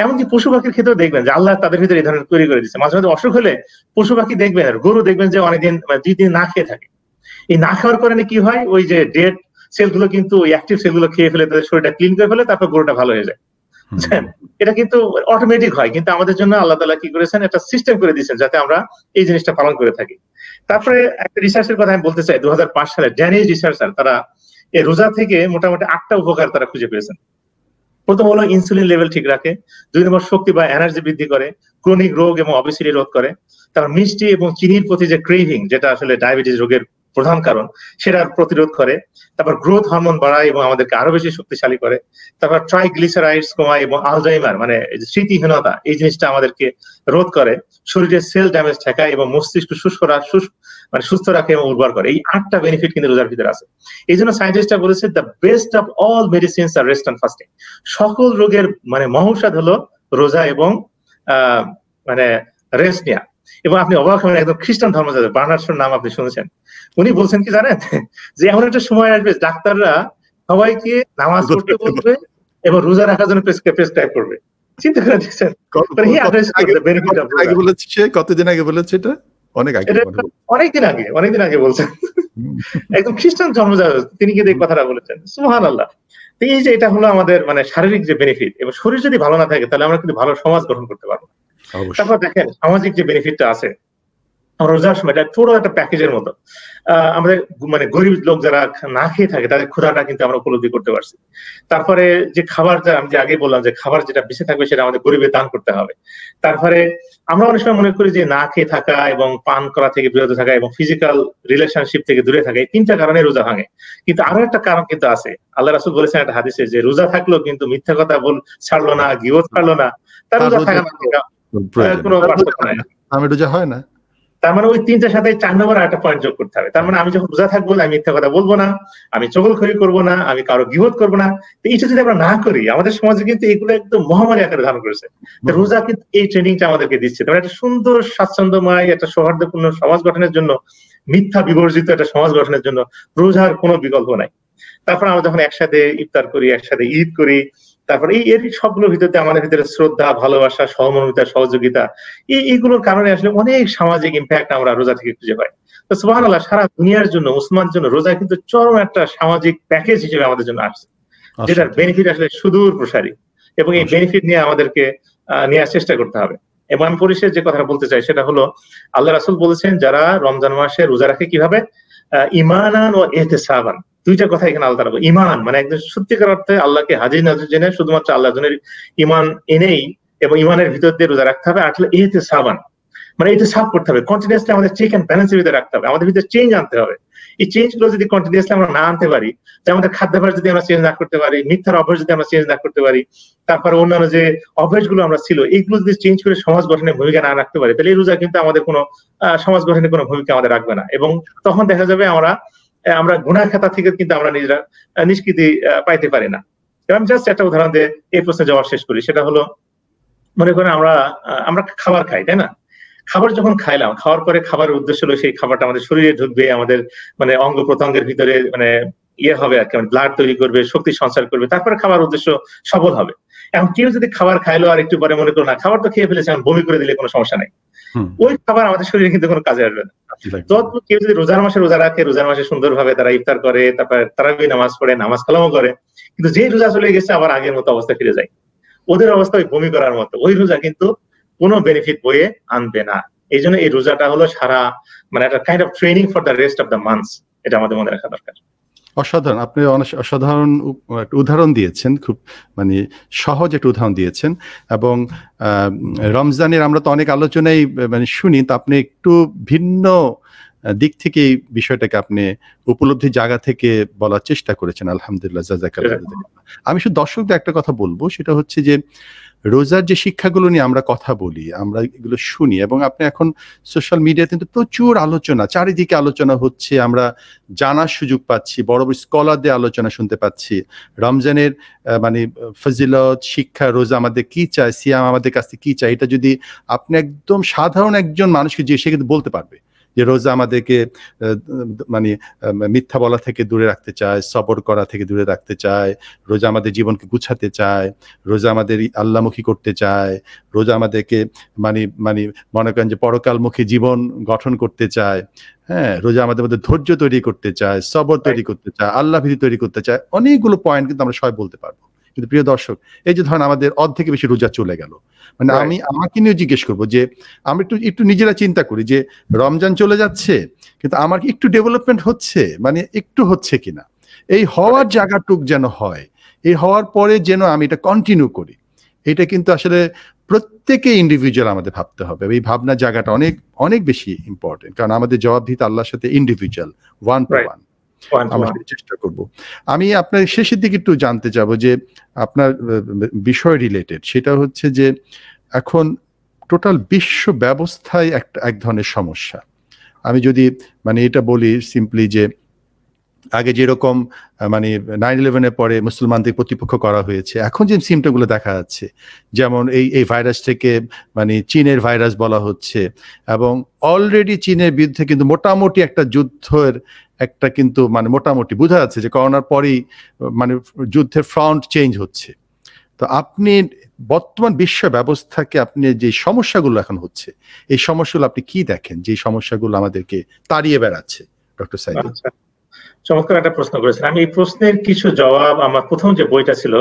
এমনকি পশু পাখির ক্ষেত্রেও দেখবেন যে আল্লাহ তাদের ভিতরে এই ধরনের তৈরি করে দিচ্ছে। মাঝে মাঝে অসুখ হলে পশু পাখি দেখবেন, গরু দেখবেন যে অনেকদিন 2 দিন না খেয়ে থাকে। এই না খাওয়ার কারণে কি হয়, ওই যে ডেড সেলগুলো কিন্তু ওই অ্যাক্টিভ সেলগুলো খেয়ে ফেলে তাদের শরীরটা ক্লিন করে ফেলে, তারপর গরুটা ভালো হয়ে যায়। এটা কিন্তু অটোমেটিক হয়, কিন্তু আমাদের জন্য আল্লাহ তাআলা কি করেছেন, একটা সিস্টেম করে দিয়েছেন যাতে আমরা এই জিনিসটা পালন করে থাকি। তারপরে একটা রিসার্চের কথা আমি বলতে চাই। 2005 সালে ড্যানিশ রিসার্চার, তারা এই রোজা থেকে মোটামুটি 8টা উপকার তারা খুঁজে পেয়েছেন। প্রথম হলো ইনসুলিন লেভেল ঠিক রাখে, 2 নম্বর শক্তি বা এনার্জি বৃদ্ধি করে, ক্রনিক রোগ এবং অবেসিটি রোধ করে, তারপর মিষ্টি এবং চিনির প্রতি যে ক্রেভিং, যেটা আসলে ডায়াবেটিস রোগের প্রধান কারণ, সেটা প্রতিরোধ করে, তারপর গ্রোথ হরমোন বাড়ায় এবং আমাদেরকে আরো বেশি শক্তিশালী করে, তারপর ট্রাইগ্লিসারাইডস কমায় এবং আলজাইমার মানে স্মৃতিহীনতা এই জিনিসটা আমাদেরকে রোধ করে, শরীরের সেল ড্যামেজ ঠেকায় এবং মস্তিষ্ক সুস্থ রাখে এবং উর্বর করে। এই 8টা বেনিফিট কিন্তু রোজার ভিতরে আছে। এই জন্য সায়েন্টিস্টরা বলেছে the best of all medicines are rest and fasting. সকল রোগের মানে মহৌষধ হলো রোজা এবং মানে রেস্ট নেওয়া। এবং আপনি অবাক হবেন, একদম খ্রিস্টান ধর্মযাজক বার্নার্ড শর নাম আপনি শুনেছেন, উনি বলছেন কি জানেন, যে এমন একটা সময় আসবে ডাক্তাররা সবাইকে নামাজ পড়তে বলবে এবং রোজা রাখার জন্য প্রেসক্রাইব করবে। চিন্তা করে দেখছেন, কতদিন আগে বলেছে এটা? অনেকদিন আগে বলছেন, একদম খ্রিস্টান ধর্মযাজক, তিনি কিন্তু এই কথাটা বলেছেন। সুবহানাল্লাহ। এই যে এটা হলো আমাদের মানে শারীরিক যে বেনিফিট, এবং শরীর যদি ভালো না থাকে তাহলে আমরা কিন্তু ভালো সমাজ গঠন করতে পারবো। তারপর দেখেন সামাজিক যে বেনিফিটটা আছে, আমরা রোজার সময় এটা পুরো একটা প্যাকেজের মতো। আমাদের মানে গরিব লোক যারা না খেয়ে থাকে তাদের ক্ষুধাটা কিন্তু আমরা উপলব্ধি করতে পারছি। তারপরে যে খাবারটা আমি যে আগে বললাম যে খাবার যেটা বেঁচে থাকবে সেটা আমাদের গরিবের দান করতে হবে। তারপরে আমরা অনেক সময় মনে করি যে না খেয়ে থাকা এবং পান করা থেকে বিরত থাকা এবং ফিজিক্যাল রিলেশনশিপ থেকে দূরে থাকা, এই 3টা কারণে রোজা ভাঙে। কিন্তু আরো একটা কারণ কিন্তু আছে। আল্লাহ রাসূল বলেছেন একটা হাদিসে যে রোজা থাকলেও কিন্তু মিথ্যা কথা ছাড়লো না, গীবত ছাড়লো না, তার রোজা থাকা না কোনো পার্থক্য নাই। আমি রোজা হয় না। তার মানে ওই 3টার সাথে 4 নম্বর একটা পয়েন্ট যোগ করতে হবে। তার মানে আমি যখন রোজা থাকবো আমি মিথ্যা কথা বলবো না, আমি চগলখড়ি করবো না, আমি কারো গীবত করবো না। তো এইটা যদি আমরা না করি, আমাদের সমাজে কিন্তু এগুলো একদম মহামারী আকারে ধারণ করেছে। রোজা কিন্তু এই ট্রেনিংটা আমাদেরকে দিচ্ছে। তার একটা সুন্দর স্বাচ্ছন্দ্যময় একটা সৌহার্দ্যপূর্ণ সমাজ গঠনের জন্য, মিথ্যা বিবর্জিত একটা সমাজ গঠনের জন্য রোজার কোনো বিকল্প নাই। তারপর আমরা যখন একসাথে ইফতার করি, একসাথে ঈদ করি, তারপরে এর সবগুলোর ভিতরে আমাদের ভিতরে শ্রদ্ধা, ভালোবাসা, সহমর্মিতা, সহযোগিতা, এইগুলোর কারণে আসলে অনেক সামাজিক ইম্প্যাক্ট আমরা রোজা থেকে খুঁজে পাই। তো সুবহানাল্লাহ, সারা দুনিয়ার জন্য, মুসলমানের জন্য রোজা কিন্তু চরম একটা সামাজিক প্যাকেজ হিসেবে আমাদের জন্য আসছে, যেটার বেনিফিট আসলে সুদূর প্রসারী, এবং এই বেনিফিট নিয়ে আমাদেরকে নেওয়ার চেষ্টা করতে হবে। এবং আমি পরিশেষে যে কথাটা বলতে চাই সেটা হলো, আল্লাহ রাসূল বলেছেন যারা রমজান মাসে রোজা রাখে কিভাবে, ঈমানান ওয়া ইহতিসাবান। 2টা কথা এখানে আল্লাহ তাআলা, ঈমান মানে একদম সত্যিকার অর্থে আল্লাহকে হাজির নাজির জেনে শুধুমাত্র আল্লাহর জন্য ঈমান এনেই এবং ঈমানের ভিতর দিয়ে রোজা রাখতে হবে। আর হলো ইহতিসাবান, মানে ইহতিসাব করতে হবে, কন্টিনিউয়াসলি আমাদের চেক এন্ড ব্যালেন্সের ভিতরে রাখতে হবে, আমাদের ভিতরে চেঞ্জ আনতে হবে। এই চেঞ্জ গুলো যদি কন্টিনিউয়াসলি আমরা না আনতে পারি, যে আমাদের খাদ্যাভ্যাস যদি আমরা চেঞ্জ না করতে পারি, মিথ্যার অভ্যাস যদি আমরা চেঞ্জ না করতে পারি, তারপরে অন্যান্য যে অভ্যাসগুলো আমরা ছিল এইগুলো যদি চেঞ্জ করে সমাজ গঠনে ভূমিকা না রাখতে পারি, তাহলে এই রোজা কিন্তু আমাদের কোনো সমাজ গঠনে কোনো ভূমিকা আমাদের রাখবে না। এবং তখন দেখা যাবে আমরা গুনাহ খাতা থেকে কিন্তু আমরা নিজেরা নিষ্কৃতি পাইতে পারি না। আমি জাস্ট একটা উদাহরণ দিয়ে এই প্রশ্নের জবাব শেষ করি। সেটা হলো, মনে করেন আমরা খাবার খাই, তাই না? খাবার যখন খাইলাম, খাওয়ার পরে খাবারের উদ্দেশ্য হলো সেই খাবারটা আমাদের শরীরে ঢুকবে, আমাদের মানে অঙ্গ প্রত্যঙ্গের ভিতরে মানে হবে আর কি, ব্লাড তৈরি করবে, শক্তি সঞ্চার করবে, তারপরে খাবার উদ্দেশ্য সফল হবে। এখন কেউ যদি খাবার খাইলো আর একটু পরে মনে করো না খাবার তো খেয়ে ফেলেছে, বমি করে দিলে কোনো সমস্যা নাই, ওই খাবার আমাদের শরীরে কিন্তু কোনো কাজে আসবে না। তো কেউ যদি রোজার মাসে রোজা রাখে, রোজার মাসে সুন্দরভাবে তারা ইফতার করে, তারপরে তারাবি নামাজ পড়ে, নামাজ কালামও করে, কিন্তু যে রোজা চলে গেছে আবার আগের মতো অবস্থা ফিরে যায়, ওদের অবস্থা ওই বমি করার মতো। ওই রোজা কিন্তু কোনো বেনিফিট বয়ে আনবে না। এই জন্য এই রোজাটা হলো সারা মানে একটা kind of training for the rest of the months, এটা আমাদের মনে রাখা দরকার। অসাধারণ, আপনি অসাধারণ উদাহরণ দিয়েছেন, খুব মানে সহজ একটা উদাহরণ দিয়েছেন। এবং রমজানের আমরা তো অনেক আলোচনাই মানে শুনি, তো আপনি একটু ভিন্ন দিক থেকে এই বিষয়টাকে আপনি উপলব্ধির জায়গা থেকে বলার চেষ্টা করেছেন, আলহামদুলিল্লাহ, জাযাকাল্লাহ। আমি শুধু দর্শকদের একটা কথা বলবো, সেটা হচ্ছে যে রোজার যে শিক্ষাগুলো নিয়ে আমরা কথা বলি, আমরা এগুলো শুনি, এবং আপনি এখন সোশ্যাল মিডিয়াতে কিন্তু প্রচুর আলোচনা, চারিদিকে আলোচনা হচ্ছে, আমরা জানার সুযোগ পাচ্ছি, বড় বড় স্কলারদের আলোচনা শুনতে পাচ্ছি রমজানের মানে ফজিলত, শিক্ষা, রোজা আমাদের কি চায়, সিয়াম আমাদের কাছ থেকে কি চায়। এটা যদি আপনি একদম সাধারণ একজন মানুষকে যে, সে কিন্তু বলতে পারবে যে রোজা আমাদেরকে মানে মিথ্যা বলা থেকে দূরে রাখতে চায়, সবর করা থেকে দূরে রাখতে চায়, রোজা আমাদের জীবনকে গুছাতে চায়, রোজা আমাদের আল্লাহমুখী করতে চায়, রোজা আমাদেরকে মানে মনে করেন যে পরকালমুখী জীবন গঠন করতে চায়, হ্যাঁ, রোজা আমাদের মধ্যে ধৈর্য তৈরি করতে চায়, সবর তৈরি করতে চায়, আল্লাহ ভীতি তৈরি করতে চায়। অনেকগুলো পয়েন্ট কিন্তু আমরা সবাই বলতে পারবো। কিন্তু প্রিয় দর্শক, এই যে ধরেন আমাদের অর্ধেকে বেশি রোজা চলে গেল, মানে আমি আমাকে নিয়ে জিজ্ঞেস করবো যে আমরা একটু নিজেরা চিন্তা করি যে রমজান চলে যাচ্ছে, কিন্তু আমার একটু ডেভেলপমেন্ট হচ্ছে, মানে একটু হচ্ছে কিনা, এই হওয়ার জায়গাটুক যেন হয়, এই হওয়ার পরে যেন আমি এটা কন্টিনিউ করি। এটা কিন্তু আসলে প্রত্যেকে ইন্ডিভিজুয়াল আমাদের ভাবতে হবে। এই ভাবনার জায়গাটা অনেক অনেক বেশি ইম্পর্টেন্ট, কারণ আমাদের জবাবদিহিতা আল্লাহর সাথে ইন্ডিভিজুয়াল, ওয়ান টু ওয়ান। আমরা চেষ্টা করব। আমি আপনার শেষের দিকে একটু জানতে চাবো যে আপনার বিষয় রিলেটেড, সেটা হচ্ছে যে এখন টোটাল বিশ্ব ব্যবস্থায় এক ধরনের সমস্যা। আমি যদি মানে এটা বলি সিম্পলি যে আগে যেরকম মানে 9/11-এর পরে মুসলমানদের প্রতিপক্ষ করা হয়েছে, এখন যে সিমটমগুলো দেখা যাচ্ছে, যেমন এই ভাইরাস থেকে মানে চীনের ভাইরাস বলা হচ্ছে, এবং অলরেডি চীনের বিরুদ্ধে কিন্তু মোটামুটি একটা যুদ্ধের একটা কিন্তু মানে মোটামুটি বোঝা যাচ্ছে যে করোনার পরেই মানে যুদ্ধের ফ্রন্ট চেঞ্জ হচ্ছে। তো আপনি বর্তমান বিশ্ব ব্যবস্থাকে আপনি যে সমস্যাগুলো এখন হচ্ছে, এই সমস্যাগুলো আপনি কি দেখেন, যে সমস্যাগুলো আমাদেরকে তাড়িয়ে বেড়াচ্ছে? ডক্টর সাইদুল। চমৎকার একটা প্রশ্ন করেছেন। আমি এই প্রশ্নের কিছু জবাব আমার প্রথম যে বইটা ছিল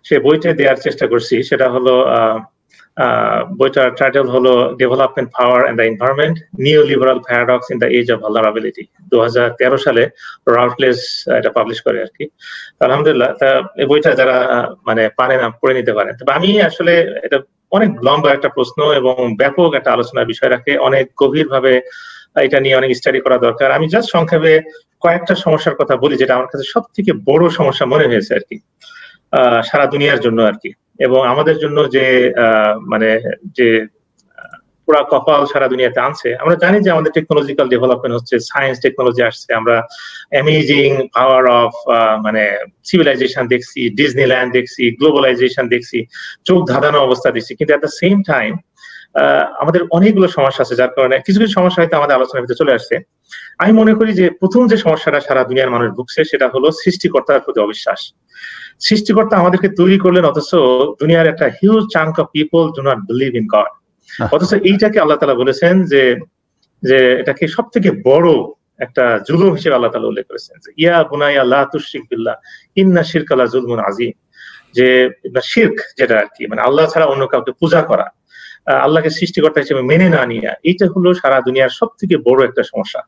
সেই বইটা দেওয়ার চেষ্টা করছি। সেটা হলো বইটার টাইটেল হলো development, power and the environment, neoliberal paradox in the age of vulnerability. 2013 সালে রাউটলেস এটা পাবলিশ করে আর কি। আলহামদুলিল্লাহ, এই বইটা যারা মানে পারেন পড়ে নিতে পারেন। তবে আমি আসলে এটা অনেক লম্বা একটা প্রশ্ন এবং ব্যাপক একটা আলোচনার বিষয় রাখে, অনেক গভীরভাবে এটা নিয়ে অনেক স্টাডি করা দরকার। আমি জাস্ট সংক্ষেপে কয়েকটা সমস্যার কথা বলি যেটা আমার কাছে সব থেকে বড় সমস্যা মনে হয়েছে আর কি সারা দুনিয়ার জন্য আর কি, এবং আমাদের জন্য যে মানে যে পুরা কপাল সারা দুনিয়াতে আনছে। আমরা জানি যে আমাদের টেকনোলজিক্যাল ডেভেলপমেন্ট হচ্ছে, সায়েন্স টেকনোলজি আসছে, আমরা অ্যামেজিং পাওয়ার অফ মানে সিভিলাইজেশন দেখছি, ডিজনিল্যান্ড দেখছি, গ্লোবালাইজেশন দেখছি, চোখ ধাঁধানো অবস্থা দেখছি, কিন্তু এট দ্য সেম টাইম আমাদের অনেকগুলো সমস্যা আছে, যার কারণে কিছু কিছু সমস্যা হয়তো আমাদের আলোচনার ভিতরে চলে আসছে। আমি মনে করি যে প্রথম যে সমস্যাটা সারা দুনিয়ার মানুষ ভুগছে সেটা হলো সৃষ্টিকর্তার প্রতি অবিশ্বাস। সৃষ্টিকর্তা আমাদেরকে তৈরি করলেন, অথচ দুনিয়ার একটা huge chunk of people do not believe in god. অথচ এইটাকে আল্লাহ তাআলা বলেছেন যে যে এটাকে সব থেকে বড় একটা জুলুম হিসেবে আল্লাহ তাআলা উল্লেখ করেছেন, ইয়া বুনাইয়া লা তুশরিক বিল্লাহ ইন্না শিরকা লা যুলমুন আযীম। যে শিরক যেটা আর কি, মানে আল্লাহ ছাড়া অন্য কাউকে পূজা করা, আল্লাহকে সৃষ্টিকর্তা হিসেবে মেনে না নেওয়া, এইটা হলো সারা দুনিয়ার সব থেকে বড় একটা সমস্যা।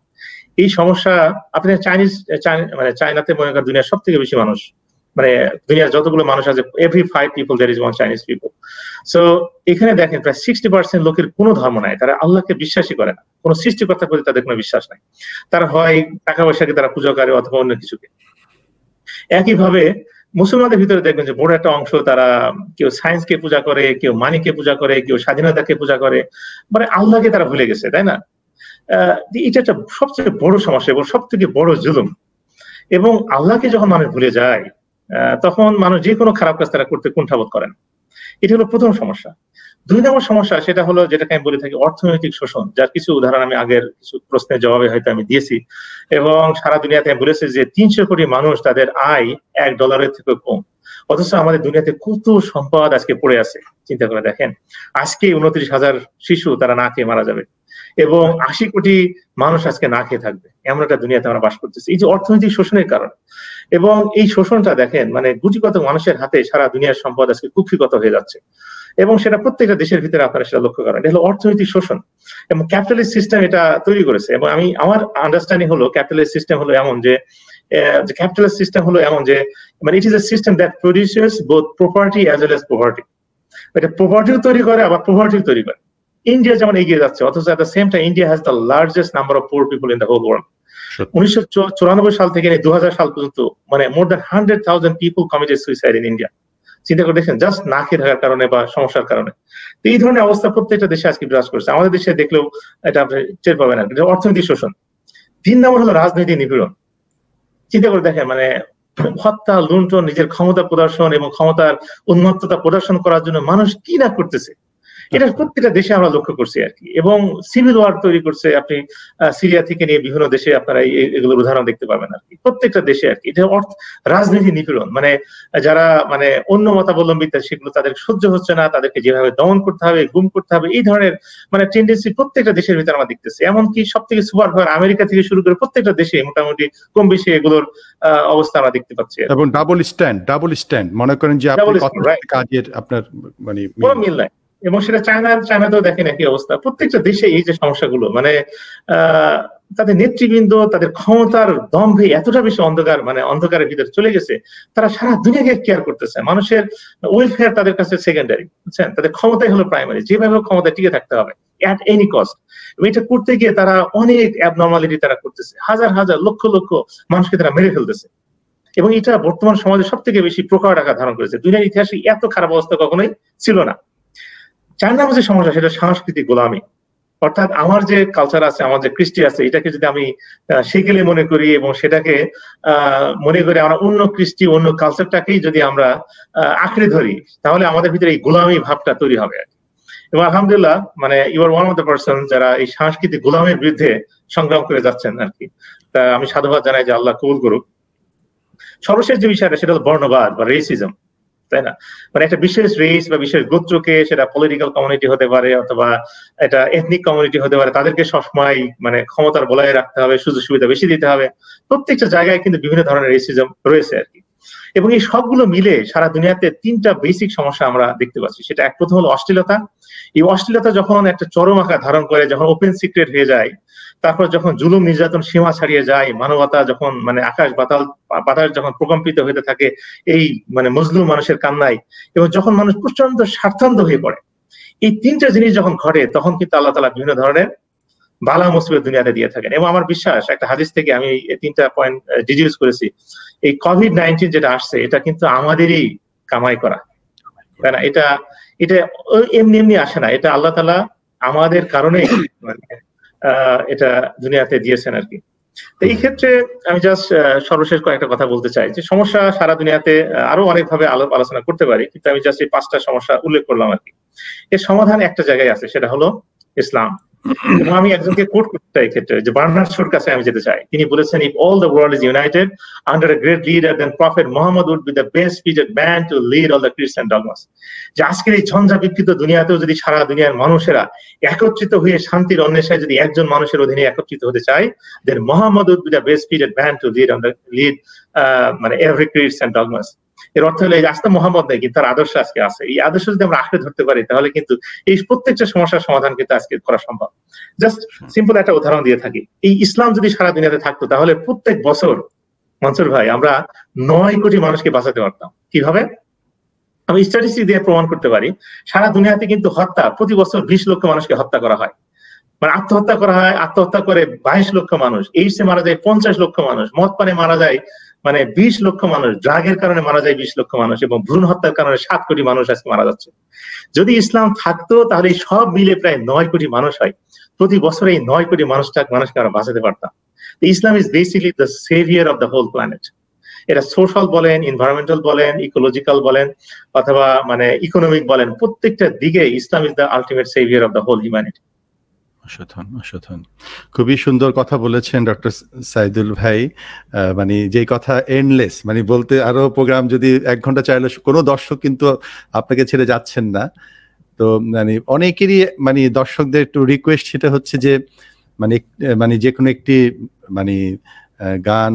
এই সমস্যা আপনি মানে চায়নাতে মনে করেন দুনিয়ার সব থেকে বেশি মানুষ, মানে দুনিয়ার যতগুলো মানুষ আছে, every 5 people there is one Chinese people. So এখানে দেখেন প্রায় 60% লোকের কোনো ধর্ম নাই, তারা আল্লাহকে বিশ্বাসই করে না, কোনো সৃষ্টিকর্তার প্রতি তাদের কোনো বিশ্বাস নাই। তারা হয় টাকা পয়সাকে তারা পূজা করে অথবা অন্য কিছুকে। একইভাবে মুসলমানদের ভিতরে দেখবেন যে বড় একটা অংশ তারা কেউ সায়েন্সকে পূজা করে, কেউ মানিকে পূজা করে, কেউ স্বাধীনতাকে পূজা করে, মানে আল্লাহকে তারা ভুলে গেছে, তাই না? এটা একটা সবচেয়ে বড় সমস্যা এবং সব থেকে বড় জুলুম। এবং আল্লাহকে যখন মানুষ ভুলে যায় তখন মানুষ যে কোনো খারাপ কাজ তারা করতে কুণ্ঠাবোধ করেন। এটা হলো প্রথম সমস্যা। 2 নম্বর সমস্যা সেটা হলো যেটাকে আমি বলে থাকি অর্থনৈতিক শোষণ, যার কিছু উদাহরণ আমি আগের কিছু প্রশ্নের জবাবে হয়তো আমি দিয়েছি। এবং সারা দুনিয়াতে আমি বলেছি যে 300 কোটি মানুষ তাদের আয় $1 থেকে কম, অথচ আমাদের দুনিয়াতে কত সম্পদ আজকে পড়ে আছে চিন্তা করে দেখেন। আজকে 29,000 শিশু তারা না খেয়ে মারা যাবে এবং 80 কোটি মানুষ আজকে না খেয়ে থাকবে, এমন একটা দুনিয়াতে আমরা বাস করতেছি। এই যে অর্থনৈতিক শোষণের কারণে, এবং এই শোষণটা দেখেন মানে গুটিকত মানুষের হাতে সারা দুনিয়ার সম্পদ আজকে কুক্ষিগত হয়ে যাচ্ছে, এবং সেটা প্রত্যেকটা দেশের ভিতরে আপনারা সেটা লক্ষ্য করেন। এটা হলো অর্থনৈতিক শোষণ এবং ক্যাপিটালিস্ট সিস্টেম এটা তৈরি করেছে। এবং আমার আন্ডারস্ট্যান্ডিং হলো ক্যাপিটালিস্ট সিস্টেম হলো এমন যে ক্যাপিটালিস্ট সিস্টেম হলো এমন যে মানে it is a system that produces both property as well as poverty. এটা প্রপার্টিও তৈরি করে আবার পভার্টিও তৈরি করে। ইন্ডিয়া যেমন এগিয়ে যাচ্ছে, অথচ at the same time India has the largest number of poor people in the whole world. 1994 সাল থেকে 2000 সাল পর্যন্ত মানে more than 100,000 people committed suicide in India. চিন্তা করে দেখেন, জাস্ট না খেয়ে থাকার কারণে বা সমস্যার কারণে। তো এই ধরনের অবস্থা প্রত্যেকটা দেশে আজকে বিরাজ করছে, আমাদের দেশে দেখলেও এটা আপনি টের পাবেন না। অর্থনৈতিক শোষণ। 3 নম্বর হলো রাজনৈতিক নিপীড়ন। চিন্তা করে দেখেন মানে হত্যা, লুণ্ঠন, নিজের ক্ষমতা প্রদর্শন এবং ক্ষমতার উন্মত্ততা প্রদর্শন করার জন্য মানুষ কি না করতেছে, এটা প্রত্যেকটা দেশে আমরা লক্ষ্য করছি আর কি। এবং সিভিল ওয়ার তৈরি করছে, আপনি সিরিয়া থেকে নিয়ে বিভিন্ন দেশে আপনারা এগুলোর উদাহরণ দেখতে পাবেন আর কি, প্রত্যেকটা দেশে আর কি। এটা রাজনীতি নিপীড়ন, মানে যারা মানে অন্য মতাবলম্বী সেগুলো তাদের সহ্য হচ্ছে না, তাদেরকে যেভাবে দমন করতে হবে, গুম করতে হবে, এই ধরনের মানে টেন্ডেন্সি প্রত্যেকটা দেশের ভিতরে আমরা দেখতেছি। এমনকি সব থেকে সুপার পাওয়ার আমেরিকা থেকে শুরু করে প্রত্যেকটা দেশে মোটামুটি কম বেশি এগুলোর অবস্থা আমরা দেখতে পাচ্ছি। এবং ডাবল স্ট্যান্ড মনে করেন যে আপনি কাজের আপনার মানে কোনো মিল নাই। এবং সেটা চায়নাতেও দেখেন একই অবস্থা। প্রত্যেকটা দেশে এই যে সমস্যাগুলো, মানে তাদের নেতৃবৃন্দ তাদের ক্ষমতার দম্ভে এতটা বেশি অন্ধকারের ভিতরে চলে গেছে, তারা সারা দুনিয়াকে কেয়ার করতেছে। মানুষের ওয়েলফেয়ার তাদের কাছে সেকেন্ডারি, বুঝছেন? তাদের ক্ষমতাই হলো প্রাইমারি, যেভাবে ক্ষমতায় টিকে থাকতে হবে অ্যাট এনি কস্ট। এটা করতে গিয়ে তারা অনেক অ্যাবনর্মালিটি তারা করতেছে, হাজার হাজার লক্ষ লক্ষ মানুষকে তারা মেরে ফেলতেছে। এবং এটা বর্তমান সমাজে সব থেকে বেশি প্রকার আকার ধারণ করেছে। দুনিয়ার ইতিহাসে এত খারাপ অবস্থা কখনোই ছিল না। 4 নম্বর যে সমস্যা সেটা সাংস্কৃতিক গোলামি। অর্থাৎ আমার যে কালচার আছে, আমার যে কৃষ্টি আছে, এটাকে যদি আমি সেকেলে মনে করি এবং সেটাকে মনে করে আমরা অন্য কৃষ্টি অন্য কালচারটাকেই যদি আমরা আঁকড়ে ধরি, তাহলে আমাদের ভিতরে এই গোলামি ভাবটা তৈরি হবে। এবং আলহামদুলিল্লাহ মানে you are one of the person যারা এই সাংস্কৃতিক গোলামের বিরুদ্ধে সংগ্রাম করে যাচ্ছেন আর কি। তা আমি সাধুবাদ জানাই যে আল্লাহ কবুল করুক। সর্বশেষ যে বিষয়টা সেটা হলো বর্ণবাদ বা রেসিজম, তাই না? মানে একটা বিশেষ রেস বা বিশেষ গোত্রকে, সেটা পলিটিক্যাল কমিউনিটি হতে পারে অথবা এটা এথনিক কমিউনিটি হতে পারে, তাদেরকে সবসময় মানে ক্ষমতার বলয়ে রাখতে হবে, সুযোগ সুবিধা বেশি দিতে হবে। প্রত্যেকটা জায়গায় কিন্তু বিভিন্ন ধরনের রেসিজম রয়েছে আর কি। এবং এই সবগুলো মিলে সারা দুনিয়াতে 3টা বেসিক সমস্যা আমরা দেখতে পাচ্ছি। সেটা প্রথম হলো অশ্লীলতা। এই অশ্লীলতা যখন একটা চরম আকার ধারণ করে, যখন ওপেন সিক্রেট হয়ে যায়, তারপর যখন জুলুম নির্যাতন সীমা ছাড়িয়ে যায়, মানবতা যখন মানে আকাশ বাতাস যখন প্রকম্পিত হতে থাকে এই মানে মজলুম মানুষের কান্নায়, এবং যখন মানুষ প্রচন্ড স্বার্থান্ধ হয়ে পড়ে, এই 3টা জিনিস যখন ঘটে তখন কিন্তু আল্লাহ তাআলা বিভিন্ন ধরনের বালা মুসিবত দুনিয়াতে দিয়ে থাকেন। এবং আমার বিশ্বাস, একটা হাদিস থেকে আমি এই 3টা পয়েন্ট ডিডিউস করেছি, এই কোভিড-19 যেটা আসছে এটা কিন্তু আমাদেরই কামাই করা, তাই না? এটা এমনি আসে না, এটা আল্লাহ তাআলা আমাদের কারণে এটা দুনিয়াতে দিয়েছেন আর কি। তো এই ক্ষেত্রে আমি জাস্ট সর্বশেষ কয়েকটা কথা বলতে চাই, যে সমস্যা সারা দুনিয়াতে আরো অনেকভাবে আলোচনা করতে পারি, কিন্তু আমি জাস্ট এই 5টা সমস্যা উল্লেখ করলাম আর কি। এর সমাধান একটা জায়গায় আছে, সেটা হলো ইসলাম। এবং আমি একজনকে কোট করতে চাই ক্ষেত্রে, যে বার্নার্ড শোর কাছে আমি যেতে চাই। তিনি বলেছেন, if all the world is united under a great leader, then Prophet Muhammad would be the best fitted man to lead all the Christian dogmas. যে আজকের এই ঝঞ্ঝা বিকৃত দুনিয়াতেও যদি সারা দুনিয়ার মানুষেরা একত্রিত হয়ে শান্তির অন্বেষায় যদি একজন মানুষের অধীনে একত্রিত হতে চায়, then Muhammad would be the best fitted man to lead মানে every Christian dogmas. এর অর্থ হলো, এই আস্থা মোহাম্মদ নেই, কিন্তু তার আদর্শ আজকে আছে। এই আদর্শ যদি আমরা আঁকড়ে ধরতে পারি, তাহলে কিন্তু এই প্রত্যেকটা সমস্যার সমাধান কিন্তু আজকে করা সম্ভব। জাস্ট সিম্পল একটা উদাহরণ দিয়ে থাকি, এই ইসলাম যদি সারা দুনিয়াতে থাকতো, তাহলে প্রত্যেক বছর মনসুর ভাই আমরা 9 কোটি মানুষকে বাঁচাতে পারতাম। কিভাবে? আমি স্ট্যাটিস্টিক দিয়ে প্রমাণ করতে পারি। সারা দুনিয়াতে কিন্তু হত্যা প্রতি বছর 20 লক্ষ মানুষকে হত্যা করা হয়, মানে আত্মহত্যা করা হয়, আত্মহত্যা করে 22 লক্ষ মানুষ, এইডসে মারা যায় 50 লক্ষ মানুষ, মদ পানে মারা যায় মানে 20 লক্ষ মানুষ, ড্রাগের কারণে মারা যায় 20 লক্ষ মানুষ, এবং ভ্রূণ হত্যার কারণে 7 কোটি মানুষ আজকে মারা যাচ্ছে। যদি ইসলাম থাকতো, তাহলে সব মিলে প্রায় 9 কোটি মানুষ হয়। প্রতি বছর এই 9 কোটি মানুষকে আমরা বাঁচাতে পারতাম। Islam is basically the saviour of the whole planet. এটা সোশ্যাল বলেন, এনভায়রনমেন্টাল বলেন, ইকোলজিক্যাল বলেন, অথবা মানে ইকোনমিক বলেন, প্রত্যেকটা দিকে Islam is the ultimate saviour of the whole humanity. অসাধারণ, খুবই সুন্দর কথা বলেছেন ডক্টর সাইদুল ভাই। মানে যে কথা এন্ডলেস, মানে বলতে আরো প্রোগ্রাম যদি 1 ঘন্টা চাইলে কোনো দর্শক কিন্তু আপনাকে ছেড়ে যাচ্ছেন না। তো মানে অনেকেরই মানে দর্শকদের একটু রিকোয়েস্ট, সেটা হচ্ছে যে মানে যে কোনো একটি মানে গান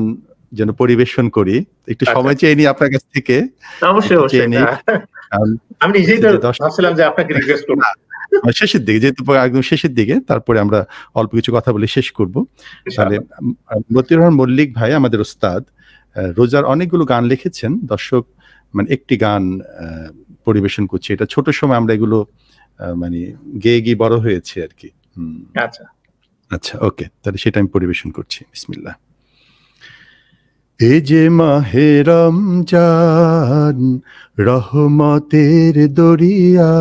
যেন পরিবেশন করি, একটু সময় চেয়ে নিই আপনার কাছ থেকে। অবশ্যই আমি নিজেই তো ভাবছিলাম যে আপনাকে রিকোয়েস্ট করব শেষের দিকে, যেহেতু একদম শেষের দিকে, তারপরে আমরা অল্প কিছু কথা বলে শেষ করব। তাহলে মতিউর রহমান মল্লিক ভাই আমাদের ওস্তাদ রোজার অনেকগুলো গান লিখেছেন, দর্শক মানে একটি গান পরিবেশন করছি। এটা ছোট সময় আমরা এগুলো মানে গেয়ে বড় হয়েছে আর কি। আচ্ছা ওকে, তাহলে সেটা আমি পরিবেশন করছি। বিসমিল্লাহ। এ যে মাহে রমজান রহমতের দরিয়া,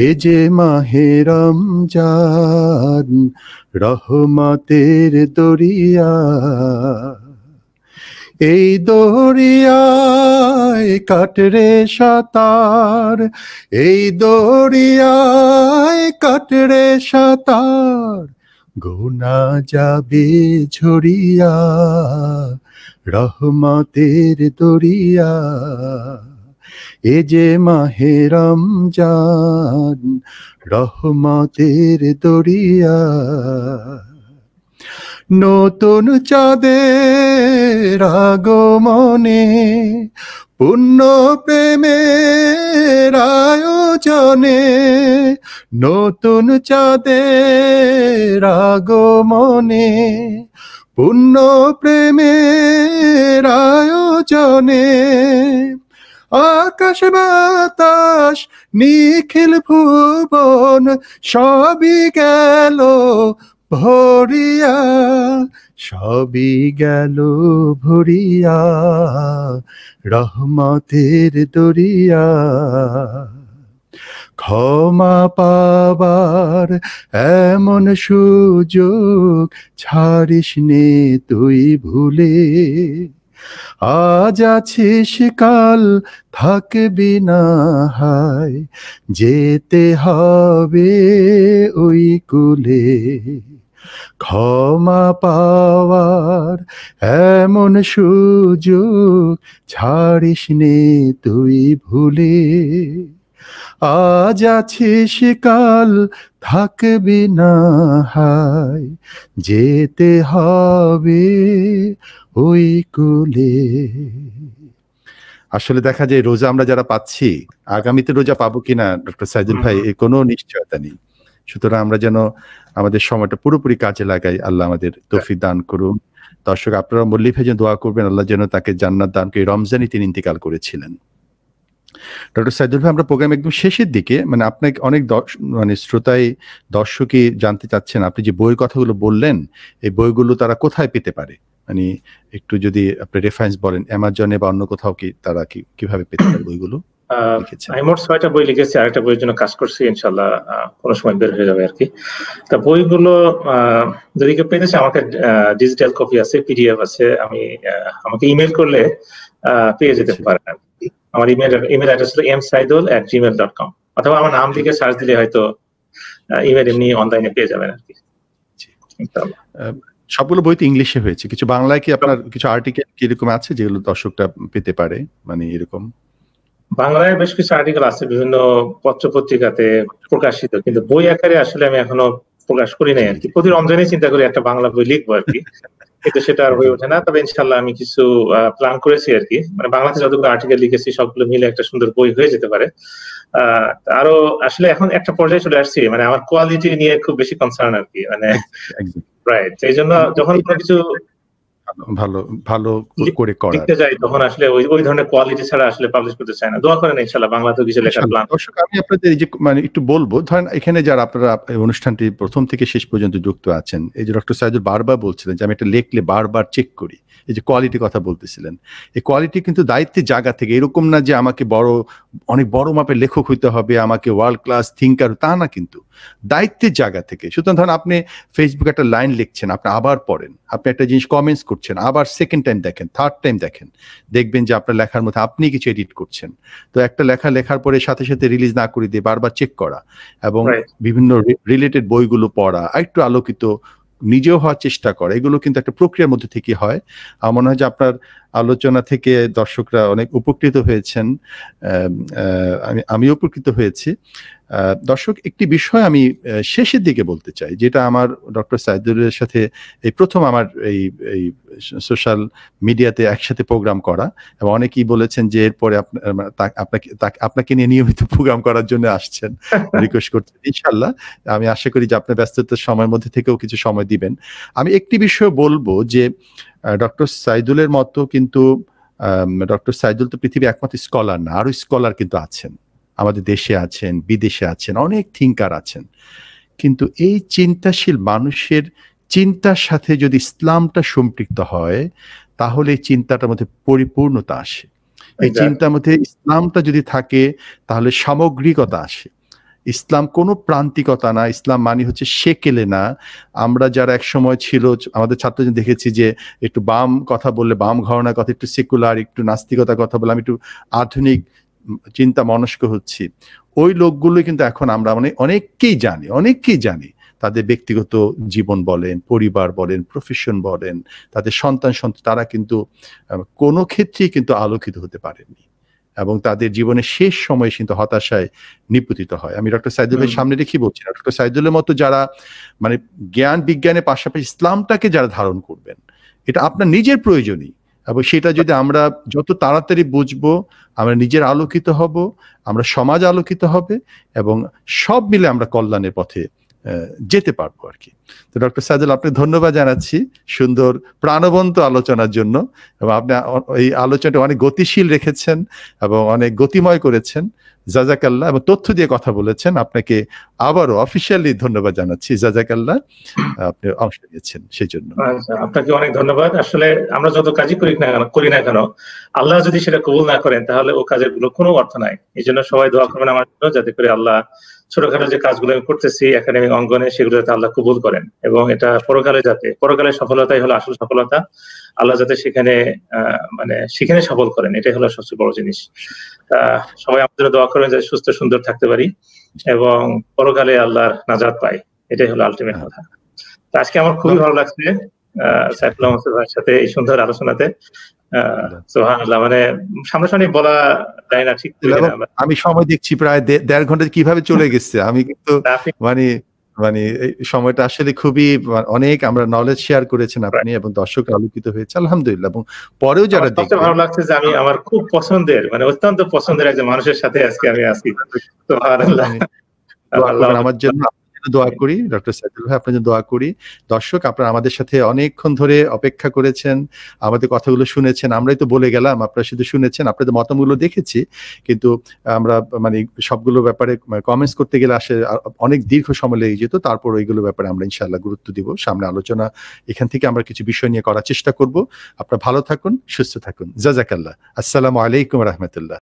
এ যে মাহে রমজান রহমতের দরিয়া, এই দরিয়ায় কাটরে সাঁতার, এই দরিয়ায় কাটরে সাঁতার, গুনাহ যাবে ঝরিয়া রহমতের দরিয়া। এ যে মাহে রমজান রহমতের দরিয়া, নতুন চাঁদের আগমনে পুণ্য প্রেমের আয়োজনে, নতুন চাঁদের আগমনে পুণ্য প্রেমের আয়োজনে, আকাশ বাতাস নিখিল ভুবন সবই গেল ভরিয়া, সবই গেল ভরিয়া রহমতের দরিয়া। ক্ষমা পাবার এমন সুযোগ ছাড়িস নে তুই ভুলে, আজ আছিস কাল থাকবি না হায়, যেতে হবে ওই কুলে। ক্ষমা পাওয়ার এমন সুযোগ ছাড়িস নে তুই ভুলে, আজ আছিস কাল থাকবি না হায়, যেতে হবে ওই কুলে। আসলে দেখা যায় রোজা আমরা যারা পাচ্ছি, আগামীতে রোজা পাবো কিনা ডক্টর সাইদুল ভাই এর কোনো নিশ্চয়তা নেই। সুতরাং আমরা যেন আমাদের সময়টা পুরোপুরি কাজে লাগাই। আল্লাহ আমাদের তৌফিক দান করুন। দর্শক আপনারা মল্লিক ভাই যেন দোয়া করবেন, আল্লাহ যেন তাকে জান্নাত দান করে। রমজানই তিনি ইন্তেকাল করেছিলেন। ডক্টর সাইদুল ভাই, আমরা প্রোগ্রাম একদম শেষের দিকে, মানে আপনাকে অনেক মানে শ্রোতাই দর্শকই জানতে চাচ্ছেন আপনি যে বইয়ের কথাগুলো বললেন, এই বইগুলো তারা কোথায় পেতে পারে? মানে একটু যদি আপনি রেফারেন্স বলেন, অ্যামাজনে বা অন্য কোথাও কি তারা কিভাবে পেতে পারে বইগুলো? আমি মোট 6টা বই লিখেছি, আরেকটা বইয়ের জন্য কাজ করছি, ইনশাল্লাহ কোনো সময় বের হয়ে যাবে আর কি। তা বইগুলো যদি কেউ পেতে চায়, আমাকে ডিজিটাল কপি আছে, পিডিএফ আছে, আমাকে ইমেল করলে পেয়ে যেতে পারেন আর কি। আমার ইমেল অ্যাড্রেস হলো msaidul@gmail.com, অথবা আমার নাম লিখে সার্চ দিলে হয়তো ইমেল এমনি অনলাইনে পেয়ে যাবেন আর কি। সবগুলো বই তো ইংলিশে হয়েছে, কিছু বাংলায় কি আপনার কিছু আর্টিকেল কি এরকম আছে যেগুলো দর্শকরা পেতে পারে, মানে এরকম? বাংলায় বেশ কিছু আর্টিকেল আছে বিভিন্ন পত্র পত্রিকাতে প্রকাশিত, কিন্তু বই আকারে আসলে আমি এখনো প্রকাশ করি নাই আর কি। প্রতি রমজানে চিন্তা করি একটা বাংলা বই লিখবো আর কি, কিন্তু সেটা আর হয়ে ওঠে না। তবে ইনশাল্লাহ আমি কিছু প্ল্যান করেছি আর কি, মানে বাংলাতে যতগুলো আর্টিকেল লিখেছি সবগুলো মিলে একটা সুন্দর বই হয়ে যেতে পারে। আরো আসলে এখন একটা পর্যায়ে চলে আসছি, মানে আমার কোয়ালিটি নিয়ে খুব বেশি কনসার্ন আর কি, মানে রাইট। এই জন্য যখন কোনো কিছু ভালো করে লিখতে যাই তখন আসলে ওই ধরনের কোয়ালিটি ছাড়া আসলে পাবলিশ করতে চাই না। দোয়া করেন ইনশাআল্লাহ বাংলাতেও কিছু লেখার প্ল্যান। দর্শক, আমি আপনাদের এই যে মানে একটু বলবো, ধরেন এখানে যারা আপনারা অনুষ্ঠানটি প্রথম থেকে শেষ পর্যন্ত যুক্ত আছেন, এই যে ডক্টর সাইদুল বারবার বলছিলেন যে আমি একটা লেখলে বারবার চেক করি, এই যে কোয়ালিটি কথা বলতেছিলেন, এই কোয়ালিটি কিন্তু দায়িত্বের জায়গা থেকে, এরকম না যে আমাকে অনেক বড় মাপের লেখক হইতে হবে, আমাকে ওয়ার্ল্ড ক্লাস থিঙ্কার, তা না, কিন্তু দায়িত্বের জায়গা থেকে। সুতরাং ধরেন আপনি ফেসবুকে একটা লাইন লিখছেন, আপনি আবার পড়েন, আপনি একটা জিনিস কমেন্টস করছেন, আবার সেকেন্ড টাইম দেখেন, থার্ড টাইম দেখেন, দেখবেন যে আপনার লেখার মধ্যে আপনি কিছু এডিট করছেন। তো একটা লেখার পরে সাথে সাথে রিলিজ না করে দিয়ে বারবার চেক করা এবং বিভিন্ন রিলেটেড বইগুলো পড়া, একটু আলোকিত নিজেও হওয়ার চেষ্টা করা, এগুলো কিন্তু একটা প্রক্রিয়ার মধ্যে থেকে হয়। আমার মনে হয় যে আপনার আলোচনা থেকে দর্শকরা অনেক উপকৃত হয়েছেন, আমি উপকৃত হয়েছি। দর্শক, একটি বিষয় আমি শেষের দিকে বলতে চাই, যেটা আমার ডক্টর সাইদুলের সাথে এই প্রথম আমার এই সোশ্যাল মিডিয়াতে একসাথে প্রোগ্রাম করা, এবং অনেকেই বলেছেন যে এরপরে আপনাকে নিয়ে নিয়মিত প্রোগ্রাম করার জন্য আসছেন, রিকোয়েস্ট করছেন। ইনশাল্লাহ আমি আশা করি যে আপনার ব্যস্ততার সময়ের মধ্যে থেকেও কিছু সময় দিবেন। আমি একটি বিষয় বলবো যে ডক্টর সাইদুলের মতো কিন্তু ডক্টর সাইদুল তো পৃথিবীর একমাত্র স্কলার না, আরো স্কলার কিন্তু আছেন, আমাদের দেশে আছেন, বিদেশে আছেন, অনেক থিঙ্কার আছেন। কিন্তু এই চিন্তাশীল মানুষের চিন্তার সাথে যদি ইসলামটা সম্পৃক্ত হয়, তাহলে এই চিন্তাটার মধ্যে পরিপূর্ণতা আসে। এই চিন্তার মধ্যে ইসলামটা যদি থাকে, তাহলে সামগ্রিকতা আসে। ইসলাম কোনো প্রান্তিকতা না, ইসলাম মানে হচ্ছে সেকেলে না। আমরা যারা এক সময় ছিল, আমাদের ছাত্রদের দেখেছি যে একটু বাম কথা বললে, বাম ঘরানার কথা, একটু সেকুলার, একটু নাস্তিকতার কথা বলে আমি একটু আধুনিক চিন্তা মনস্ক হচ্ছি, ওই লোকগুলোই কিন্তু এখন আমরা অনেককেই জানি তাদের ব্যক্তিগত জীবন বলেন, পরিবার বলেন, প্রফেশন বলেন, তাদের সন্তান তারা কিন্তু কোনো ক্ষেত্রেই কিন্তু আলোকিত হতে পারেননি, এবং তাদের জীবনের শেষ সময়ে কিন্তু হতাশায় নিপতিত হয়। আমি ডক্টর সাইদুলের সামনে রেখে বলছি, ডক্টর সাইদুলের মতো যারা মানে জ্ঞান বিজ্ঞানের পাশাপাশি ইসলামটাকে যারা ধারণ করবেন, এটা আপনার নিজের প্রয়োজনই, এবং সেটা যদি আমরা যত তাড়াতাড়ি বুঝবো, আমরা নিজের আলোকিত হব, আমরা সমাজ আলোকিত হবে, এবং সব মিলে আমরা কল্যাণের পথে যেতে পারবো আর কি। তো ডক্টর সাইদুল, আপনাকে ধন্যবাদ জানাচ্ছি সুন্দর প্রাণবন্ত আলোচনার জন্য, এবং আপনি এই আলোচনাটা অনেক গতিশীল রেখেছেন এবং অনেক গতিময় করেছেন। জাজাকাল্লাহ, এবং তথ্য দিয়ে কথা বলেছেন। আপনাকে আবারও অফিসিয়ালি ধন্যবাদ জানাচ্ছি। জাজাকাল্লাহ, আপনি অংশ নিয়েছেন সেই জন্য। আপনাকে অনেক ধন্যবাদ। আসলে আমরা যত কাজই করি না কেন, আল্লাহ যদি সেটা কবুল না করেন, তাহলে ও কাজের গুলো কোনো অর্থ নাই। এই জন্য সবাই দোয়া করবেন আমার জন্য, যাতে করে আল্লাহ ছোটখাটো যে কাজগুলো আমি করতেছি একাডেমিক অঙ্গনে, সেগুলো যাতে আল্লাহ কবুল করেন, এবং এটা পরকালে সফলতাই হলো আসল সফলতা। আল্লাহ যাতে সেখানে সফল করেন, এটাই হলো সবচেয়ে বড় জিনিস। সবাই আমাদের দোয়া করবেন যাতে সুস্থ সুন্দর থাকতে পারি এবং পরকালে আল্লাহর নাজাত পাই, এটাই হলো আলটিমেট কথা। আজকে আমার খুবই ভালো লাগছে সাইফুল্লাহ মাসুদ ভাইয়ের সাথে এই সুন্দর আলোচনাতে। সুবহানাল্লাহ, মানে সামনাসামনি বলা যায় না ঠিক করে। আমি সময় দেখছি প্রায় 1.5 ঘন্টা কিভাবে চলে গেছে। আমি কিন্তু মানে এই সময়টা আসলে খুবই অনেক আমরা নলেজ শেয়ার করেছেন আপনি এবং দর্শক আলোকিত হয়েছে আলহামদুলিল্লাহ। এবং পরেও যারা দেখবেন, ভালো লাগছে যে আমি আমার খুব পছন্দের, মানে অত্যন্ত পছন্দের একজন মানুষের সাথে আজকে আমি আছি। সুবহানাল্লাহ। আমার জন্য দোয়া করি, ডক্টর সাইদুল ভাই আপনার জন্য দোয়া করি। দর্শক আপনারা আমাদের সাথে অনেকক্ষণ ধরে অপেক্ষা করেছেন, আমাদের কথাগুলো শুনেছেন। আমরাই তো বলে গেলাম, আপনারা শুধু শুনেছেন, আপনাদের মতামতগুলো দেখেছি, কিন্তু আমরা মানে সবগুলো ব্যাপারে কমেন্টস করতে গেলে অনেক দীর্ঘ সময় লেগে যেত। তারপর ওইগুলো ব্যাপারে আমরা ইনশাআল্লাহ গুরুত্ব দিব। সামনে আলোচনা এখান থেকে আমরা কিছু বিষয় নিয়ে করার চেষ্টা করব। আপনারা ভালো থাকুন, সুস্থ থাকুন। জাযাকাল্লাহ। আসসালামু আলাইকুম ওয়া রাহমাতুল্লাহ।